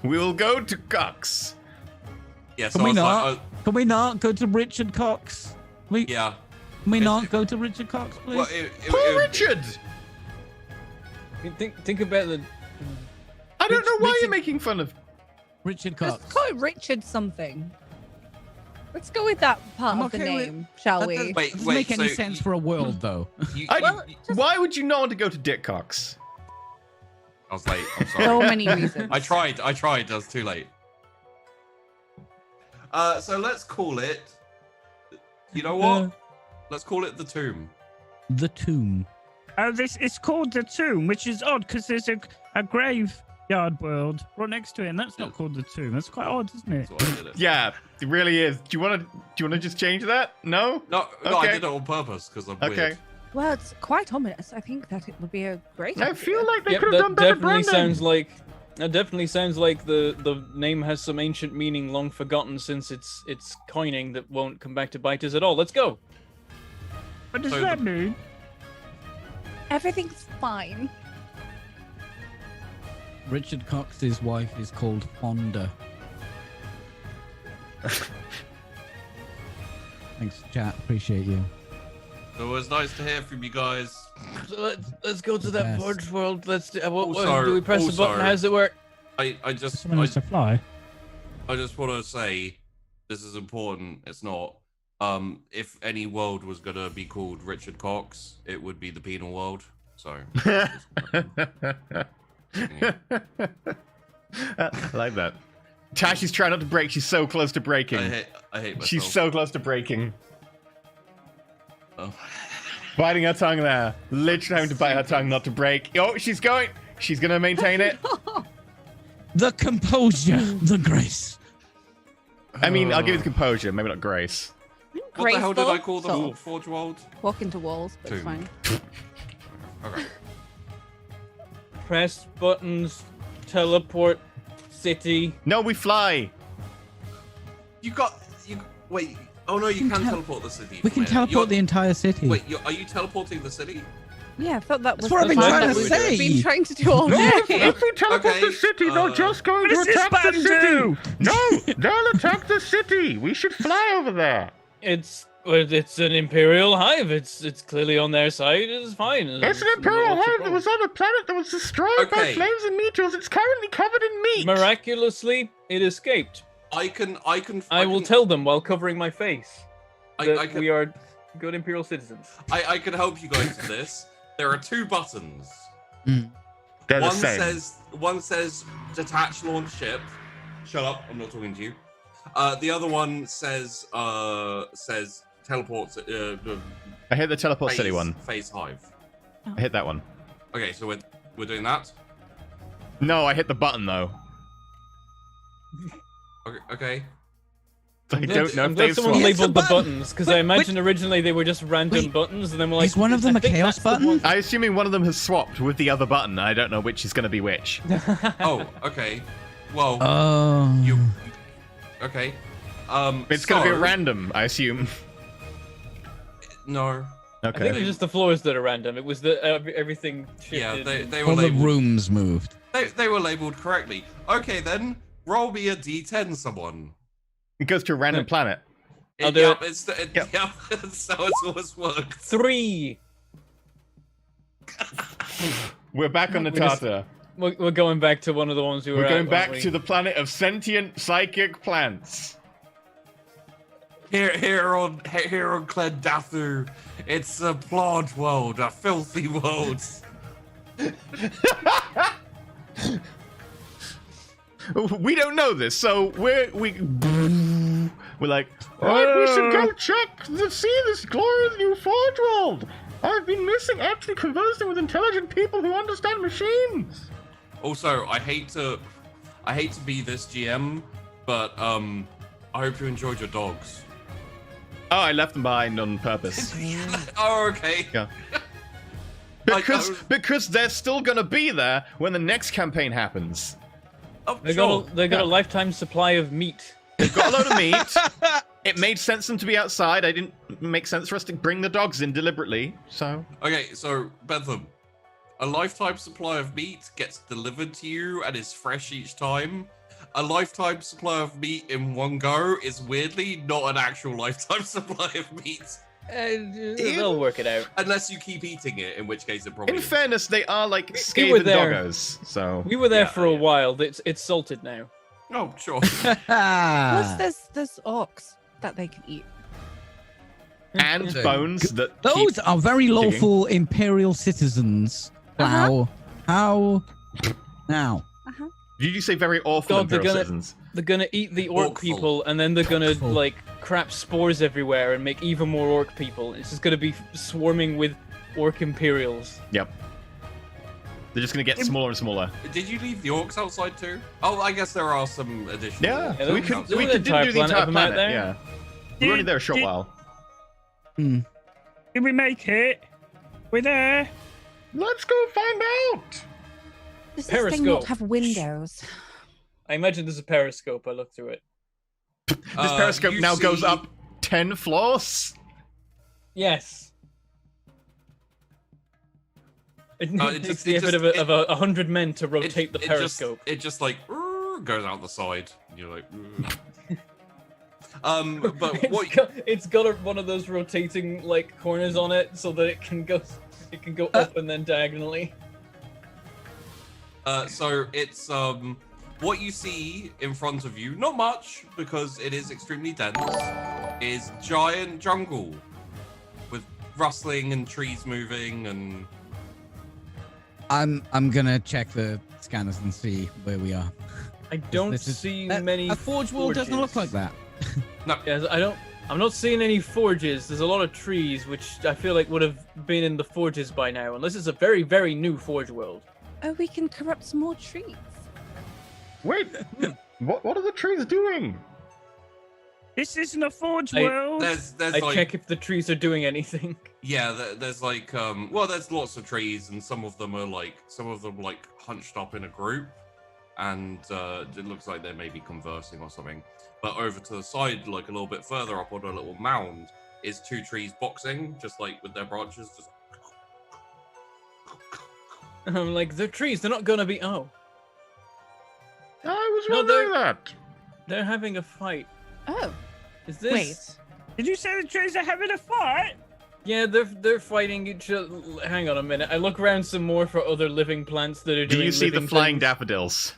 We will go to Cox. Yeah, so Can we I was not? like, Can we not go to Richard Cox? yeah. Can we not go to Richard Cox, please? Well, Poor Richard! I mean, think about the. I don't know why you're making fun of Richard Cox. Let's call it Richard something. Let's go with that part I'm of the okay with- name, shall That we? doesn't, Wait, doesn't wait, make any so sense for a world, though. Why would you not want to go to Dick Cox? I was late. I'm sorry. So many reasons. I tried. It was too late. So let's call it. You know what? Let's call it the Tomb. The Tomb. Oh, it's called the Tomb, which is odd because there's a graveyard world right next to it, and that's not called the Tomb. That's quite odd, isn't it? That's why I did it. Yeah, it really is. Do you want to just change that? No? No, I Okay. did it on purpose because I'm Okay. weird. Well, it's quite ominous. I think that it would be a great I idea. feel like they Yep, could have done that better definitely branding. sounds like. That definitely sounds like the name has some ancient meaning long forgotten since it's coining that won't come back to bite us at all. Let's go. What does So that the- mean? Everything's fine. Richard Cox's wife is called Fonda. Thanks, chat. Appreciate you. So it was nice to hear from you guys. So let's go to that Yes. forge world. Let's do. What Also- do we press the button? also- How does it work? I just Someone has to fly. I just want to say this is important. It's not. If any world was gonna be called Richard Cox, it would be the penal world. So. I like that. Tash is trying not to break. She's so close to breaking. I hate myself. She's so close to breaking. Oh. Biting her tongue there. Literally having to bite her tongue not to break. Oh, she's going. She's going to maintain it. The composure, the grace. I mean, I'll give you the composure. Maybe not grace. What the hell did I call the Graceful, Forge World? Walk into walls, but it's Tomb. fine. Okay. Press buttons. Teleport. City. No, we fly. You wait. Oh no, you can teleport the city. We can teleport the entire city. Wait, are you teleporting the city? Yeah, I thought that was That's what I've been the trying plan to that we've say. been trying to do all No, day. if we teleport Okay, the city, they're just going what to does this attack the button city. do? No, they'll attack the city. We should fly over there. It's an imperial hive. It's clearly on their side. It's fine. It's an imperial What's the hive that was on a planet that was destroyed by Okay. flames and meteors. It's currently covered in meat. Miraculously, it escaped. I will tell them while covering my face that I can, we are good imperial citizens. I can help you guys with this. There are two buttons. They're the same. One says detach launch ship. Shut up, I'm not talking to you. The other one says teleport. I hit the teleport city one. Phase hive. I hit that one. Okay, so we're doing that. No, I hit the button though. Okay. I don't know I'm if glad they've someone swapped. labeled the button. buttons because Wait, I imagined originally they were just random wait. buttons, and then we're like, Is one of them I a think chaos that's the button? one. I'm assuming one of them has swapped with the other button. I don't know which is going to be which. Oh, okay. Well, Oh. you. Okay. It's going to be so- random, I assume. No. I think Okay. it's just the floors that are random. It was the everything Yeah, shifted. they were All the labeled. rooms moved. They were labeled correctly. Okay, then roll me a d10, someone. It goes to a random planet. I'll do Yep, it. Yep. Yep, that's how it's always worked. 3. We're back on the We just- Tata. We're going back to one of the ones we were. We're at, going weren't back we? to the planet of sentient psychic plants. Here on Clendathu, it's a plant world, a filthy world. We don't know this, so we're like, Alright, we should go check to see this glorious new forge world. I've been missing actually conversing with intelligent people who understand machines. Also, I hate to be this GM, but I hope you enjoyed your dogs. oh, I left them behind on purpose. Oh, okay. Yeah. Like, Because they're still gonna be there when the next campaign happens. Oh, They sure. got a lifetime supply of meat. They've got a load of meat. It made sense for them to be outside. I didn't make sense for us to bring the dogs in deliberately. So Okay, so Bentham, a lifetime supply of meat gets delivered to you and is fresh each time. A lifetime supply of meat in one go is weirdly not an actual lifetime supply of meat. They'll work it out. Unless you keep eating it, in which case it probably. In fairness, they are like were scathing there. doggos. So We were there for a while. It's salted now. Oh, sure. Plus, there's orcs that they can eat. and bones that Those keep are very digging. lawful imperial citizens. Wow. How? Now. Did you say very awful God, imperial citizens? They're gonna eat the orc Orcful. people, and then they're gonna Orcful. like crap spores everywhere and make even more orc people. It's just gonna be swarming with orc imperials. Yep. They're just gonna get smaller and smaller. Did you leave the orcs outside too? Oh, I guess there are some additional. Yeah, Yeah, we there's could an didn't entire do the planet entire of them out planet. there. Yeah, we were only there a short Did- while. Did we make it? We're there. Let's go find out. Does this thing not Periscope. have windows? I imagine there's a periscope. I looked through it. This periscope you now goes see- up 10 floors. Yes. It it takes just- the it effort just- of 100 men to rotate the periscope. It just like goes out the side. You're like. But what? It's got one of those rotating like corners on it, so that it can go up and then diagonally. So it's what you see in front of you, not much because it is extremely dense, is giant jungle with rustling and trees moving and I'm gonna check the scanners and see where we are. I don't This is- see a- many. A forge world doesn't look like that. Yes, I'm not seeing any forges. There's a lot of trees, which I feel like would have been in the forges by now, unless it's a very, very new forge world. Oh, we can corrupt some more trees. Wait, what are the trees doing? This isn't a forge I- world. there's I like check if the trees are doing anything. yeah, there's like well, there's lots of trees and some of them hunched up in a group, and it looks like they may be conversing or something. But over to the side, like a little bit further up on a little mound, is two trees boxing, just like with their branches. Just I'm like, they're trees. They're not gonna be. Oh, I was No, wondering that. they're having a fight. Oh, Is this? wait. Did you say the trees are having a fight? Yeah, they're fighting each other. Hang on a minute. I look around some more for other living plants that are Do doing. you see the living flying things. daffodils?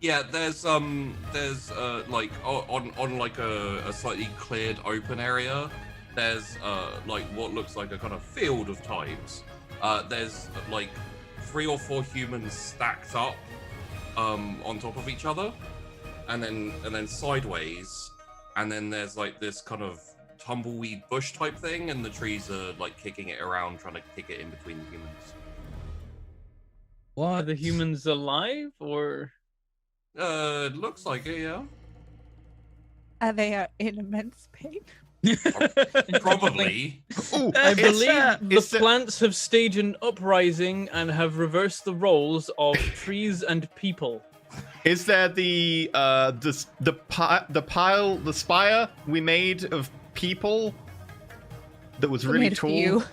yeah, there's like on like a slightly cleared open area. There's like what looks like a kind of field of types. There's like 3 or 4 humans stacked up on top of each other, and then sideways, and then there's like this kind of tumbleweed bush type thing, and the trees are like kicking it around, trying to kick it in between the humans. Are the humans alive or? It looks like it, yeah. Are they in immense pain? Probably. Ooh, I believe the it's plants have staged an uprising and have reversed the roles of trees and people. Is there the spire we made of people that was really Made of tall? you.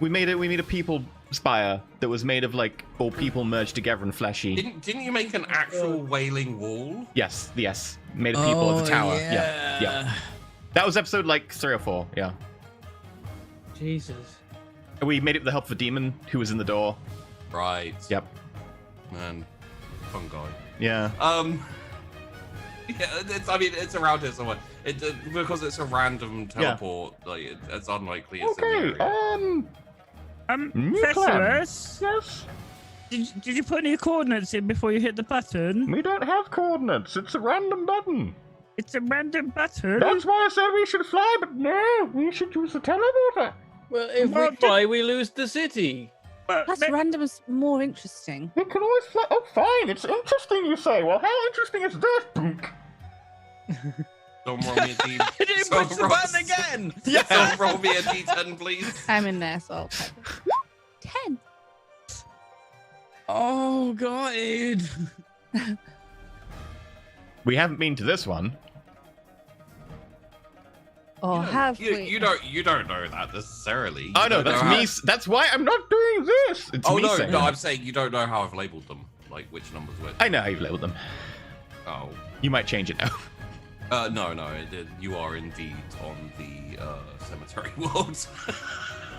We made a people spire that was made of like all people merged together and fleshy. Didn't you make an actual wailing wall? Yes, made of people at the tower. Yeah. That was episode like 3 or 4. Yeah. Jesus. We made it with the help of a demon who was in the door. Right. Yep. Man, fun guy. Yeah. Yeah, it's around here somewhere. Because it's a random teleport. Like it's unlikely. It's in Okay, the area. Festivus, Yes? did you put any coordinates in before you hit the button? We don't have coordinates. It's a random button. It's a random button. That's why I said we should fly, but no, we should use the teleporter. Well, if Well, we fly, we lose the city. But That's random is more interesting. We can always fly. Oh, fine. It's interesting, you say. Well, how interesting is this? Boonk. Don't roll me a D. He didn't push the button again. Don't roll me a D10, please. I'm in there, so I'll type it. 10. Oh God. We haven't been to this one. Or have we? You don't know that necessarily. Oh no, You don't that's know me. how- That's why I'm not doing this. It's Oh me no, saying no, it. I'm saying you don't know how I've labeled them, like which numbers which. I know how you've labeled them. Oh, You might change it now. No, you are indeed on the cemetery world.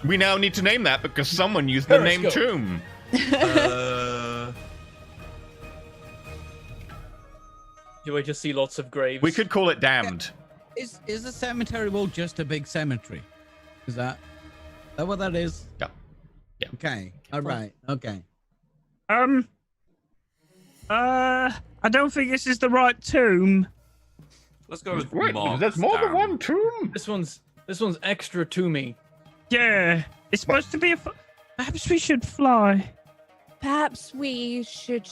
We now need to name that because someone used the name Periscope. Tomb. Do I just see lots of graves? We could call it Damned. Is the cemetery world just a big cemetery? Is that what that is? Yeah. Yeah. Okay. All right. Okay. I don't think this is the right tomb. Let's go with Wait, Mark's there's more than Dam. one tomb. This one's extra to me. Yeah, it's supposed to be a. Perhaps we should fly. Perhaps we should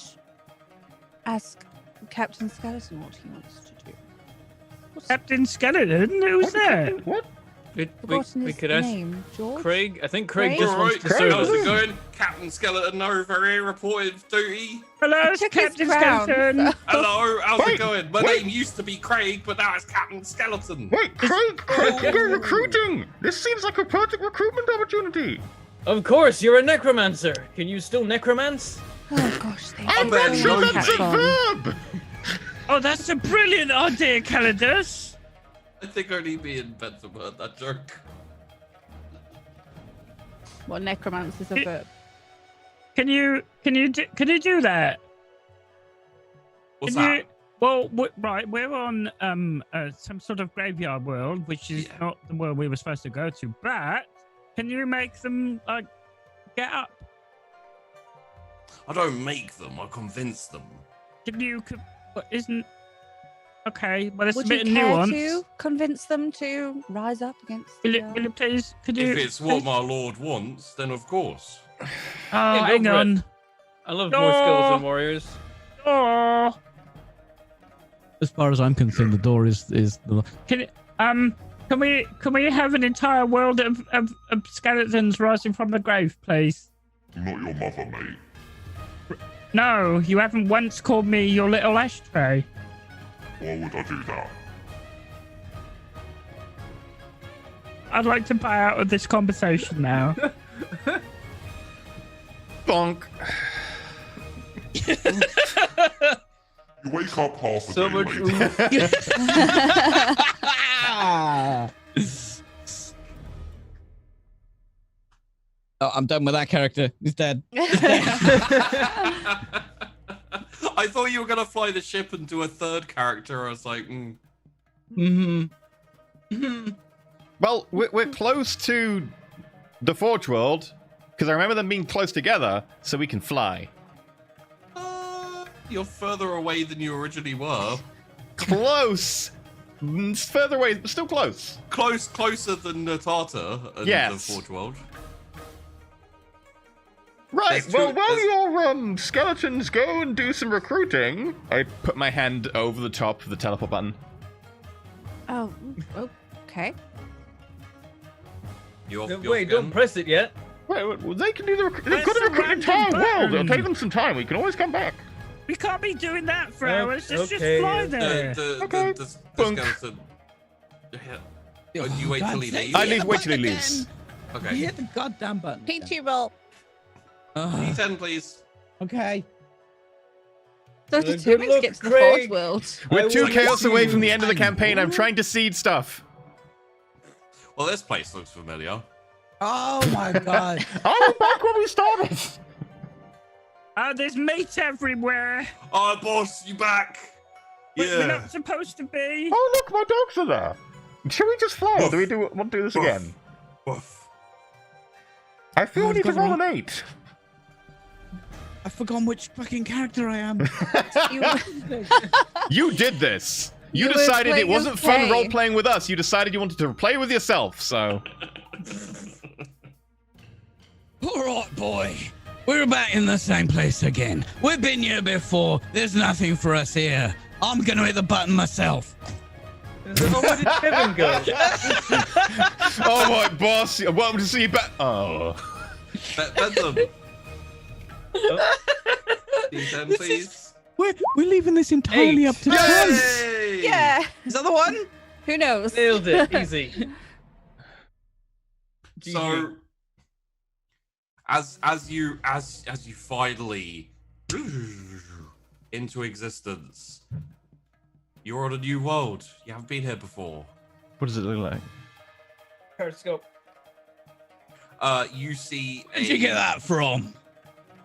ask Captain Skeleton what he wants to do. Captain Skeleton, who's that? What? Forgotten We his could ask name, George? Craig. I think Craig Craig? just All wants right, to Craig, how's serve. it going? Captain Skeleton over here, reported duty. Hello, He took his Captain crown, Skeleton. so- Hello, how's Wait, it going? My wait. name used to be Craig, but now it's Captain Skeleton. Wait, Craig can go recruiting. This seems like a perfect recruitment opportunity. Of course, you're a necromancer. Can you still necromance? Oh gosh, they I'm bet not you sure don't that's a have verb. Oh, that's a brilliant idea, Calidus. I think only me and Bentham heard that joke. What necromancer's a verb? Can you do that? What's Can that? you? Well, right, we're on some sort of graveyard world, which is not the world we were supposed to go to. But can you make them like get up? I don't make them, I convince them. Can you? What isn't? Okay, well, it's Would a bit you of care nuance. to convince them to rise up against Will the, you please? Could you? If it's what my lord wants, then of course. Oh, Yeah, go hang for it. on. I love No. more skeleton warriors. Oh, As far as I'm concerned, the door is the. can we have an entire world of skeletons rising from the grave, please? I'm not your mother, mate. No, you haven't once called me your little ashtray. Why would I do that? I'd like to buy out of this conversation now. Bonk. You wake up half a So day much later. Oh, I'm done with that character. He's dead. I thought you were gonna fly the ship and do a third character. I was like, Well, we're close to the Forge World because I remember them being close together, so we can fly. you're further away than you originally were. Close. It's further away, but still close. Closer than Natata and Yes. the Forge World. Right. That's Well, true. while That's- your skeletons go and do some recruiting, I put my hand over the top of the teleport button. Oh, okay. You're Wait, don't press it yet. Wait, well, they can do the. They've That's got to a recruit the random entire world. It'll button. take them some time. We can always come back. We can't be doing that for Oh, hours. Let's just okay. fly there. Okay. The Bunk. skeleton. Yeah. You wait till he leaves. I leave. Wait till he leaves. Okay. Hit the goddamn button. P2 roll. D10, please. Okay. 32 good minutes to get luck, to the Forge Craig. World. We're I 2 will chaos miss away you. from the end of the I campaign. I'm know. trying to seed stuff. Well, this place looks familiar. Oh my god. I'm back where we started. There's meat everywhere. Oh, boss, you back? We're Yeah. not supposed to be. Oh, look, my dogs are there. Should we just fly, or do we want to do this Woof. again? Woof. I feel Oh, we I've need to got the roll an wrong- 8. I've forgotten which fucking character I am. You did this. You You were decided it playing wasn't as fun Kay. role playing with us. You decided you wanted to play with yourself. So All right, boy. We're back in the same place again. We've been here before. There's nothing for us here. I'm gonna hit the button myself. Oh, where did Kevin go? oh my boss, welcome to see you back. Oh, Bentham. D10, please. We're leaving this entirely 8. up to chance. Yay! Yeah. Is that the one? Who knows? Nailed it. Easy. So, as you finally into existence, You're on a new world. You haven't been here before. What does it look like? Periscope. You see. Where'd you get that from?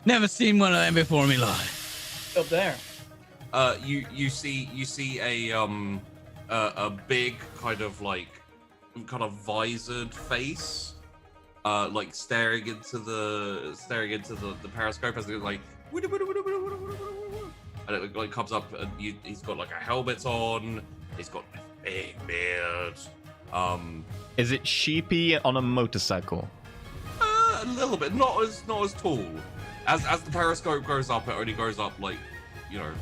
Never seen one of them before in my life. Up there. You see a big kind of visored face, like staring into the periscope as it like, and it like comes up and he's got like a helmet on. He's got a big beard. Is it sheepy on a motorcycle? A little bit, not as tall. As the periscope goes up, it only goes up like,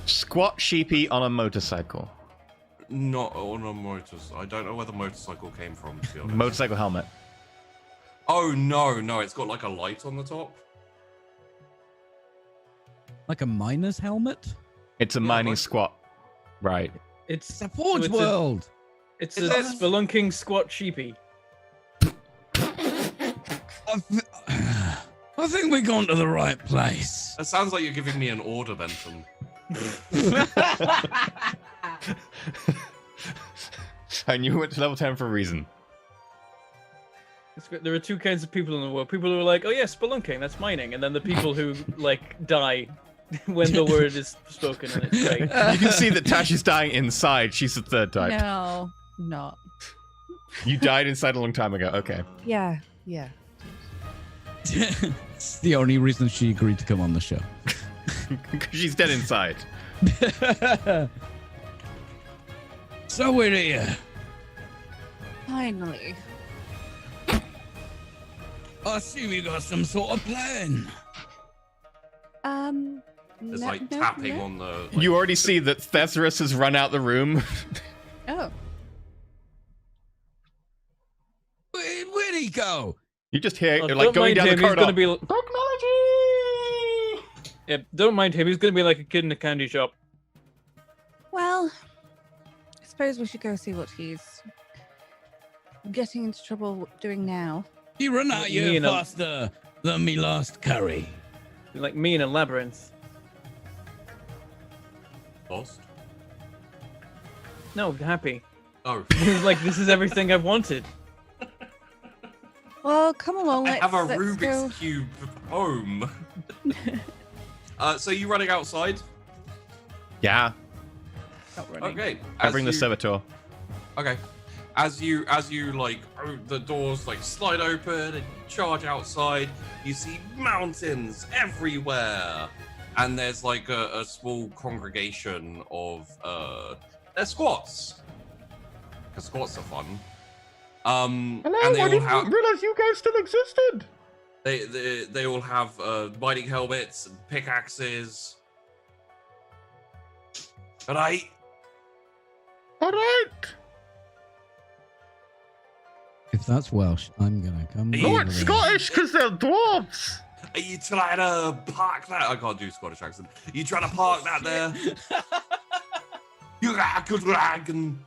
Squat sheepy on a motorcycle. Not on a motorcycle. I don't know where the motorcycle came from, to be honest. Motorcycle helmet. Oh no, it's got like a light on the top. Like a miner's helmet? It's a mining squat. Right. It's a Forge World. It's a spelunking squat sheepy. I think we've gone to the right place. It sounds like you're giving me an order, Benton. I knew we went to level 10 for a reason. There are two kinds of people in the world. People who are like, oh yeah, spelunking, that's mining. And then the people who die when the word is spoken and it's great. You can see that Tash is dying inside. She's the third type. No, not. You died inside a long time ago. Okay. Yeah. It's the only reason she agreed to come on the show. Because she's dead inside. So we're here. Finally. I see we got some sort of plan. It's like tapping on the... You already see that Thesaurus has run out the room. Oh. Where'd he go? You just hear Oh, like going down the corridor. He's gonna be... Technology! Yeah, don't mind him. He's gonna be like a kid in a candy shop. Well, I suppose we should go see what he's getting into trouble doing now. He run out here faster than me last curry. Like me in a labyrinth. Lost? No, happy. Oh. He's like, this is everything I've wanted. Well, come along. I have a let's Rubik's go. Cube home. So you running outside? Yeah. Not running. Okay. I bring the servitor. Okay. As you like the doors like slide open and charge outside, you see mountains everywhere, and there's like a small congregation of they're squats. Because squats are fun. Hello, and they I all didn't have realize you guys still existed. they all have mining helmets and pickaxes. All right. If that's Welsh, I'm gonna come. No, it's Scottish because they're dwarves. Are you trying to park that? I can't do Scottish accent. Are you trying to park that there? You good dragon.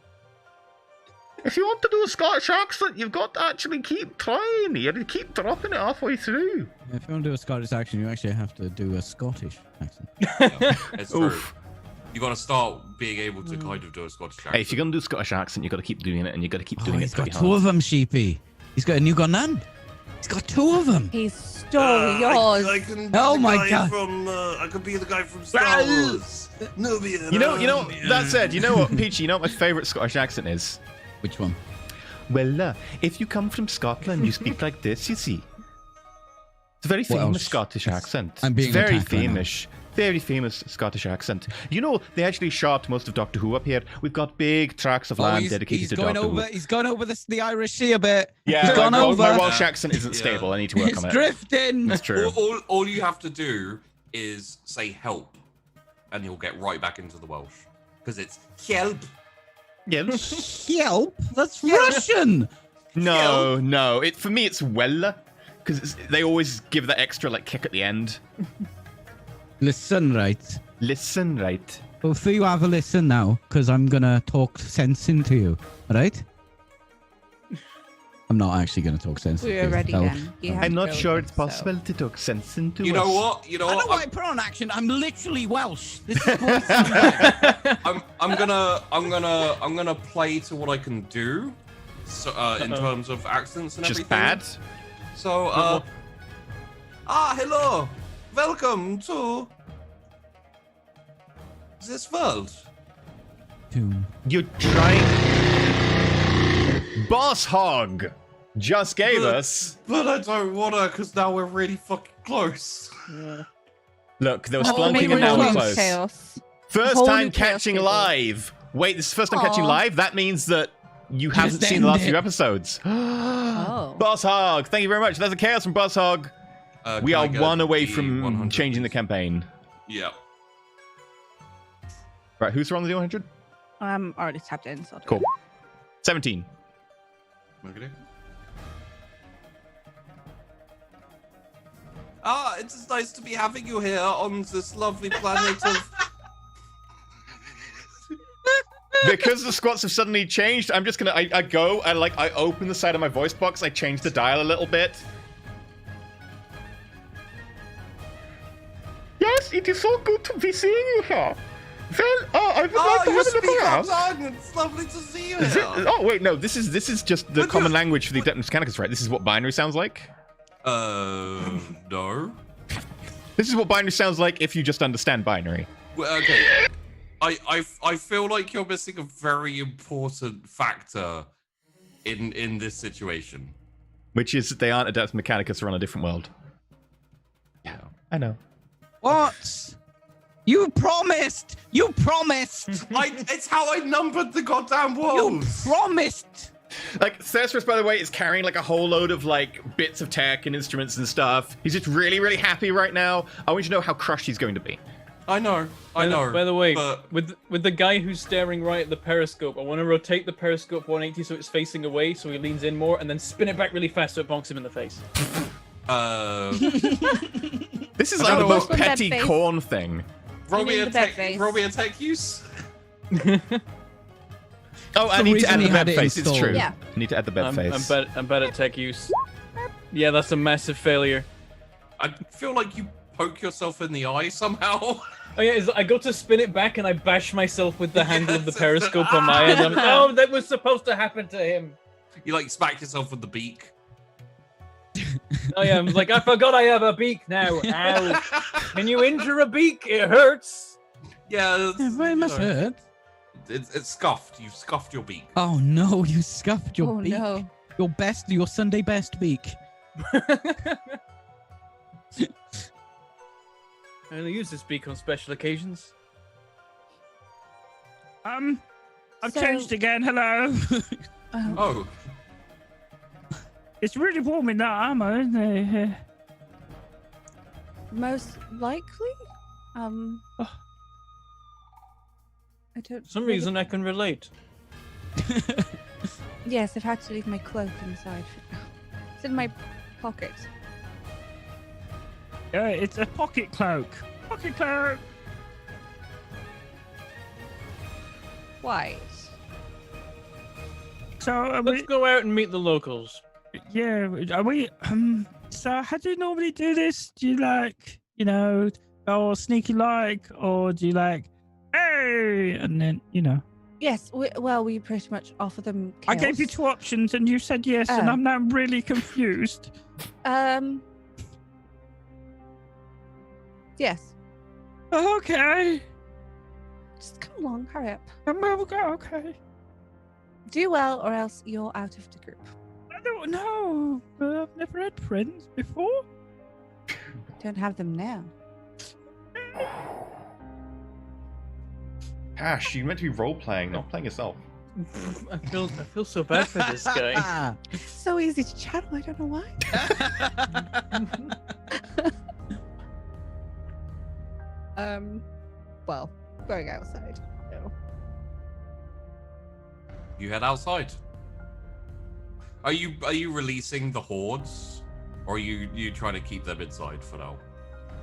If you want to do a Scottish accent, you've got to actually keep trying. You have to keep dropping it halfway through. If you want to do a Scottish accent, you actually have to do a Scottish accent. Yeah, it's true. You got to start being able to kind of do a Scottish accent. Hey, if you're gonna do a Scottish accent, you got to keep doing it, and you got to keep doing it. He's got pretty two hard. of them, Sheepy. He's got a new gun and he's got two of them. He's stole yours. I can be Oh the my guy God. From, I could be the guy from Star Wars. You know. That said, you know what, Peachy? You know what my favourite Scottish accent is? Which one? Well, if you come from Scotland, you speak like this. You see, it's a very famous Scottish accent. I'm being it's very attacked right now. famous. Very famous Scottish accent. You know, they actually shot most of Doctor Who up here. We've got big tracts of land dedicated to Doctor Who. He's gone over the Irish Sea a bit. Yeah, he's gone over. My Welsh accent isn't stable. I need to work It's on it. drifting. That's true. All you have to do is say help, and you'll get right back into the Welsh. Because it's help. Help? That's Russian. No. For me, it's well, because they always give that extra kick at the end. Listen, right. Well, for you have a listen now, because I'm gonna talk sense into you, right? I'm not actually going to talk sense. We were ready then. You have I'm to not go sure with it's it, possible so. to talk sense into You us. know what? You know I what? don't want to put on accent. I'm literally Welsh. This is quite something. I'm gonna play to what I can do. So, in terms of accents and Just everything. bad? So, hello. Welcome to this world. You're trying. Boss Hog just gave us. But I don't wanna, because now we're really fucking close. Look, there was Oh, flunking maybe and now we're we're close. close. Chaos. First Whole time new chaos catching people. live. Wait, this is first time catching Aw. live? That means that you haven't Just seen the last end few it. episodes. Oh. Boss Hog, thank you very much. That's a chaos from Boss Hog. We Can I are get one away the from 100, changing the please? campaign. Yeah. Right, who's on the 100? I'm already tapped in. So I'll do Cool. it. 17. Okay. It's nice to be having you here on this lovely planet of. Because the squats have suddenly changed, I'm just gonna, I go, and like, I open the side of my voice box, I change the dial a little bit. Yes, it is so good to be seeing you here. Well, I would like to you have a look speak our around. tongue. It's lovely to see you Is here. it, oh wait, no, this is just the But common you- language for the Adeptus Mechanicus, right? This is what binary sounds like? No. This is what binary sounds like if you just understand binary. Well, okay. I feel like you're missing a very important factor in this situation. Which is that they aren't Adeptus Mechanicus, they're on a different world. Yeah. I know. What? You promised! You promised! It's how I numbered the goddamn You worlds. promised! Like, Thestrus, by the way, is carrying like a whole load of like bits of tech and instruments and stuff. He's just really, really happy right now. I want you to know how crushed he's going to be. I know. I know. By the way, but with the guy who's staring right at the periscope, I want to rotate the periscope 180 so it's facing away, so he leans in more, and then spin it back really fast so it bonks him in the face. This is I like don't the know most what- petty Bed face. corn thing. roll me need a the bed tech. face. Roll me a tech use. Oh, I some need to reason add he the had bed it face. It's installed. true. Yeah. I need to add the bed face. I'm bad at tech use. Yeah, that's a massive failure. I feel like you poke yourself in the eye somehow. Oh yeah, I go to spin it back and I bash myself with the handle of the Yes. periscope on my head. Oh, that was supposed to happen to him. You like smack yourself with the beak. Oh yeah, I'm like, I forgot I have a beak now. Ow. Can you injure a beak? It hurts. Yeah, Yeah, but it must hurt. It's scuffed. You've scuffed your beak. Oh no, you scuffed your Oh beak. no. Your Sunday best beak. I only use this beak on special occasions. I've So- changed again. Hello. Oh, It's really warm in that armor, isn't it? Most likely. Oh. I don't. For some really- reason, I can relate. Yes, I've had to leave my cloak inside. It's in my pocket. Yeah, it's a pocket cloak. Pocket cloak. White. So are Let's we, go out and meet the locals. yeah, are we? So how do you normally do this? Do you like, or sneaky like, or do you like, hey, and then Yes. We pretty much offer them. I gave you chaos. 2 options and you said yes, and Oh. I'm now really confused. Yes. Okay. Just come along. Hurry up. Okay. Do well, or else you're out of the group. I don't know. I've never had friends before. Don't have them now. Ash, you meant to be role playing, not playing yourself. I feel so bad for this guy. It's so easy to channel. I don't know why. Well, going outside. No. you head outside. Are you releasing the hordes, or are you trying to keep them inside for now?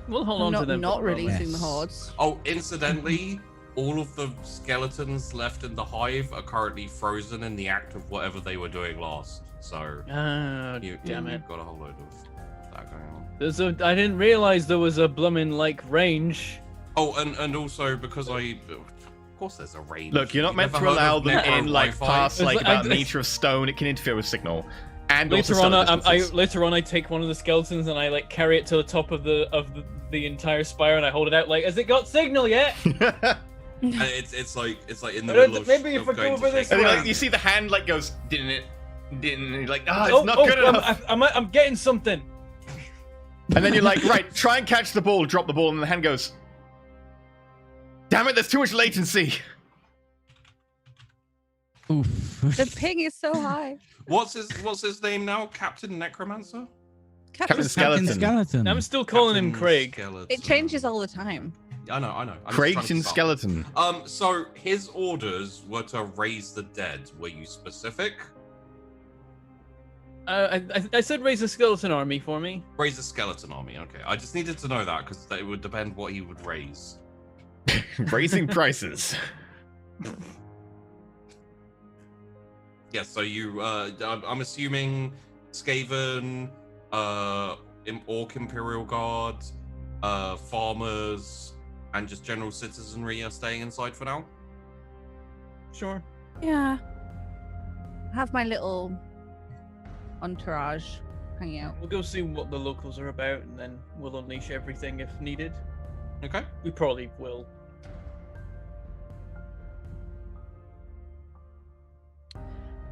We'll hold on to them. Not for the moment. releasing the Yes. hordes. Oh, incidentally, all of the skeletons left in the hive are currently frozen in the act of whatever they were doing last. So damn it! You've got a whole load of that going on. I didn't realize there was a bloomin' like range. Oh, and also because of course there's a range. Look, you're not meant to allow them in like past like about a meter of stone. It can interfere with signal. And later on, I take one of the skeletons and I like carry it to the top of the entire spire and I hold it out like, has it got signal yet? And it's like in the middle of maybe if I go over this and way. like, you see the hand like goes, didn't it? You're like, it's not good enough. I'm getting something. And then you're like, right, try and catch the ball, drop the ball, and the hand goes, damn it, there's too much latency. Oof. The ping is so high. What's his name now? Captain Necromancer? Captain Skeleton. I'm still calling him Craig. Skeleton. It changes all the time. I know. I'm Craigton Skeleton. So his orders were to raise the dead. Were you specific? I said raise a skeleton army for me. Raise a skeleton army. Okay, I just needed to know that because it would depend what he would raise. Raising prices. Yeah. So you, I'm assuming Skaven, Orc Imperial Guard, farmers, and just general citizenry are staying inside for now. Sure. Yeah. Have my little entourage hanging out. We'll go see what the locals are about, and then we'll unleash everything if needed. Okay. We probably will.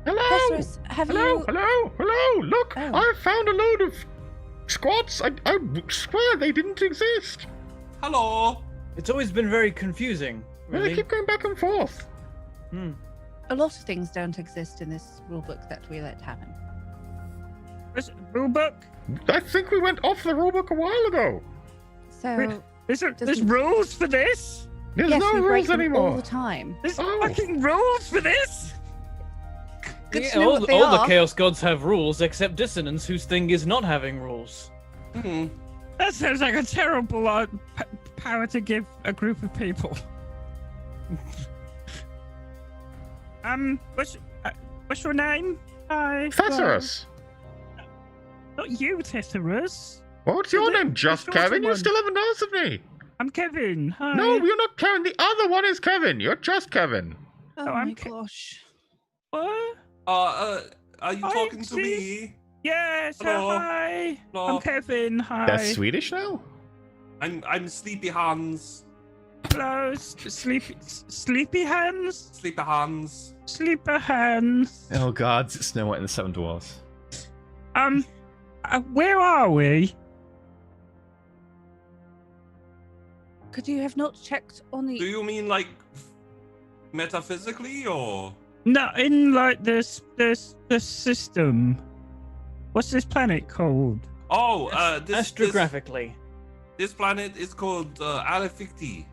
Hello! Festus, have Hello! you... Hello! Look! Oh. I found a load of squats. I swear they didn't exist. Hello. It's always been very confusing. Well, Really. they keep going back and forth. A lot of things don't exist in this rulebook that we let happen. Rulebook? I think we went off the rulebook a while ago. So... There's rules for this? There's yes, no we break rules them anymore. all the time. There's fucking rules for this? Good Yeah, to know all what they the are. Chaos Gods have rules, except Dissonance, whose thing is not having rules. That sounds like a terrible power to give a group of people. What's your name? Hi. Thesaurus. Not you, Tesserus. What's your name? Just shorter Kevin? You one. still haven't answered me. I'm Kevin. Hi. No, you're not Kevin. The other one is Kevin. You're just Kevin. Oh I'm my gosh. What? Are you Hi, talking to me? Yes. Hello. Hi. Hello. I'm Kevin. Hi. That's Swedish now? I'm Sleepy Hans. Hello. Sleepy hands. Sleepy Hans. Sleeper hands. Oh god, it's Snow White and the Seven Dwarfs. Where are we? Could you have not checked on the... Do you mean like metaphysically or? No, in like the system. What's this planet called? Oh, Astrographically. This planet is called Alificti.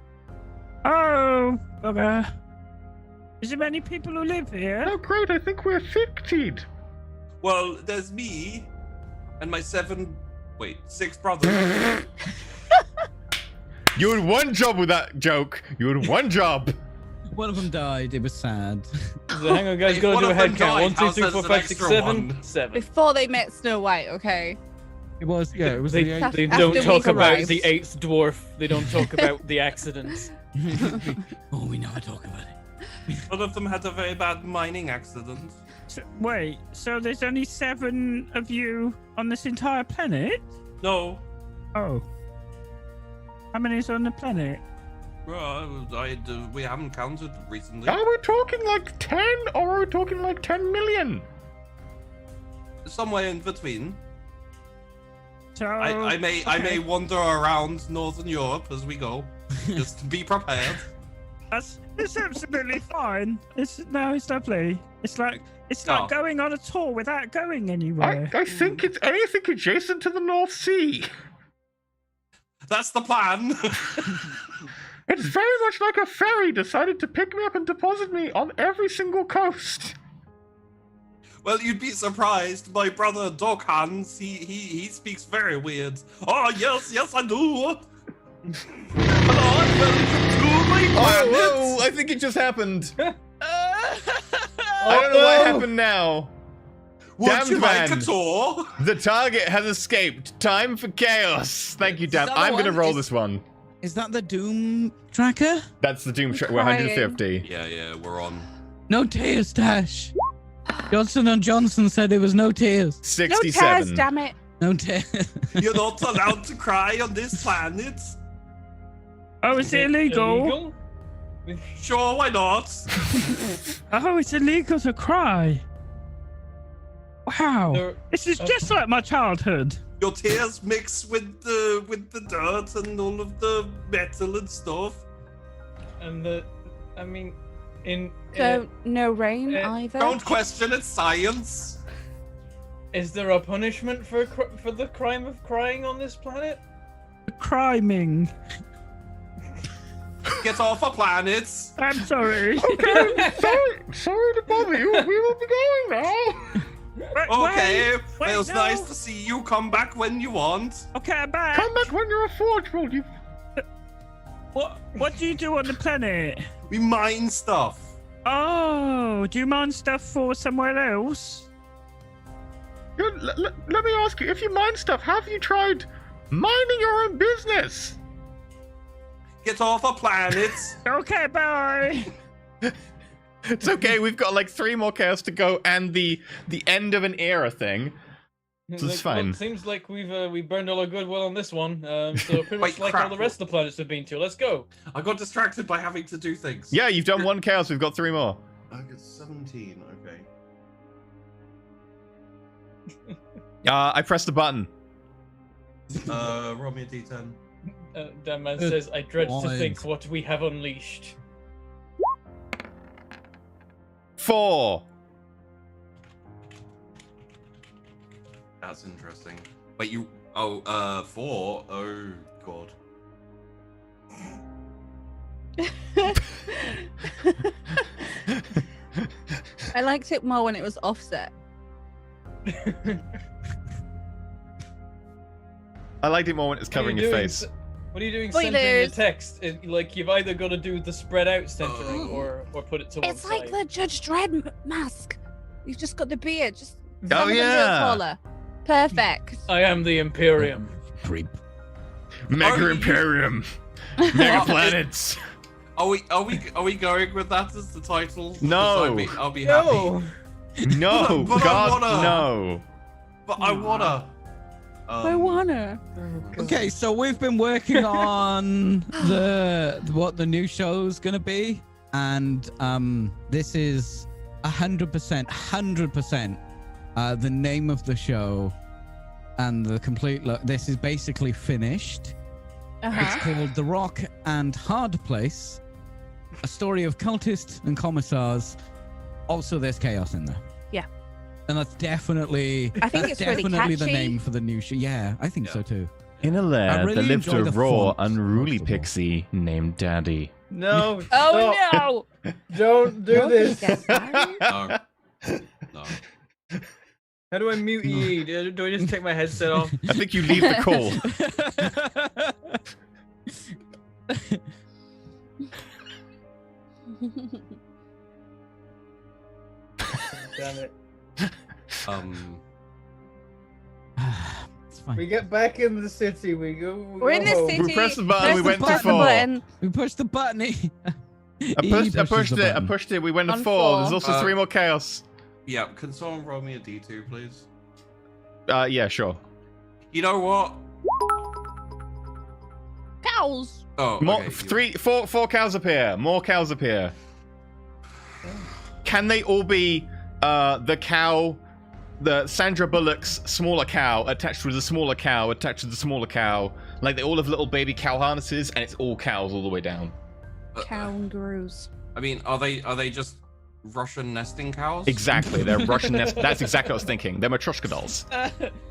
Oh, okay. Is there many people who live here? Oh, great. I think we're ficted. Well, there's me and my 6 brothers. You had one job with that joke. You had one job. One of them died. It was sad. So hang on, guys. If Gotta one do a of head them count. died, 1, 2, 3, how's 4, that 5, an 6, extra 7. one? 7. Before they met Snow White, okay? It was, yeah, it was They, the After they we've don't talk about arrived. the 8th dwarf. They don't talk about the accidents. Oh, we never talk about it. One of them had a very bad mining accident. Wait, so there's only 7 of you on this entire planet? No. Oh. How many is on the planet? Well, we haven't counted recently. Are we talking like 10 or are we talking like 10 million? Somewhere in between. So I may wander around Northern Europe as we go. Just be prepared. It's absolutely fine. It's lovely. It's like Oh. going on a tour without going anywhere. I think it's anything adjacent to the North Sea. That's the plan. It's very much like a ferry decided to pick me up and deposit me on every single coast. Well, you'd be surprised. My brother Dog Hans, he speaks very weird. Oh yes, I do. Hello, welcome to my planet. think it just happened. I don't know what happened now. Would you like a man. tour? The target has escaped. Time for chaos. Thank you, Damn. that the I'm going to one? roll Is- this one. Is that the Doom tracker? That's the Doom track. We're crying. 150. Yeah, we're on. No tears, Tash. Johnson & Johnson said it was no tears. No 67. tears, damn it. No tears. You're not allowed to cry on this planet. Oh, it's illegal. Illegal? Sure, why not? Oh, it's illegal to cry. Wow. There- This is just like my childhood. Your tears mix with the dirt and all of the metal and stuff. And I mean, So, no rain uh, either. Don't question it's science. is there a punishment for the crime of crying on this planet? Criming. Get off our planet. I'm sorry. Okay, sorry to bother you. We will be going now. Okay, wait, it was no. nice to see you. Come back when you want. Okay, I'm back. Come back when you're a forgeable, you... What do you do on the planet? We mine stuff. Oh, do you mine stuff for somewhere else? Let me ask you, if you mine stuff, have you tried minding your own business? Get off our planet. Okay, bye. It's okay. We've got like 3 more chaos to go and the end of an era thing. So it's fine. Well, it seems like we burned all our goodwill on this one. So pretty much Wait, like crap. all the rest of the planets we've been to. Let's go. I got distracted by having to do things. Yeah, you've done 1 chaos. We've got 3 more. I got 17. Okay. I pressed the button. Roll me a d10. Dan Man says, I dread to Fine. think what we have unleashed. 4. That's interesting. Wait, you? Oh, 4. Oh God. I liked it more when it was offset. I liked it more when it was covering your face. What are you doing centering the Spoilers. text? Like you've either got to do the spread out centering or put it to one It's side. like the Judge Dredd mask. You've just got the beard. Just Oh, some of them do it yeah. taller. Perfect. I am the Imperium. Creep. Mega you- Imperium. Mega planets. Are we going with that as the title? 'Cause No. I'll be happy. No. No, But I God, wanna. no. But I wanna. I wanna. Okay, so we've been working on what the new show's gonna be, and this is 100% the name of the show, and the complete this is basically finished. It's called The Rock and Hard Place, a story of cultists and commissars. Also, there's chaos in there. Yeah. And that's definitely I think that's it's really definitely the catchy. name for the new show. Yeah, I think so too. In a I lair, really there lived enjoy a the raw, font, unruly most of all. pixie named Daddy. No. Oh stop. no! Don't do Don't this. get married. No. No. How do I mute ye? Do I just take my headset off? I think you leave the call. Damn it. It's fine. We get back in the city. We go. We're in the home. city. We pressed the button, we Press went to the 4. button. We pushed the button. I pushed it. We went to On 4. 4. There's also 3 more chaos. Yeah. Can someone roll me a d2, please? Yeah, sure. You know what? Cows. Oh, More, okay. 4 cows appear. More cows appear. Can they all be the cow, the Sandra Bullock's smaller cow attached with a smaller cow attached to the smaller cow? Like they all have little baby cow harnesses, and it's all cows all the way down. Kangaroos. I mean, are they just Russian nesting cows? Exactly, they're Russian nest. That's exactly what I was thinking. They're Matryoshka dolls.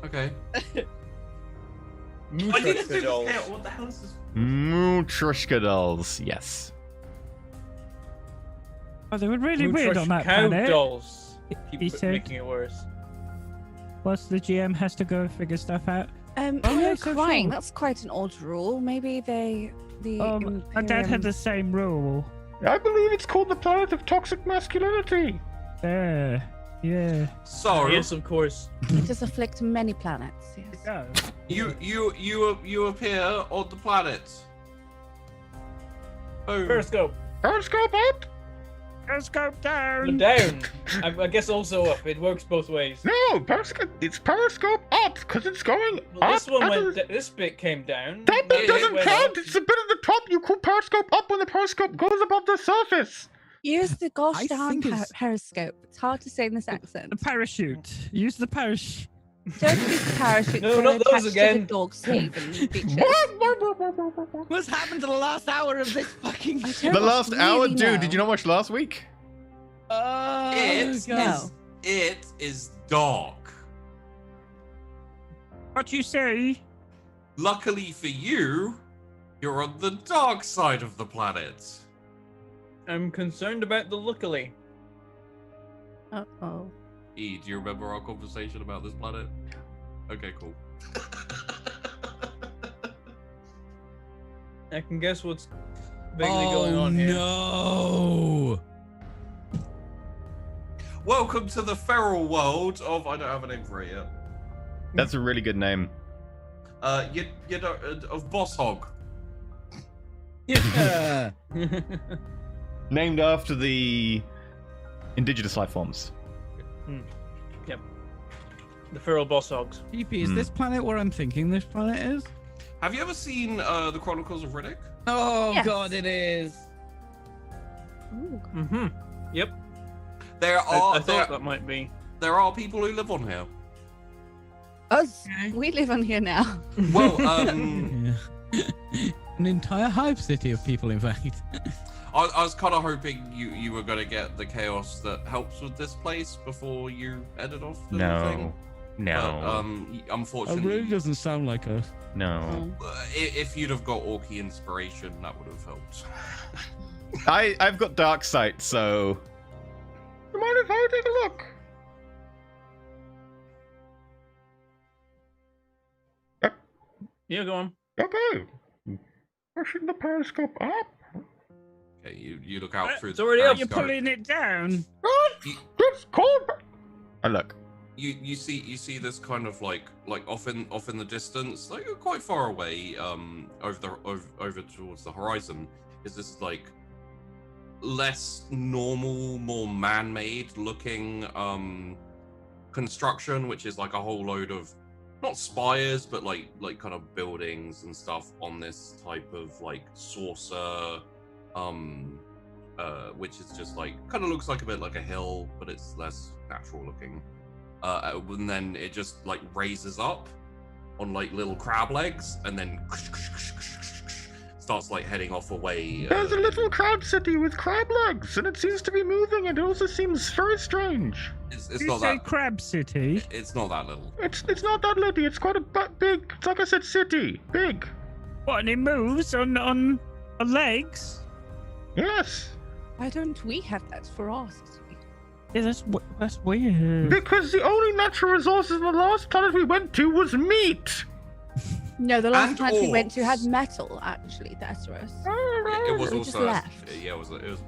Okay. I need to do this dolls. count. What the hell is this? Matryoshka dolls. Yes. Oh, they were really weird on that cow planet. dolls. He Keep said- making it worse. Plus, the GM has to go figure stuff out. You Oh, know, yeah, so crying. sure. That's quite an odd rule. Maybe the My dad had Imperium- the same rule. I believe it's called the planet of toxic masculinity. Yeah. So Yes, of course. It does afflict many planets. Yes. you appear on the planet. Oh. Periscope. Periscope up? Periscope down. The down. I guess also up. It works both ways. No, Periscope. It's Periscope up because it's going Well, up. this one and went. This bit came down. That bit It doesn't went count. up. It's the bit at the top. You call Periscope up when the Periscope goes above the surface. Use the gosh I darn think it's- periscope. It's hard to say in this accent. The parachute. Use the parachute. Don't use the parachute. No, they're not those attached to again. the dog's sleeve and beaches. What's happened to the last hour of this fucking I shit? The don't last hour, really dude. know. Did you not watch last week? It is dark. What you say? Luckily for you, you're on the dark side of the planet. I'm concerned about the luckily. Uh-oh. E, do you remember our conversation about this planet? Okay, cool. I can guess what's vaguely going on here. No. Welcome to the feral world of... I don't have a name for it yet. That's a really good name. You know, of Boss Hog. Yeah. Named after the indigenous life forms. Yep. The feral boss hogs. DP, is this planet where I'm thinking this planet is? Have you ever seen the Chronicles of Riddick? Oh Yes. god, it is. Ooh. Mm-hmm. Yep. There I are thought that might be. there are people who live on here. Us. We live on here now. Well, Yeah. An entire hive city of people, in fact. I was kind of hoping you were going to get the chaos that helps with this place before you headed off. The thing. But, It unfortunately, really doesn't sound like us. No. If you'd have got Orky inspiration, that would have helped. I've got dark sight, so You mind if I take a look? Yeah, go on. Okay. Pushing the Periscope up. Okay, you look out through. It's the already up. You're periscope. pulling it down. It's cold. I look. You see this kind of like off in the distance, like quite far away, over towards the horizon, is this like less normal, more man-made looking construction, which is like a whole load of not spires, but like kind of buildings and stuff on this type of like saucer, which is just like kind of looks like a bit like a hill, but it's less natural looking. And then it just like raises up on like little crab legs, and then starts like heading off away. There's a little crab city with crab legs, and it seems to be moving, and it also seems very strange. It's You not say that. Crab City. It's not that little. It's not that little. It's quite a big. It's like I said, city. Big. What? And it moves on legs? Yes. Why don't we have that for us? Yeah, that's weird. Because the only natural resources on the last planet we went to was meat. No, the last And planet we went to had orcs. metal, actually, Thesaurus. It was We just also left. yeah, it was there was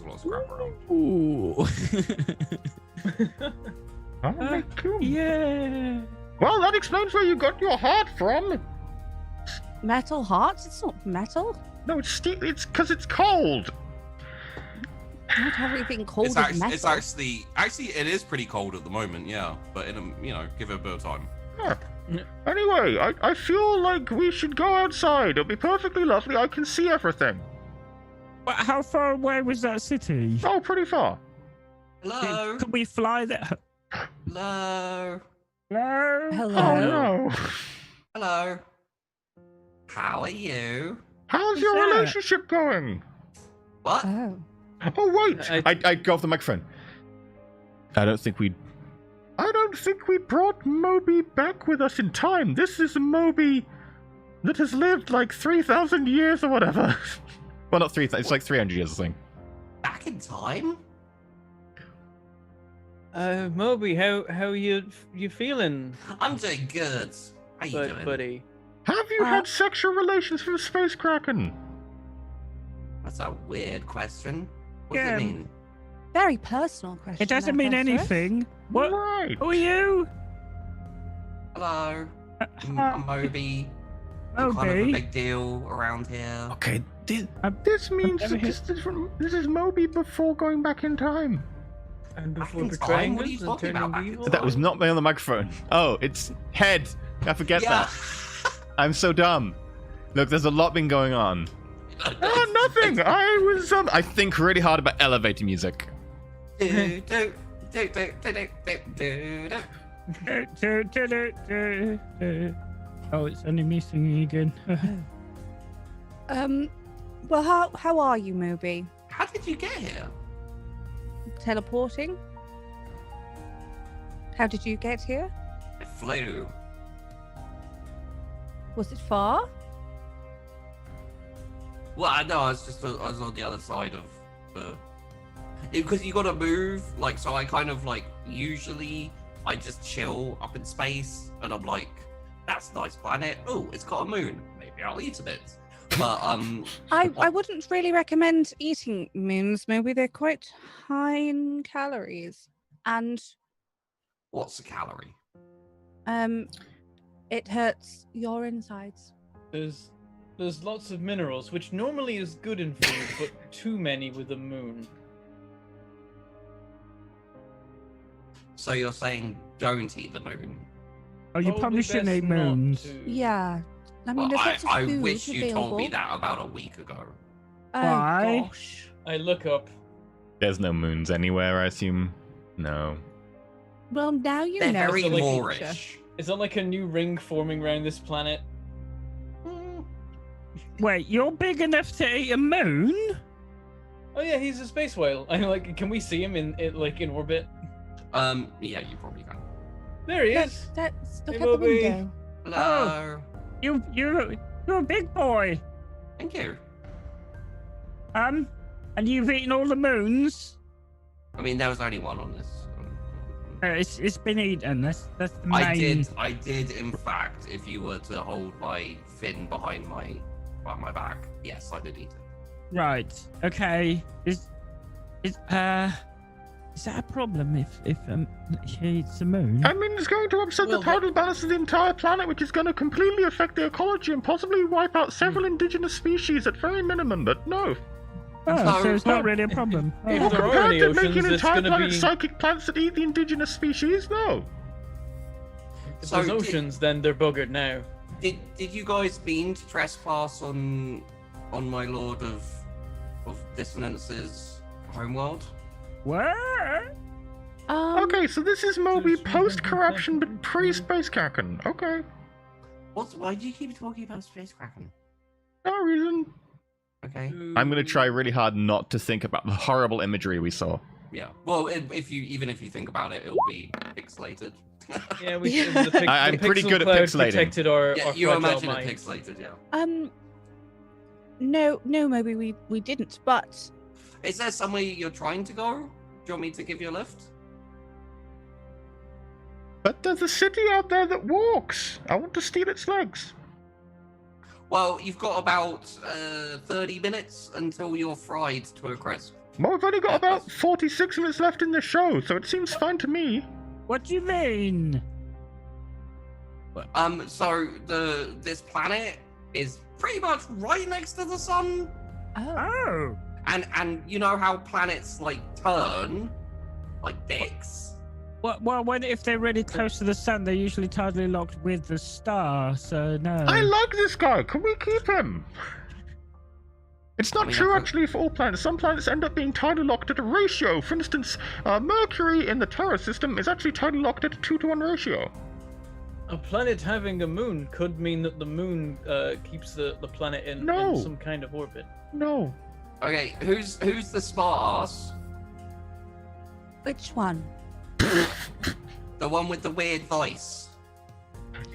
a lot of scrap around. Ooh. Yeah. Well, that explains where you got your heart from. Metal hearts? It's not metal. No, it's steel. It's because it's cold. Not everything cold It's is actually, metal. it's actually it is pretty cold at the moment, yeah. But in a give it a bit of time. Huh. Anyway, I feel like we should go outside. It'll be perfectly lovely. I can see everything. But how far away was that city? Oh, pretty far. Hello, Could we fly there? hello, Hello? Hello. Oh no. hello. How are you? How's your that? relationship going? What? Oh. Oh wait. I go off the microphone. I don't think we brought Moby back with us in time. This is a Moby that has lived like 3,000 years or whatever. Well, not 3,000. It's like 300 years, I think. Back in time? Moby, how you feeling, I'm doing good. How you doing? buddy? Have you had sexual relations with a space kraken? That's a weird question. What does Yeah. it mean? Very personal question. It doesn't there, mean Festus. anything. What? Right. Who are you? Hello, I'm Moby. I'm kind of a Moby? big deal around here. Okay, This means that this is Moby before going back in time. And before in betraying time? What are you us and talking turning about back in evil. time? that was not me on the microphone. Oh, it's head. I forget Yeah. that. I'm so dumb. Look, there's a lot been going on. Nothing. I was I think really hard about elevator music. Do, do, do, do, do, do, do, do. Oh, it's only me singing again. Well, how are you, Moby? How did you get here? Teleporting? How did you get here? I flew. Was it far? Well, I know, I was on the other side of the... Because you gotta move, like, so I kind of, like, usually I just chill up in space, and I'm like, that's a nice planet. Oh, it's got a moon. Maybe I'll eat a bit. But, I wouldn't really recommend eating moons. Maybe they're quite high in calories, and what's a calorie? it hurts your insides. There's lots of minerals, which normally is good in food, but too many with the moon. So you're saying don't eat the moon? Oh, you probably shouldn't eat moons. Yeah, I mean, Well, there's lots of I food wish you available. told me that about a week ago. Oh Why? gosh. I look up. There's no moons anywhere, I assume. No. Well, now you They're know. very it's a Moorish. future. Is that like a new ring forming around this planet? Wait, you're big enough to eat a moon? Oh yeah, he's a space whale. I like. Can we see him in orbit? Yeah, you probably can. There he Look, is. look Hey, out the Bobby. window. Hello. You're a big boy. Thank you. And you've eaten all the moons? I mean, there was only one on this. It's been eaten. That's the main. I did. In fact, if you were to hold my fin behind my back, yes, I did eat it. Right. Okay. Is that a problem if he eats the moon? I mean, it's going to upset Well, the tidal balance of the entire planet, which is going to completely affect the ecology and possibly wipe out several indigenous species at very minimum, but no. Oh, so it's not really a problem. If Well, there are compared any to oceans, making an it's entire gonna planet be. psychic plants that eat the indigenous species, no. If So there's did- oceans, then they're buggered now. Did you guys mean to trespass on my Lord of Dissonance's homeworld? What? Okay, so this is Moby Just- post-corruption but pre-Space Kraken. Okay, Why do you keep talking about Space Kraken? no reason. Okay. I'm going to try really hard not to think about the horrible imagery we saw. Yeah. Well, if you think about it, it'll be pixelated. Yeah, we. Yeah. I'm pretty pixel good at cloud pixelating. Protected our Yeah, you fragile imagine it minds. pixelated, yeah. No, maybe we didn't, but Is there somewhere you're trying to go? Do you want me to give you a lift? But there's a city out there that walks. I want to steal its legs. Well, you've got about 30 minutes until you're fried to a crisp. Well, we've only got about 46 minutes left in the show, so it seems fine to me. What do you mean? So this planet is pretty much right next to the sun, Oh. and you know how planets like turn, like dicks. Well, if they're really close to the sun, they're usually tidally locked with the star, so no. I like this guy. Can we keep him? It's not I mean, true, I- actually, for all planets. Some planets end up being tidally locked at a ratio. For instance, Mercury in the Terra system is actually tidally locked at a 2-to-1 ratio. A planet having a moon could mean that the moon keeps the planet in some kind of orbit. No. Okay, who's the smart ass? which one? The one with the weird voice.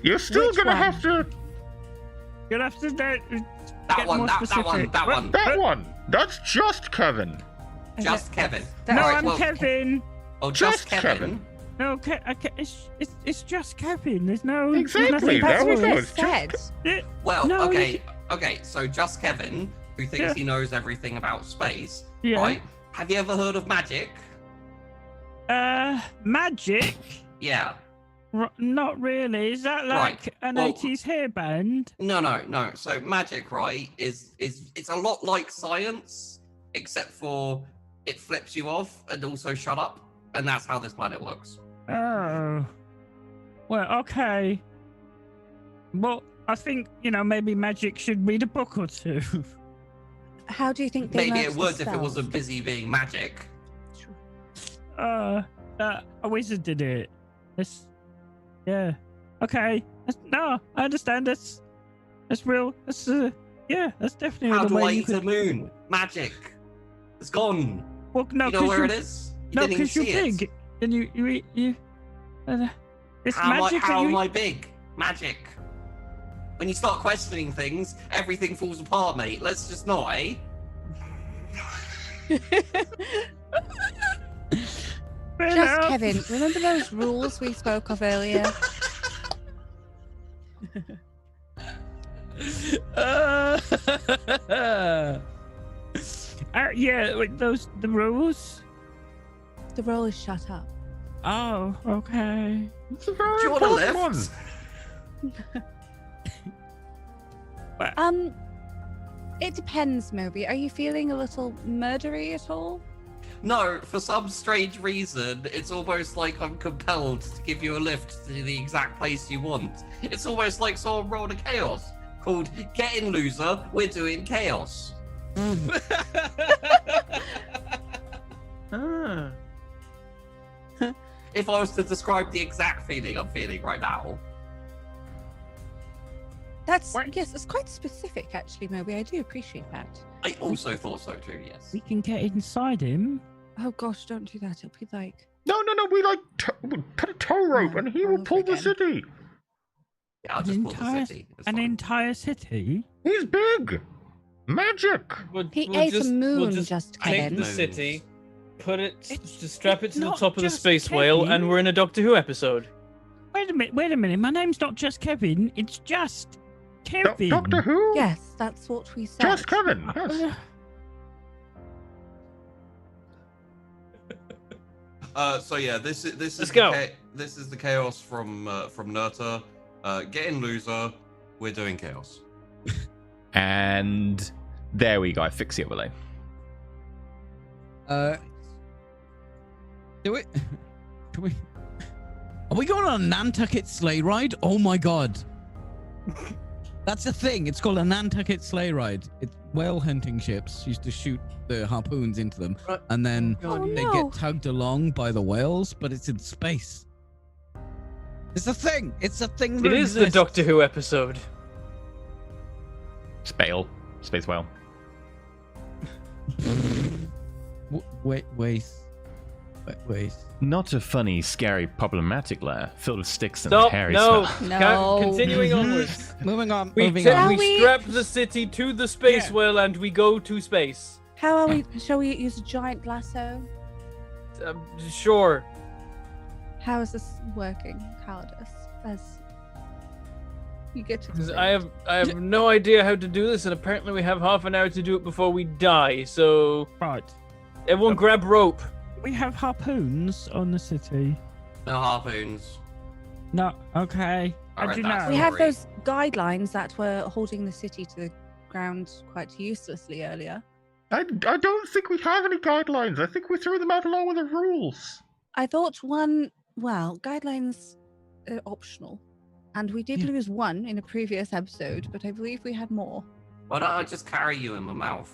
You're still Which gonna one? have to... You'll have to That get one, more that one, specific. that one. That one! That's just Kevin. Just Kevin. No, Alright, I'm well- Kevin. Oh, just Just Kevin. Kevin. No, it's just Kevin. There's no Exactly, nothing there we That's go. what he It's just- said. Well, No, okay, so just Kevin. who thinks he knows everything about space, Yeah. right? Have you ever heard of magic? Magic? Yeah. Not really. Is that like an 80s hairband? No. So magic, right, is it's a lot like science, except for it flips you off and also shut up, and that's how this planet works. Oh. Well, okay. Well, I think, maybe magic should read a book or two. How do you think they Maybe learnt it the would if it spells? wasn't busy being magic. A wizard did it. Yeah. Okay. No, I understand. That's real. That's definitely How the do way I you eat could... a moon? Magic. It's gone. Well, no, You know where it is? You No, didn't even because you're see it. big. And you it's How magic. am I big? Magic. When you start questioning things, everything falls apart, mate. Let's just not, eh? Just Kevin, remember those rules we spoke of earlier? Yeah, wait, the rules. The rule is shut up. Oh, okay. It's a very Do you want a important lift? one. It depends, Moby. Are you feeling a little murdery at all? No, for some strange reason, it's almost like I'm compelled to give you a lift to the exact place you want. It's almost like someone rolled a chaos called Get In Loser, We're Doing Chaos. If I was to describe the exact feeling I'm feeling right now. Yes, it's quite specific actually, Moby. I do appreciate that. I also thought so too, yes. We can get inside him. Oh gosh, don't do that. It'll be like... No, we put a tow rope and he will pull the city. Yeah, I'll just pull the city. An entire city? He's big. Magic. He ate a moon, we'll just take Kevin. the city, put it, just strap it to the not top of the just space whale, Kevin. and we're in a Doctor Who episode. Wait a minute. My name's not just Kevin. It's just Kevin. Doctor Who? Yes, that's what we said. Just Kevin. Yes. So yeah, this is Let's go. This is the chaos from Nerta. Get In Loser, we're doing chaos. And there we go. I fix the overlay. Do we? Are we going on a Nantucket sleigh ride? Oh my god. That's a thing. It's called a Nantucket sleigh ride. It's whale hunting ships used to shoot the harpoons into them, and then they get tugged along by the whales, but it's in space. It's a thing. It's a thing. It is the Doctor Who episode. Space whale. Wait. Not a funny, scary, problematic lair filled with sticks and Stop! hairy No. smell. Continuing onwards. Moving on. We strap the city to the space whale and we go to space. How are we? Shall we use a giant lasso? Sure. How is this working, Calidus? As you get to the I have no idea how to do this, and apparently we have half an hour to do it before we die. So right, everyone grab rope. We have harpoons on the city. No harpoons. No, okay. How do you know? We have those guidelines that were holding the city to the ground quite uselessly earlier. I don't think we have any guidelines. I think we threw them out along with the rules. I thought guidelines are optional. And we did lose one in a previous episode, but I believe we had more. Why don't I just carry you in my mouth?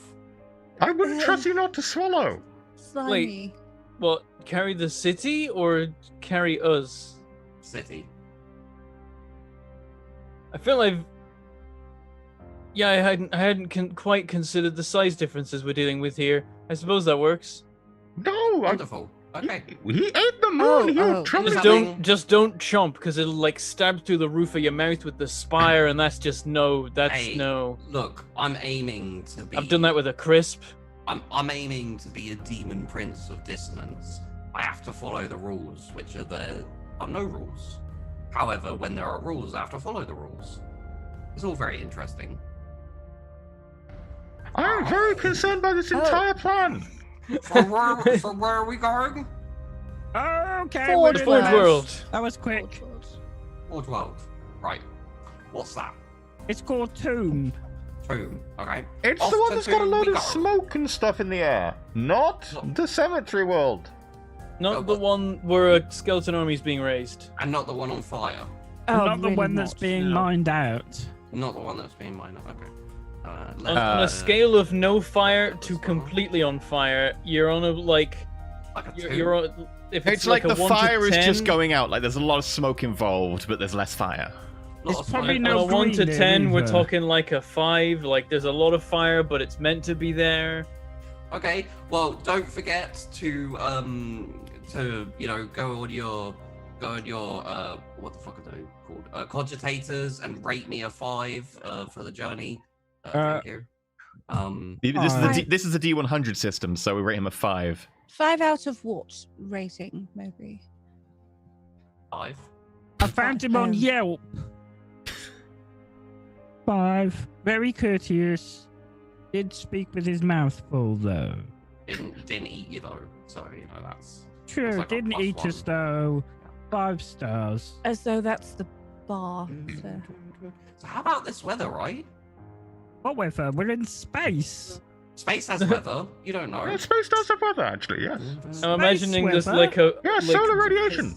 I wouldn't trust you not to swallow. Slimy. Wait, well, carry the city or carry us? City. I feel like I hadn't quite considered the size differences we're dealing with here. I suppose that works. No, wonderful. Okay. He ate the moon. Just don't chomp, because it'll like stab through the roof of your mouth with the spire, and that's just no. That's no. Look, I'm aiming to be. I've done that with a crisp. I'm aiming to be a demon prince of dissonance. I have to follow the rules, which are no rules. However, when there are rules, I have to follow the rules. It's all very interesting. I'm very concerned by this entire plan. So where are we going? Okay, Forge we're in Forge there. World. That was quick. Forge World. Right. What's that? It's called Tomb. Tomb. Okay. It's Off the one to that's got a Tomb load we of go. smoke and stuff in the air. Not the cemetery world. Not the one where a skeleton army is being raised. And not the one on fire. Not the really one that's not. being No. mined out. Not the one that's being mined up. Okay. On a scale of no fire to completely on fire, you're on a like like a you're on, if It's like a the 1 to fire is 10, just going out. Like there's a lot of smoke involved, but there's less fire. Not It's a probably fire. no on a 1 to green 10, we're either. talking like a 5. Like there's a lot of fire, but it's meant to be there. Okay. Well, don't forget to go on your what the fuck are they called? Cogitators, and rate me a 5 for the journey. Thank you. This is a D100 system, so we rate him a 5. 5 out of what rating, maybe? 5. I found him on Um, Yelp. 5. Very courteous. Did speak with his mouth full though. Didn't eat you though, so that's True, like a didn't +1. eat us though. 5 stars. As though that's the bar. So how about this weather, right? What weather? We're in space. Space has weather. You don't know. Yeah, space does have weather, actually, yes. I'm imagining this weather? like a Yeah, like, solar radiation.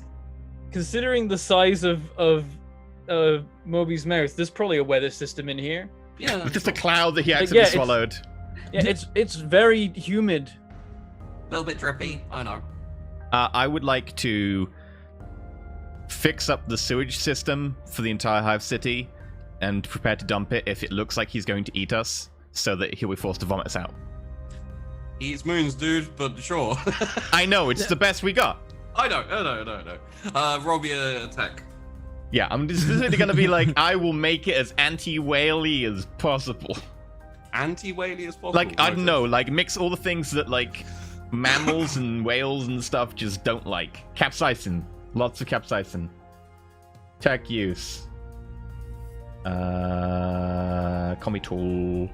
Considering the size of Moby's mouth, there's probably a weather system in here. Yeah. It's just a cloud that he yeah, accidentally it's- swallowed. Yeah, it's very humid. A little bit drippy. I know. I would like to fix up the sewage system for the entire Hive City and prepare to dump it if it looks like he's going to eat us, so that he'll be forced to vomit us out. Eats moons, dude, but sure. I know, it's the best we got. I know. Roll me a attack. Yeah, I'm just specifically going to be like, I will make it as anti-whaley as possible. Anti-whaley as possible. Like, I don't know, like mix all the things that like mammals and whales and stuff just don't like. Capsaicin. Lots of capsaicin. Tech use. Comitol.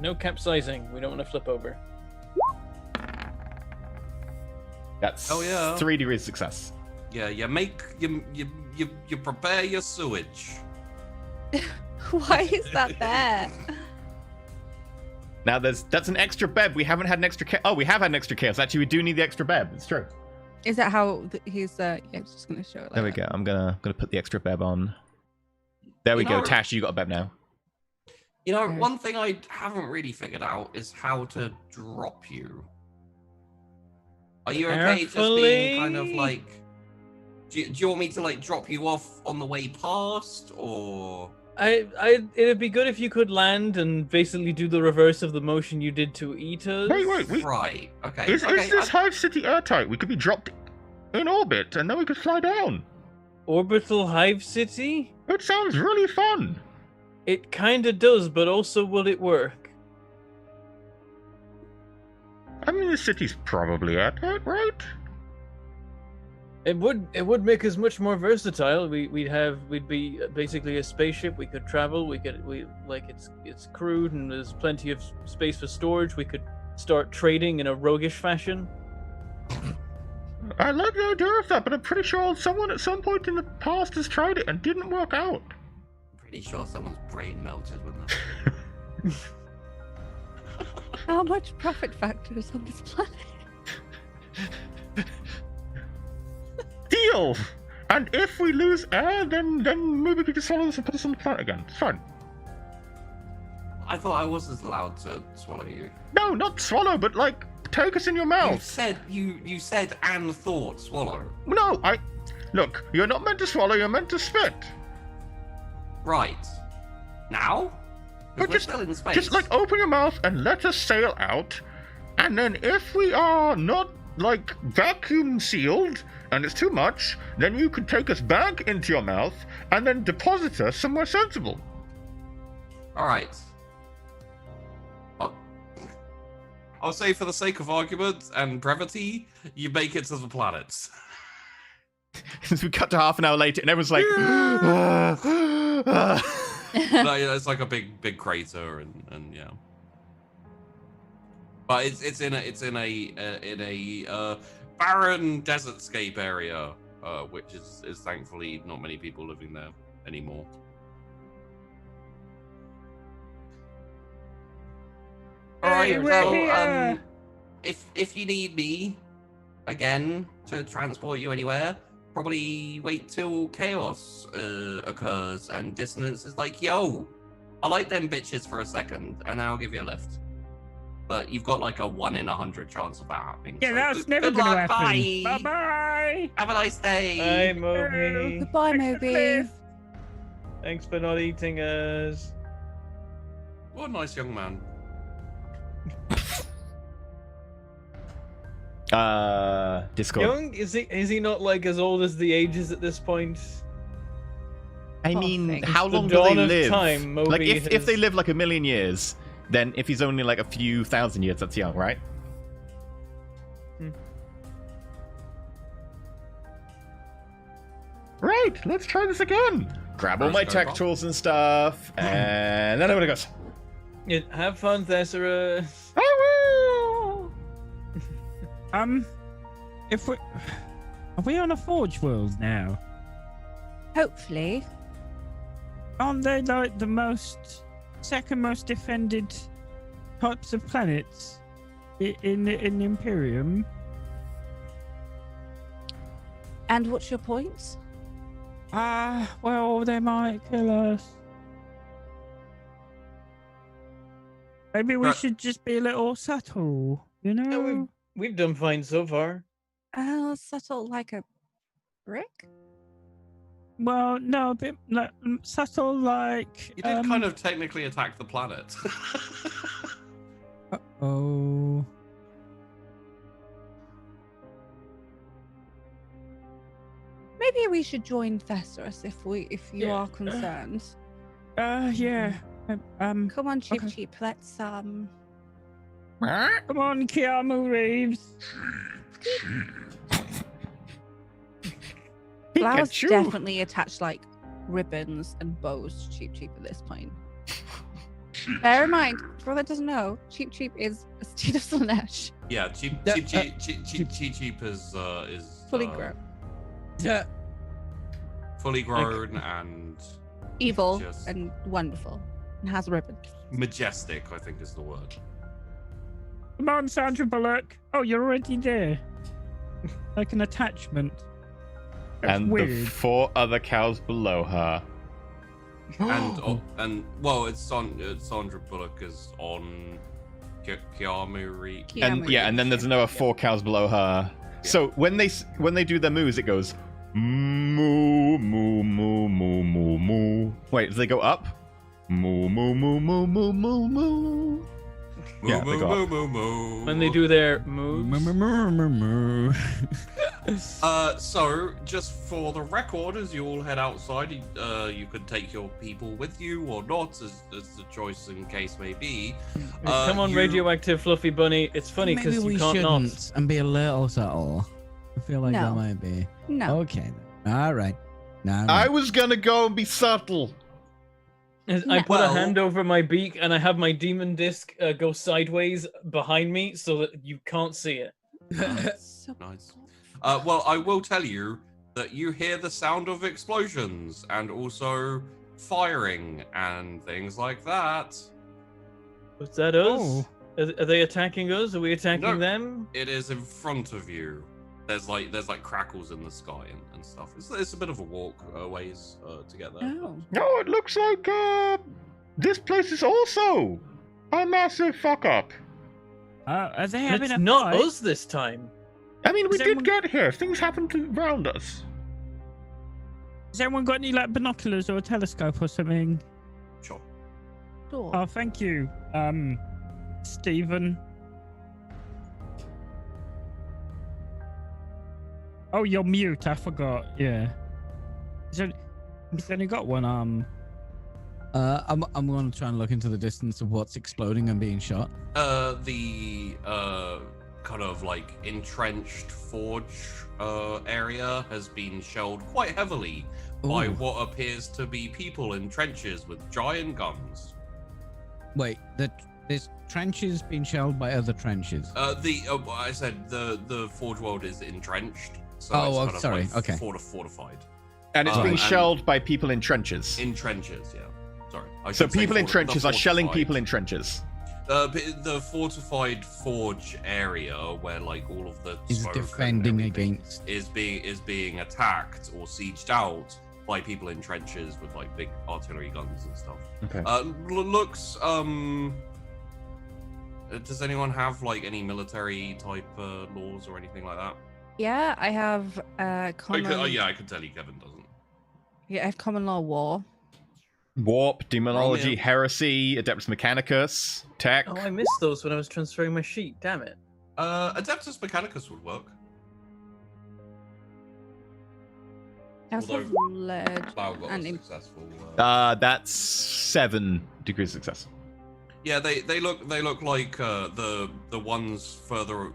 No capsizing. We don't want to flip over. That's Oh, yeah. 3 degrees of success. Yeah, you prepare your sewage. Why is that there? Now that's an extra bed. We haven't had an extra Oh, we have had an extra chaos. Actually, we do need the extra bed. It's true. Is that how he's? Yeah, I was just gonna show it. Like There we go. I'm gonna put the extra beb on. There we You go. know- Tash, you got a beb now. You know, Okay. one thing I haven't really figured out is how to drop you. Are you okay just being kind of Carefully. like... Do you want me to like drop you off on the way past, or... It'd be good if you could land and basically do the reverse of the motion you did to eat us. Wait. Right, okay. Is okay, this Hive City airtight? We could be dropped in orbit, and then we could fly down. Orbital Hive City? It sounds really fun. It kinda does, but also will it work? I mean, the city's probably airtight, right? It would make us much more versatile. We'd be basically a spaceship. We could travel. It's crewed and there's plenty of space for storage. We could start trading in a roguish fashion. I like the idea of that, but I'm pretty sure someone at some point in the past has tried it and didn't work out. Pretty sure someone's brain melted with that. How much profit factor is on this planet? Deal! And if we lose air, then maybe we can swallow this and put us on the planet again. It's fine. I thought I wasn't allowed to swallow you. No, not swallow, but like take us in your You mouth. said you said and thought swallow. No, look. You're not meant to swallow. You're meant to spit. Right. Now? But We're still in space. just like open your mouth and let us sail out. And then if we are not like vacuum sealed and it's too much, then you can take us back into your mouth and then deposit us somewhere sensible. All right. I'll say, for the sake of argument and brevity, you make it to the planets. We cut to half an hour later, and everyone's like, No, yeah, it's like a big crater, and yeah. But it's in a barren desertscape area, which is thankfully not many people living there anymore. All right, we're so here. if you need me again to transport you anywhere, probably wait till chaos occurs and dissonance is like, yo, I like them bitches for a second, and then I'll give you a lift. But you've got like a 1 in 100 chance of that happening. Yeah, so that's never good gonna luck, happen. Bye. Bye. Have a nice day. Bye, Moby. Goodbye, Moby. Thanks for not eating us. What a nice young man. Discord. Young? Is he not like as old as the ages at this point? I Oh, mean, thanks. how The long do they dawn of live? time, Moby like, if has- they live like a million years, then if he's only like a few thousand years, that's young, right? Right, let's try this again. Grab all my tech tools and stuff, and then everybody goes. Yeah, have fun, Thesaurus. I will. If we are we on a Forge world now? Hopefully. Aren't they like the second most defended types of planets in the Imperium? And what's your point? Well, they might kill us. Maybe we should just be a little subtle, you know? No, we've done fine so far. Subtle like a brick? Well, no, a bit like, subtle like... You did kind of technically attack the planet. Oh. Maybe we should join Thesaurus if you are concerned. Yeah. Come on, Cheap okay. Cheap. Let's Come on, Keanu Reeves. Flowers Pikachu. definitely attach like ribbons and bows to Cheap Cheap at this point. Bear in mind, for all that doesn't know, Cheap Cheap is a steed of Slanesh. Yeah, cheap is Fully grown. Yeah. fully grown and Evil just and wonderful. And has ribbons. majestic, I think is the word. Come on, Sandra Bullock. Oh, you're already there. Like an attachment. That's And weird. the 4 other cows below her. and well, it's Sandra Bullock is on Keanu Reeves. And yeah, and then there's another 4 cows below her. So when they do their moves, it goes moo moo moo moo moo moo. Wait, do they go up? Moo moo moo moo moo moo moo. Yeah, they go up. When they do their moves. So just for the record, as you all head outside, you could take your people with you or not, as the choice in case may be. Come on, radioactive fluffy bunny. It's funny because Maybe you we can't shouldn't not. and be a little subtle. I feel like that No. might be. No. Okay. Then. All right. No. I was gonna go and be subtle. I put a Well- hand over my beak and I have my demon disc go sideways behind me so that you can't see it. So Nice. Well, I will tell you that you hear the sound of explosions and also firing and things like that. Was that us? Oh. Are they attacking us? Are we attacking No. them? It is in front of you. There's like crackles in the sky and stuff. It's a bit of a walk ways to get there. Oh. No, it looks like this place is also a massive fuck up. Are they having It's a not fight? us this time. I mean, we Is did everyone- get here. Things happened around us. Has anyone got any like binoculars or a telescope or something? Sure. Sure. Oh, thank you, Stephen. Oh, you're mute. I forgot. Yeah. He's only got one arm. I'm going to try and look into the distance of what's exploding and being shot. The kind of like entrenched forge area has been shelled quite heavily by Ooh. what appears to be people in trenches with giant guns. Wait, this trenches being shelled by other trenches? I said the Forge World is entrenched. So Oh, it's oh, kind of sorry, like okay. Fortified. And it's being and- shelled by people in trenches. In trenches, yeah. Sorry. So people in trenches are shelling people in trenches. The fortified forge area where like all of the Is smoke and defending everything against. is being attacked or sieged out by people in trenches with like big artillery guns and stuff. Okay. Looks does anyone have like any military type laws or anything like that? Yeah, I have common. Yeah, I can tell you Kevin doesn't. Yeah, I have common law war. Warp, demonology, Romeo. heresy, Adeptus Mechanicus, tech. Oh, I missed those when I was transferring my sheet. Damn it. Adeptus Mechanicus would work. I also have Although lead Plow got and a successful. That's 7 degrees of success. Yeah, they look like the ones further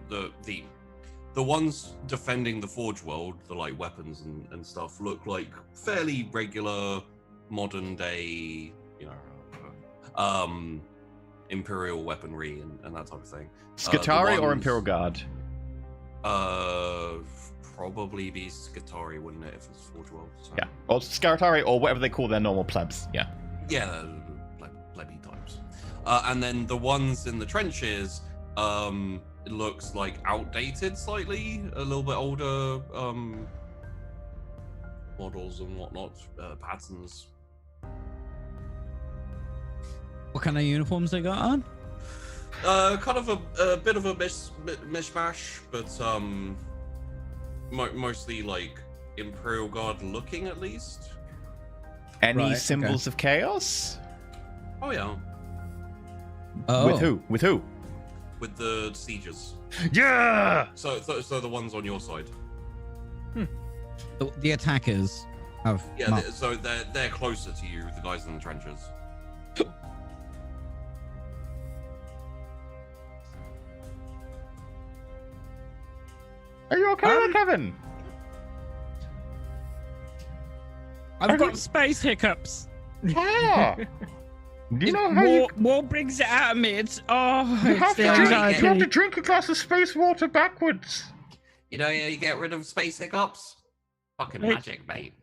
the ones defending the Forge World, the like weapons and stuff, look like fairly regular modern day, Imperial weaponry and that type of thing. Scutari or Imperial Guard? Probably be Scutari, wouldn't it, if it's Forge World? So. Yeah, or Scutari or whatever they call their normal plebs. Yeah. Yeah, plebby types. And then the ones in the trenches, it looks like outdated slightly, a little bit older models and whatnot, patterns. What kind of uniforms they got on? Kind of a bit of a mishmash, but mostly like Imperial Guard looking at least. Any Right, symbols of chaos? Oh yeah, Oh. With who? With who? with the sieges. Yeah! So the ones on your side. The attackers have. Yeah, marked. so they're closer to you, the guys in the trenches. Are you okay, Kevin? I've got space hiccups. Ah. Do you know how you War brings it out of me. It's have the to drink, anxiety. you have to drink a glass of space water backwards? You know, you get rid of space hiccups. Fucking magic, mate.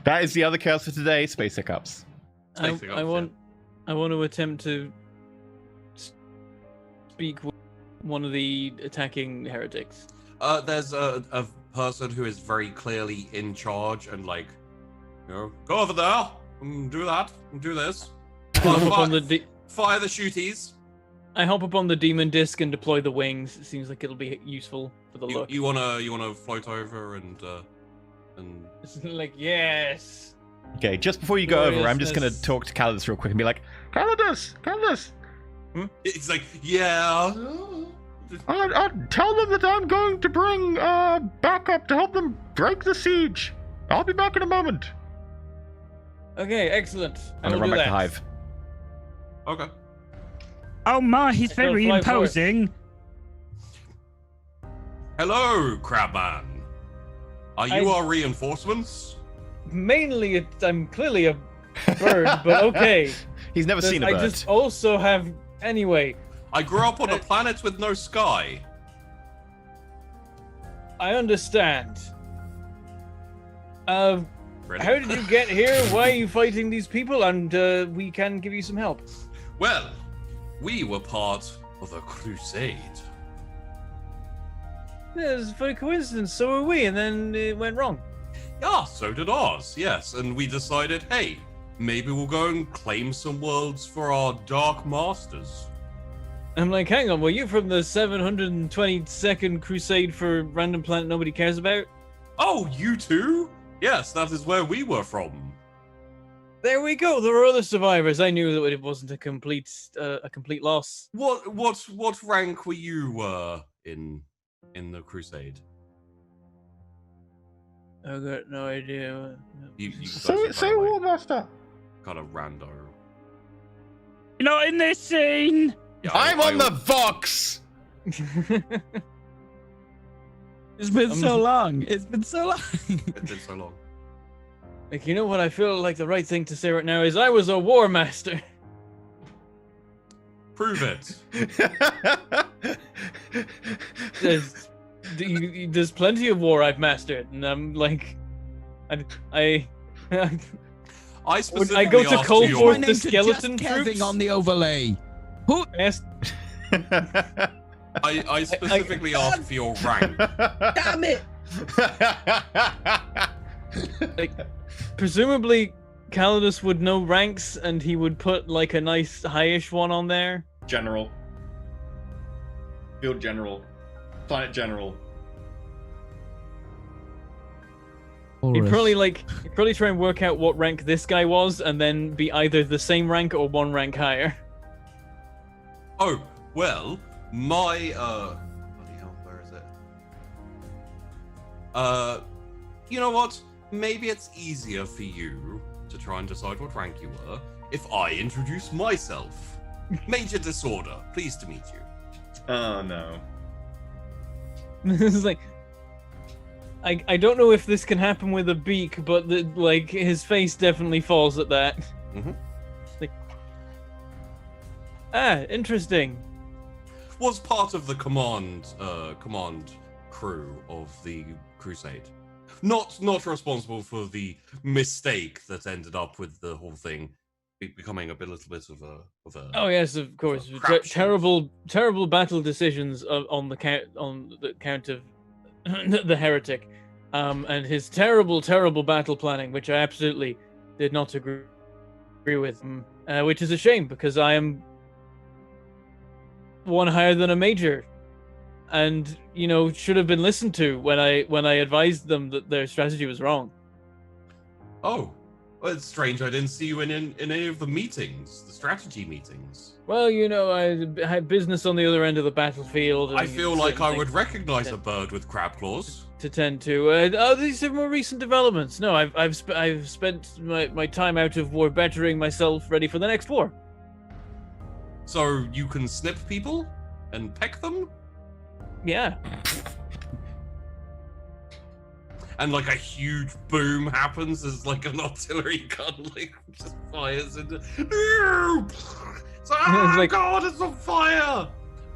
That is the other chaos for today, space hiccups. I want to attempt to speak with one of the attacking heretics. There's a person who is very clearly in charge and like, go over there and do that and do this. Hop up on the Fire the shooties. I hop up on the demon disc and deploy the wings. It seems like it'll be useful for the look. You wanna float over and It's like, yes. Okay, just before you go over, I'm just going to Gloriousness. talk to Calidus real quick and be like, Calidus! It's like, yeah. I tell them that I'm going to bring backup to help them break the siege. I'll be back in a moment. Okay, excellent. I'm I going to will run do back that. to Hive. Okay. Oh my, he's I shall very fly forth. imposing. Hello, Crabman. Are you our reinforcements? Mainly, I'm clearly a bird, but okay. He's never seen a I bird. just also have... Anyway, I grew up on a planet with no sky. I understand. Ready? How did you get here? Why are you fighting these people? And we can give you some help. Well, we were part of a crusade. It's for a coincidence, so were we, and then it went wrong. Yeah, so did ours, yes. And we decided, hey, maybe we'll go and claim some worlds for our dark masters. I'm like, hang on, were you from the 722nd crusade for random planet nobody cares about? Oh, you too? Yes, that is where we were from. There we go. There were other survivors. I knew that it wasn't a complete loss. What rank were you in the crusade? I got no idea. You guys Say were say kinda, War Master. kind of rando. You're not in this scene. Yeah, I'm on the Vox! It's been so long. It's been so long. It's been so long. Like, you know what I feel like the right thing to say right now is I was a war master. Prove it. There's plenty of war I've mastered, and I'm like, I specifically go to asked Cold you War your- the skeleton Kevin troops. on the overlay. Who? Asked, I specifically asked for your rank. Damn it! like, presumably, Calidus would know ranks, and he would put like a nice highish one on there. General. Field General. Planet General. He'd probably try and work out what rank this guy was, and then be either the same rank or one rank higher. Oh, well, my bloody hell, where is it? You know what? Maybe it's easier for you to try and decide what rank you were if I introduce myself. Major Disorder, pleased to meet you. Oh no. It's like, I don't know if this can happen with a beak, but like his face definitely falls at that. Mm-hmm. Like, interesting. Was part of the command crew of the Crusade. Not responsible for the mistake that ended up with the whole thing becoming a little bit of a. Oh yes, of course. Terrible battle decisions on the count of the heretic, and his terrible battle planning, which I absolutely did not agree with, which is a shame because I am one higher than a major, and should have been listened to when I advised them that their strategy was wrong. Oh, well, it's strange. I didn't see you in any of the meetings, the strategy meetings. Well, I had business on the other end of the battlefield. I feel like I would recognize a bird with crab claws. To tend to. These are more recent developments. No, I've spent my time out of war bettering myself, ready for the next war. So you can snip people and peck them? Yeah. And like a huge boom happens as like an artillery gun like just fires into. God, it's on fire!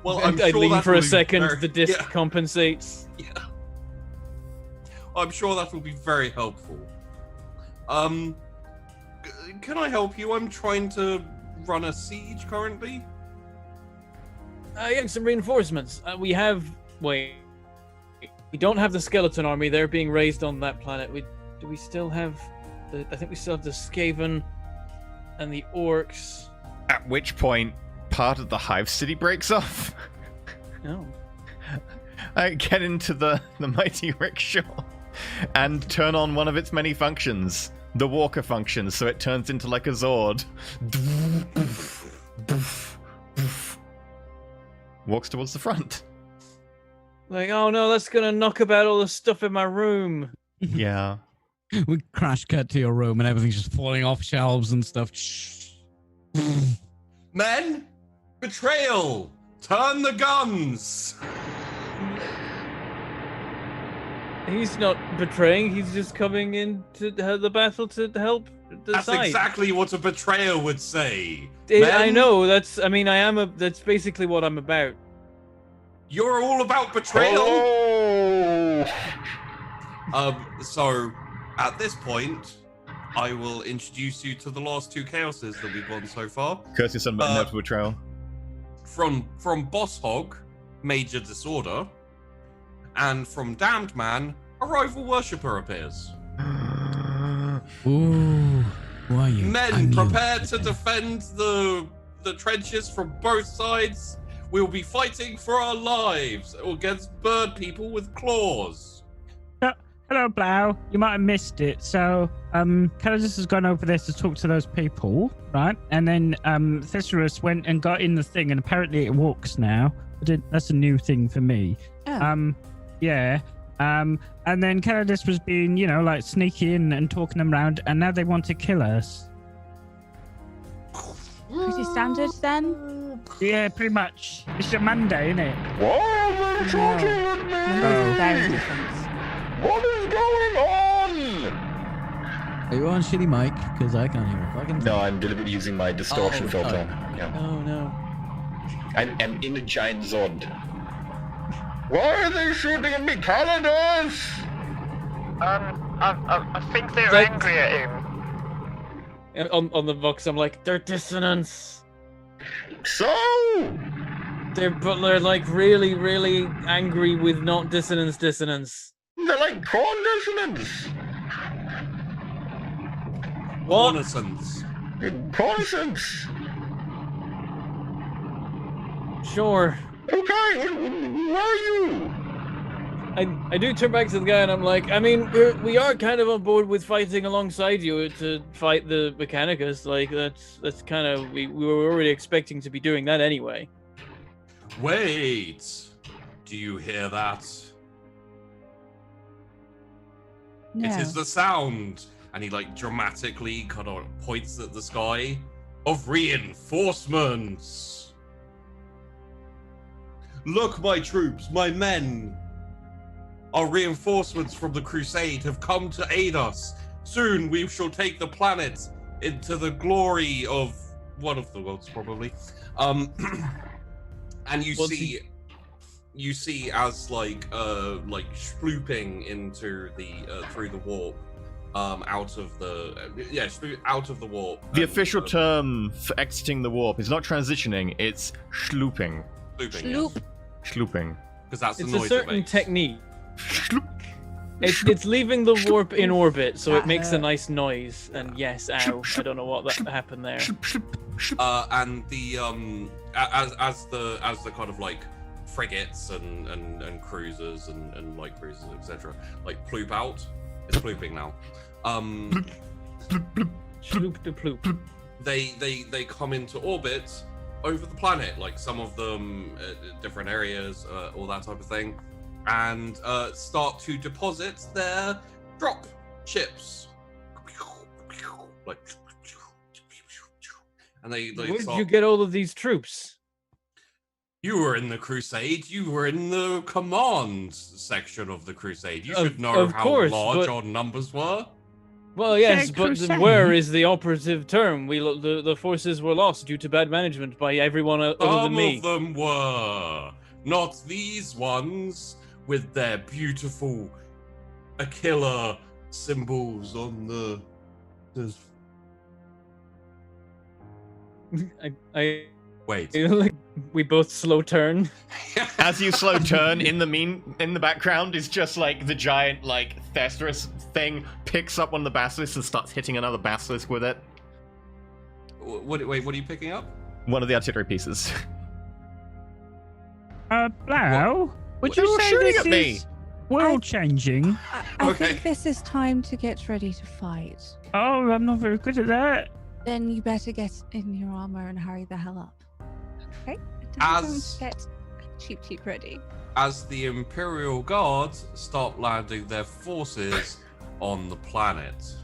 Well, I'm I sure lean that for will a be second. very- The disc yeah. compensates. Yeah. I'm sure that will be very helpful. Can I help you? I'm trying to run a siege currently. Yeah, some reinforcements. We don't have the skeleton army. They're being raised on that planet. Do we still have I think we still have the Skaven and the orcs. At which point, part of the Hive City breaks off. No. I get into the mighty rickshaw and turn on one of its many functions, the walker function, so it turns into like a Zord. Walks towards the front. Like, oh no, that's gonna knock about all the stuff in my room. Yeah. We crash cut to your room and everything's just falling off shelves and stuff. Men, betrayal! Turn the guns! He's not betraying. He's just coming into the battle to help That's decide. exactly what a betrayer would say. I know. That's basically what I'm about. You're all about betrayal. Oh! So at this point, I will introduce you to the last two chaoses that we've won so far. Curse son, but no betrayal. From Boss Hog, Major Disorder, and from Damned Man, a rival worshipper appears. Ooh, who are you? Men, prepare to defend the trenches from both sides. We'll be fighting for our lives against bird people with claws. Hello, Blau. You might have missed it. So, Calidus has gone over there to talk to those people, right? And then Thesaurus went and got in the thing, and apparently it walks now. That's a new thing for me. Oh. Yeah. And then Calidus was being, like sneaky and talking them around, and now they want to kill us. Pretty standard then. Yeah, pretty much. It's a Monday, isn't it? Why are they talking at me? Very different. What is going on? Are you on shitty mic? Because I can't hear a fucking thing. No, I'm deliberately using my distortion filter. Yeah. Oh no. I'm in a giant Zod. Why are they shooting at me, calendars? I think they're Like- angry at him. And on the box, I'm like, they're dissonance. So? But they're like really, really angry with not dissonance. They're like corn dissonance. What? Renaissance. Cornisons. Sure. Okay, where are you? I do turn back to the guy and I'm like, I mean, we are kind of on board with fighting alongside you to fight the Mechanicus. Like that's kind of we were already expecting to be doing that anyway. Wait! Do you hear that? No. It is the sound, and he like dramatically kind of points at the sky of reinforcements. Look, my troops, my men. Our reinforcements from the Crusade have come to aid us. Soon we shall take the planet into the glory of one of the worlds, probably. And you see as like slooping into the through the warp, out of the out of the warp. The official term for exiting the warp is not transitioning; it's slooping. Sloop. Slooping. Because that's the It's noise a certain it makes. technique. It's leaving the warp in orbit, so it makes a nice noise. And yes, ow, I don't know what that happened there. And the as the kind of like frigates and cruisers and light cruisers, etc. like ploop out. It's plooping now. Sloop de ploop. They come into orbit over the planet, like some of them different areas, all that type of thing, and start to deposit their drop ships. Like, and they Where did start... you get all of these troops? You were in the Crusade. You were in the command section of the Crusade. You should know of how course, large but- our numbers were. Well, yes, Yeah, but Crusade. where is the operative term? The forces were lost due to bad management by everyone other than Some me. of them were. Not these ones with their beautiful Aquila symbols on the... I Wait. like we both slow turn. As you slow turn, in the background is just like the giant like Thestrus thing picks up one of the basilisks and starts hitting another basilisk with it. Wait, what are you picking up? One of the artillery pieces. Blau, would You're you say shooting this at me. is world changing? I Okay. think this is time to get ready to fight. Oh, I'm not very good at that. Then you better get in your armor and hurry the hell up. Okay? As- Time to get cheap ready. As the Imperial Guard start landing their forces on the planet.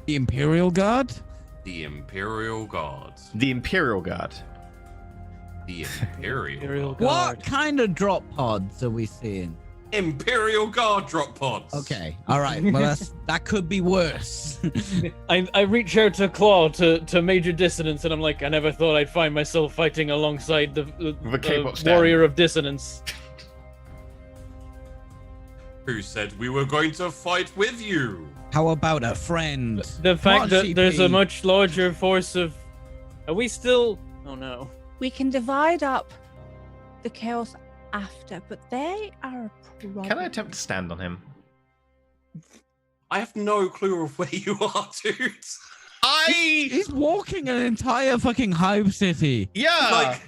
The Imperial Guard? The Imperial Guard. The Imperial Guard. The Imperial Imperial Guard. Guard. What kind of drop pods are we seeing? Imperial Guard drop pods. Okay, all right. Well, that could be worse. I reach out to Claw to Major Dissonance, and I'm like, I never thought I'd find myself fighting alongside the K-pop stan. warrior of dissonance. Who said we were going to fight with you? How about a friend? The fact What, that there's a CP? much larger force of... Are we still... Oh no. We can divide up the chaos after, but they are a problem. Can I attempt to stand on him? I have no clue of where you are, dude. He's walking an entire fucking hive city. Yeah. Like,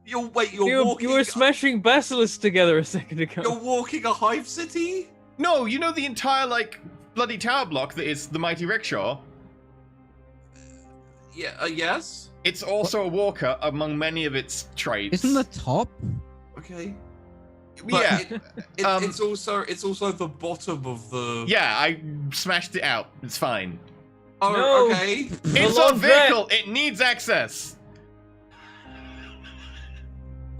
you're walking. You were smashing basilisks together a second ago. You're walking a hive city. No, you know the entire like bloody tower block that is the mighty rickshaw. Yeah. Yes. It's also a walker among many of its traits. Isn't the top? Okay. Yeah. It's also the bottom of the. Yeah, I smashed it out. It's fine. Oh, No. okay. It's Hello, a vehicle. It needs access.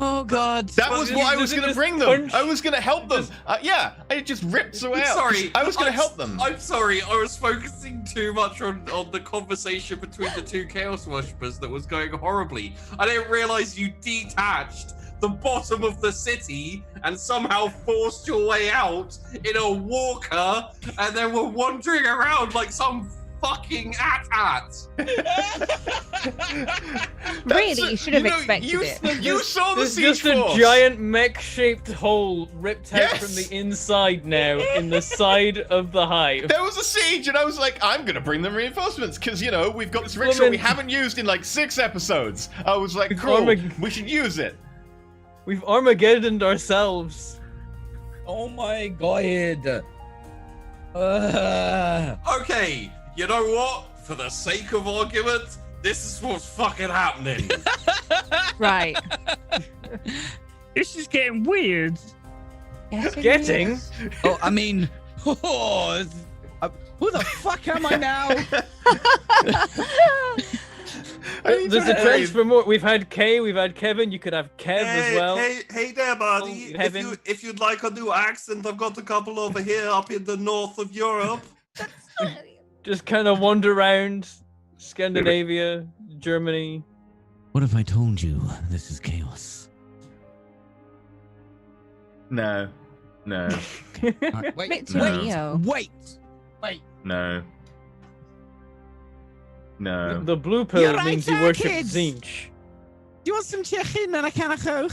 Oh, Oh God! That was what I was going to bring them. I was going to help them. Yeah, it just rips away. Sorry, I was going to help them. I'm sorry, I was focusing too much on the conversation between the two Chaos Worshippers that was going horribly. I didn't realize you detached the bottom of the city and somehow forced your way out in a walker and then were wandering around like some fucking at. Really, you should have expected it. You saw the There's siege just a force. giant mech-shaped hole ripped out Yes. from the inside now in the side of the hive. There was a siege, and I was like, I'm going to bring them reinforcements, because, you know, we've got this ritual we haven't used in like 6 episodes. I was like, cool, we should use it. We've Armageddoned ourselves. Oh my God. Okay, you know what? For the sake of argument, this is what's fucking happening. Right. This is getting weird. Getting? Oh, I mean, who the fuck am I now? There's a transfer more. We've had Kay, we've had Kevin. You could have Kev as well. Hey there, buddy. Kevin. If you'd like a new accent, I've got a couple over here up in the north of Europe. Just kind of wander around Scandinavia, Germany. What if I told you this is chaos? No. Wait, No. wait. No. No. The blue pill You're right means you there, worship kids. Zinch. Do you want some chicken and a can of Coke?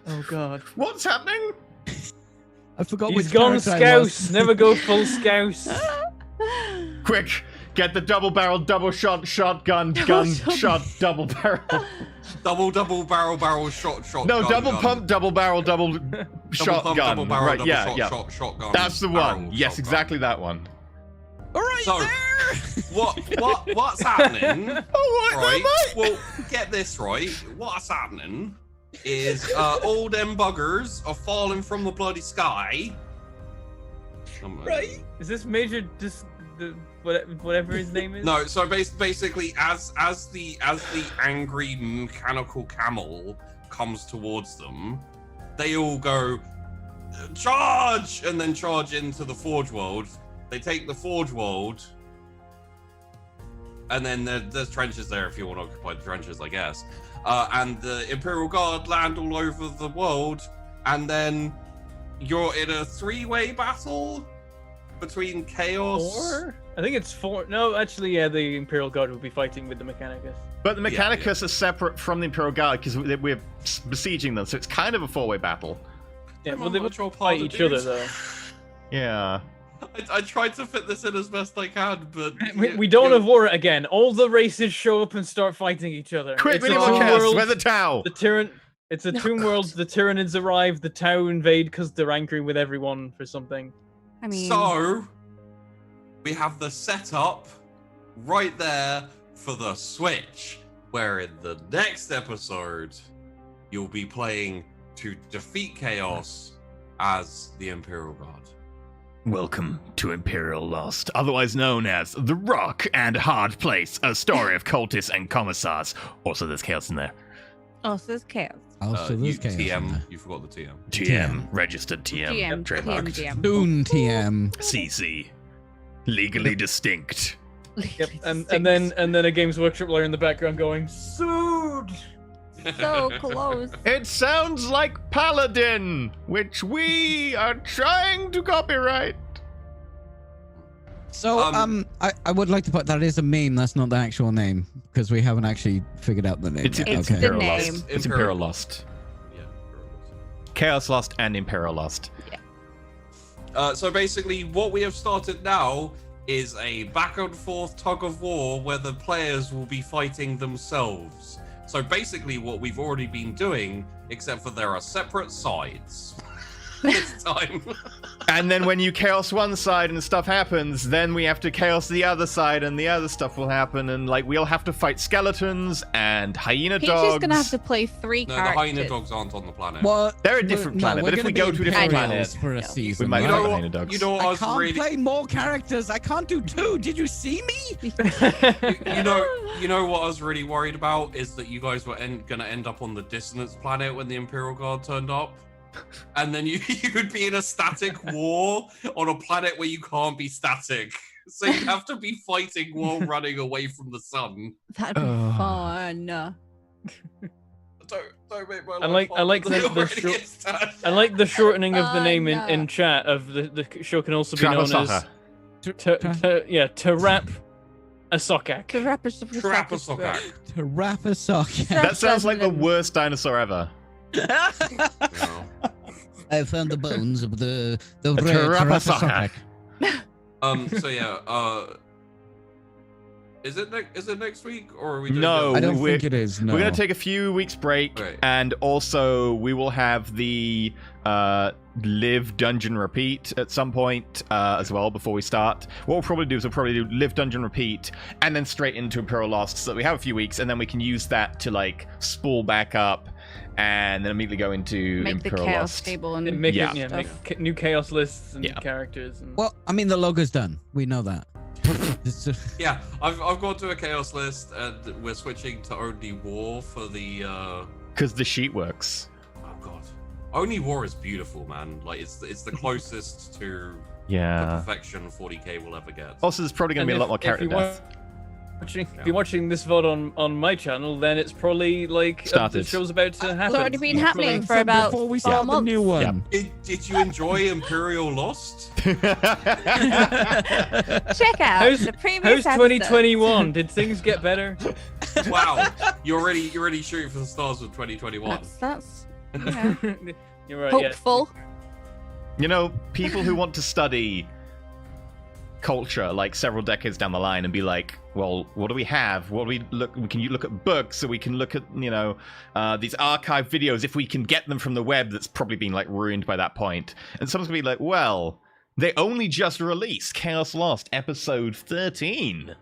Oh God. What's happening? I forgot He's which gone character I was. scouse. Never go full scouse. Quick, get the double barrel, double shot, shotgun, shot, double barrel. Double barrel, shot. No, gun, double gun. pump, double barrel, double shotgun. double barrel, right, double yeah. shotgun. That's the barrel, one. Yes, shotgun. exactly that one. All right, So, there. what's happening? Oh, what? Right. Well, get this right. What's happening is all them buggers are falling from the bloody sky. Right. Is this Major whatever his name is? No, so basically, as the angry mechanical camel comes towards them, they all go charge and then charge into the Forge World. They take the Forge World, and then there's trenches there if you want to occupy the trenches, I guess. And the Imperial Guard land all over the world, and then you're in a 3-way battle between Chaos. 4? I think it's 4. No, actually, yeah, the Imperial Guard will be fighting with the Mechanicus. But the Mechanicus are separate from the Imperial Guard because we're besieging them, so it's kind of a 4-way battle. Yeah, well, they will fight each other, though. Yeah. I tried to fit this in as best I can, but We don't have war again. All the races show up and start fighting each other. Quick, It's we a need more Tomb chaos. World, Where's the Tau? The Tyrann. It's a Tomb World. The Tyranids arrive. The Tau invade because they're angry with everyone for something. I mean, So we have the setup right there for the Switch, where in the next episode you'll be playing to defeat Chaos as the Imperial Guard. Welcome to Imperial Lost, otherwise known as The Rock and Hard Place, a story of cultists and commissars. Also, there's chaos in there. also there's chaos. Also, there's chaos. in TM, there. you forgot the TM. TM, registered TM, TM, trademarked. TM. Soon TM. CC, legally distinct. Yep. And then a Games Workshop lawyer in the background going, "Sued." So close. It sounds like Paladin, which we are trying to copyright. So, I would like to put that is a meme. That's not the actual name because we haven't actually figured out the name. It's yet. It's okay. the Imperial name. Lost. It's Imperial Lost. Yeah, Imperial Lost. Chaos Lost and Imperial Lost. So basically, what we have started now is a back and forth tug of war where the players will be fighting themselves. So basically, what we've already been doing, except for there are separate sides. this time. And then when you chaos one side and stuff happens, then we have to chaos the other side and the other stuff will happen. And like we'll have to fight skeletons and hyena Peach dogs. is gonna have to play 3 No, characters. the hyena dogs aren't on the planet. Well, They're a different planet, but if we go to a different planet for a season, we might You fight know the what- hyena dogs. You know what I I was can't really play more characters. I can't do 2. Did you see me? you know what I was really worried about is that you guys were gonna end up on the dissonance planet when the Imperial Guard turned up, and then you would be in a static war on a planet where you can't be static, so you have to be fighting while running away from the sun. That'd be fun. Don't make my I like the shortening of the name in chat of the show can also be known as Tarap a Sokak. Tarap a Sokak. Tarap a Sokak. That sounds like the worst dinosaur ever. I found the bones of the Tarapasokak. So yeah, is it next week or are we doing No, I don't think it is. No. We're going to take a few weeks break, and also we will have the live dungeon repeat at some point as well before we start. What we'll probably do is we'll probably do live dungeon repeat and then straight into Imperial Lost, so that we have a few weeks, and then we can use that to like spool back up and then immediately go into Make the Imperial chaos Lost. table and Make new chaos lists and Yeah. characters. And... Well, I mean, the logo's done. We know that. Yeah, I've gone to a chaos list and we're switching to only war for the Because the sheet works. oh god, only war is beautiful, man. Like it's the closest to the Yeah. perfection 40k will ever get. Also, there's probably going to be a lot more character death. If you're watching this VOD on my channel, then it's probably like the Started. show's about to happen. It's already been happening Probably. for about Before we 4 start the months. new one. Did you enjoy Imperial Lost? Check out How's the previous 2021? Did things get better? Wow, you're already shooting for the stars with 2021. That's yeah, You're right. hopeful. You know, people who want to study culture like several decades down the line and be like, well, what do we have? What do we look? Can you look at books? So we can look at, you know, these archive videos if we can get them from the web. That's probably been like ruined by that point. And someone's gonna be like, well, they only just released Chaos Lost episode 13.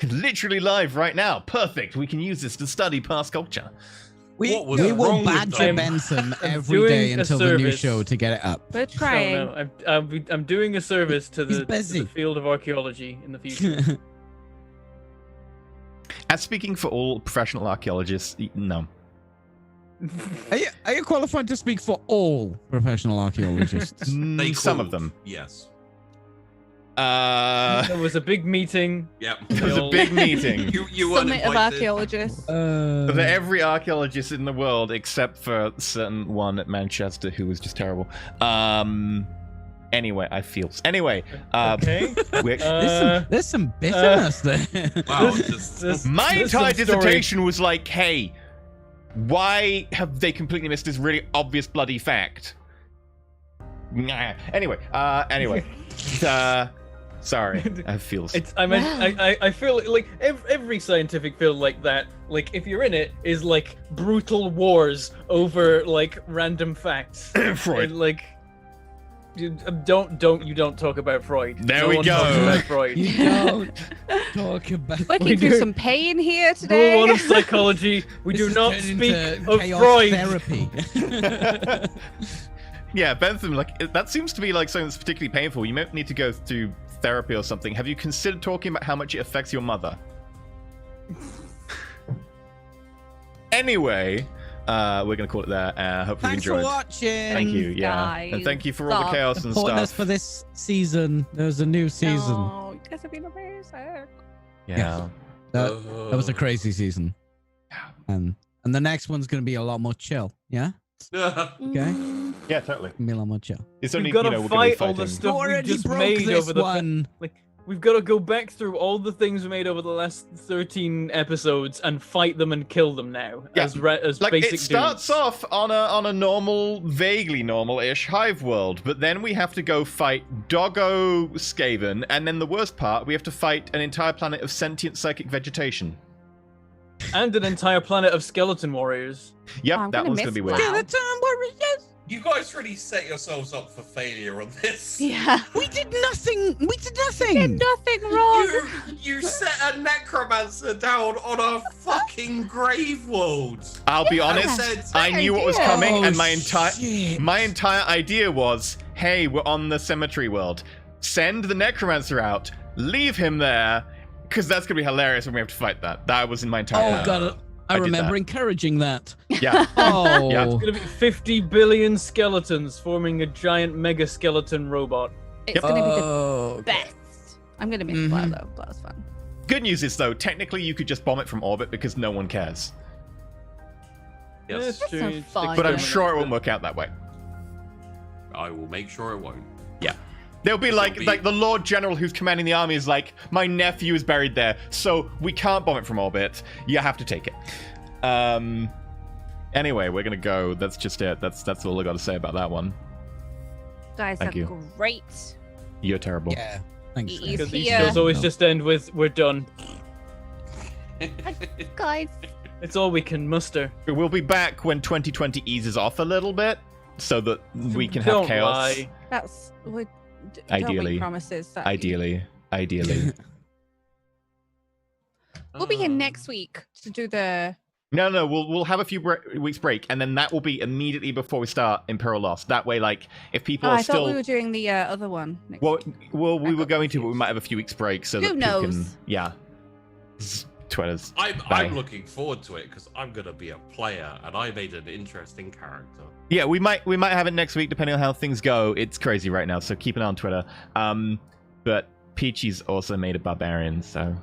Literally live right now. Perfect. We can use this to study past culture. We What was will wrong with badger them? Benson I'm every doing day a until the new service. show to get it up. We're trying. No, I'm doing a service to He's the busy. field of archaeology in the future. As speaking for all professional archaeologists, no. Are you qualified to speak for all professional archaeologists? Some of them. Yes. There was a big meeting. Yep. There was a big meeting. You weren't Summit of invited. archaeologists. For every archaeologist in the world except for a certain one at Manchester who was just terrible. Anyway, Okay. There's some bitterness there. Wow. My This entire story- dissertation was like, hey, why have they completely missed this really obvious bloody fact? Nah. Anyway, sorry, I feel. I feel like every scientific field like that, like if you're in it, is like brutal wars over like random facts. Freud. And, like, you don't talk about Freud. There No we one go. talks about Freud. You don't talk about. Working through do- some pain here Rule today. one of psychology: we This do has not turned speak into of chaos Freud. therapy. Yeah, Bentham, like that seems to be like something that's particularly painful. You might need to go through therapy or something. Have you considered talking about how much it affects your mother? Anyway, we're gonna call it there. Hopefully Thanks you for enjoyed. watching. Thank you, yeah, guys. and thank you for all the Stop chaos and Supporting us stuff. for this season. There's a new season. Oh, you guys have been amazing. Yeah. That was a crazy season. And the next one's gonna be a lot more chill. Yeah. Okay. Yeah, totally. Gonna be a lot more chill. It's only, We've got to we're gonna be fight all the fighting. stuff we Already just broke made this over the one. like. We've got to go back through all the things we made over the last 13 episodes and fight them and kill them now. Yeah. As Like basic it starts dudes. off on a normal, vaguely normal-ish hive world, but then we have to go fight Doggo Skaven, and then the worst part, we have to fight an entire planet of sentient psychic vegetation. And an entire planet of skeleton warriors. Yep, I'm that gonna one's gonna miss be weird. Wow. Skeleton warriors. You guys really set yourselves up for failure on this. Yeah. We did nothing. We did nothing. Did nothing wrong. You set a necromancer down on a fucking grave world. I'll be honest, I knew what was coming, and my entire idea was, hey, we're on the cemetery world. Send the necromancer out, leave him there, because that's gonna be hilarious when we have to fight that. That was in my entire plan. God, I remember encouraging that. Yeah. Oh. Yeah. It's gonna be 50 billion skeletons forming a giant mega skeleton robot. It's gonna be the best. I'm gonna miss Blair though. Blair's fun. Good news is though, technically you could just bomb it from orbit because no one cares. Yes. That's true. so fun. But I'm sure it won't work out that way. I will make sure it won't. Yeah. There'll be like the Lord General who's commanding the army is like, my nephew is buried there, so we can't bomb it from orbit. You have to take it. Anyway, we're gonna go. That's just it. That's all I got to say about that one. Guys Thank are you. great. You're terrible. Yeah. Thanks. He's Because these here. shows always just end with "we're done." Guys. It's all we can muster. We'll be back when 2020 eases off a little bit, so that we can have Don't chaos. lie. That's don't Ideally. make promises. That Ideally. We'll be here next week to do the. No, we'll have a few weeks break, and then that will be immediately before we start Imperial Lost. That way, like, if people are I still, thought we were doing the other one. Next week. well, we I were got going to, but we confused. might have a few weeks break so Who that people can, knows? yeah. Twitter's. Bye. I'm looking forward to it because I'm gonna be a player and I made an interesting character. Yeah, we might have it next week depending on how things go. It's crazy right now, so keep an eye on Twitter. But Peachy's also made a barbarian, so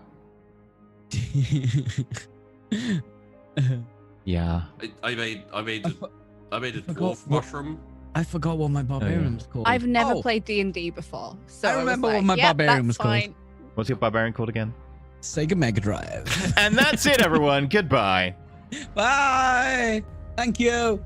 yeah. I made a forgot dwarf what- mushroom. I forgot what my barbarian was called. I've never Oh, played D&D before, so I was remember like, what my yep, barbarian that's was called. fine. What's your barbarian called again? Sega Mega Drive. And that's it, everyone. Goodbye. Bye. Thank you.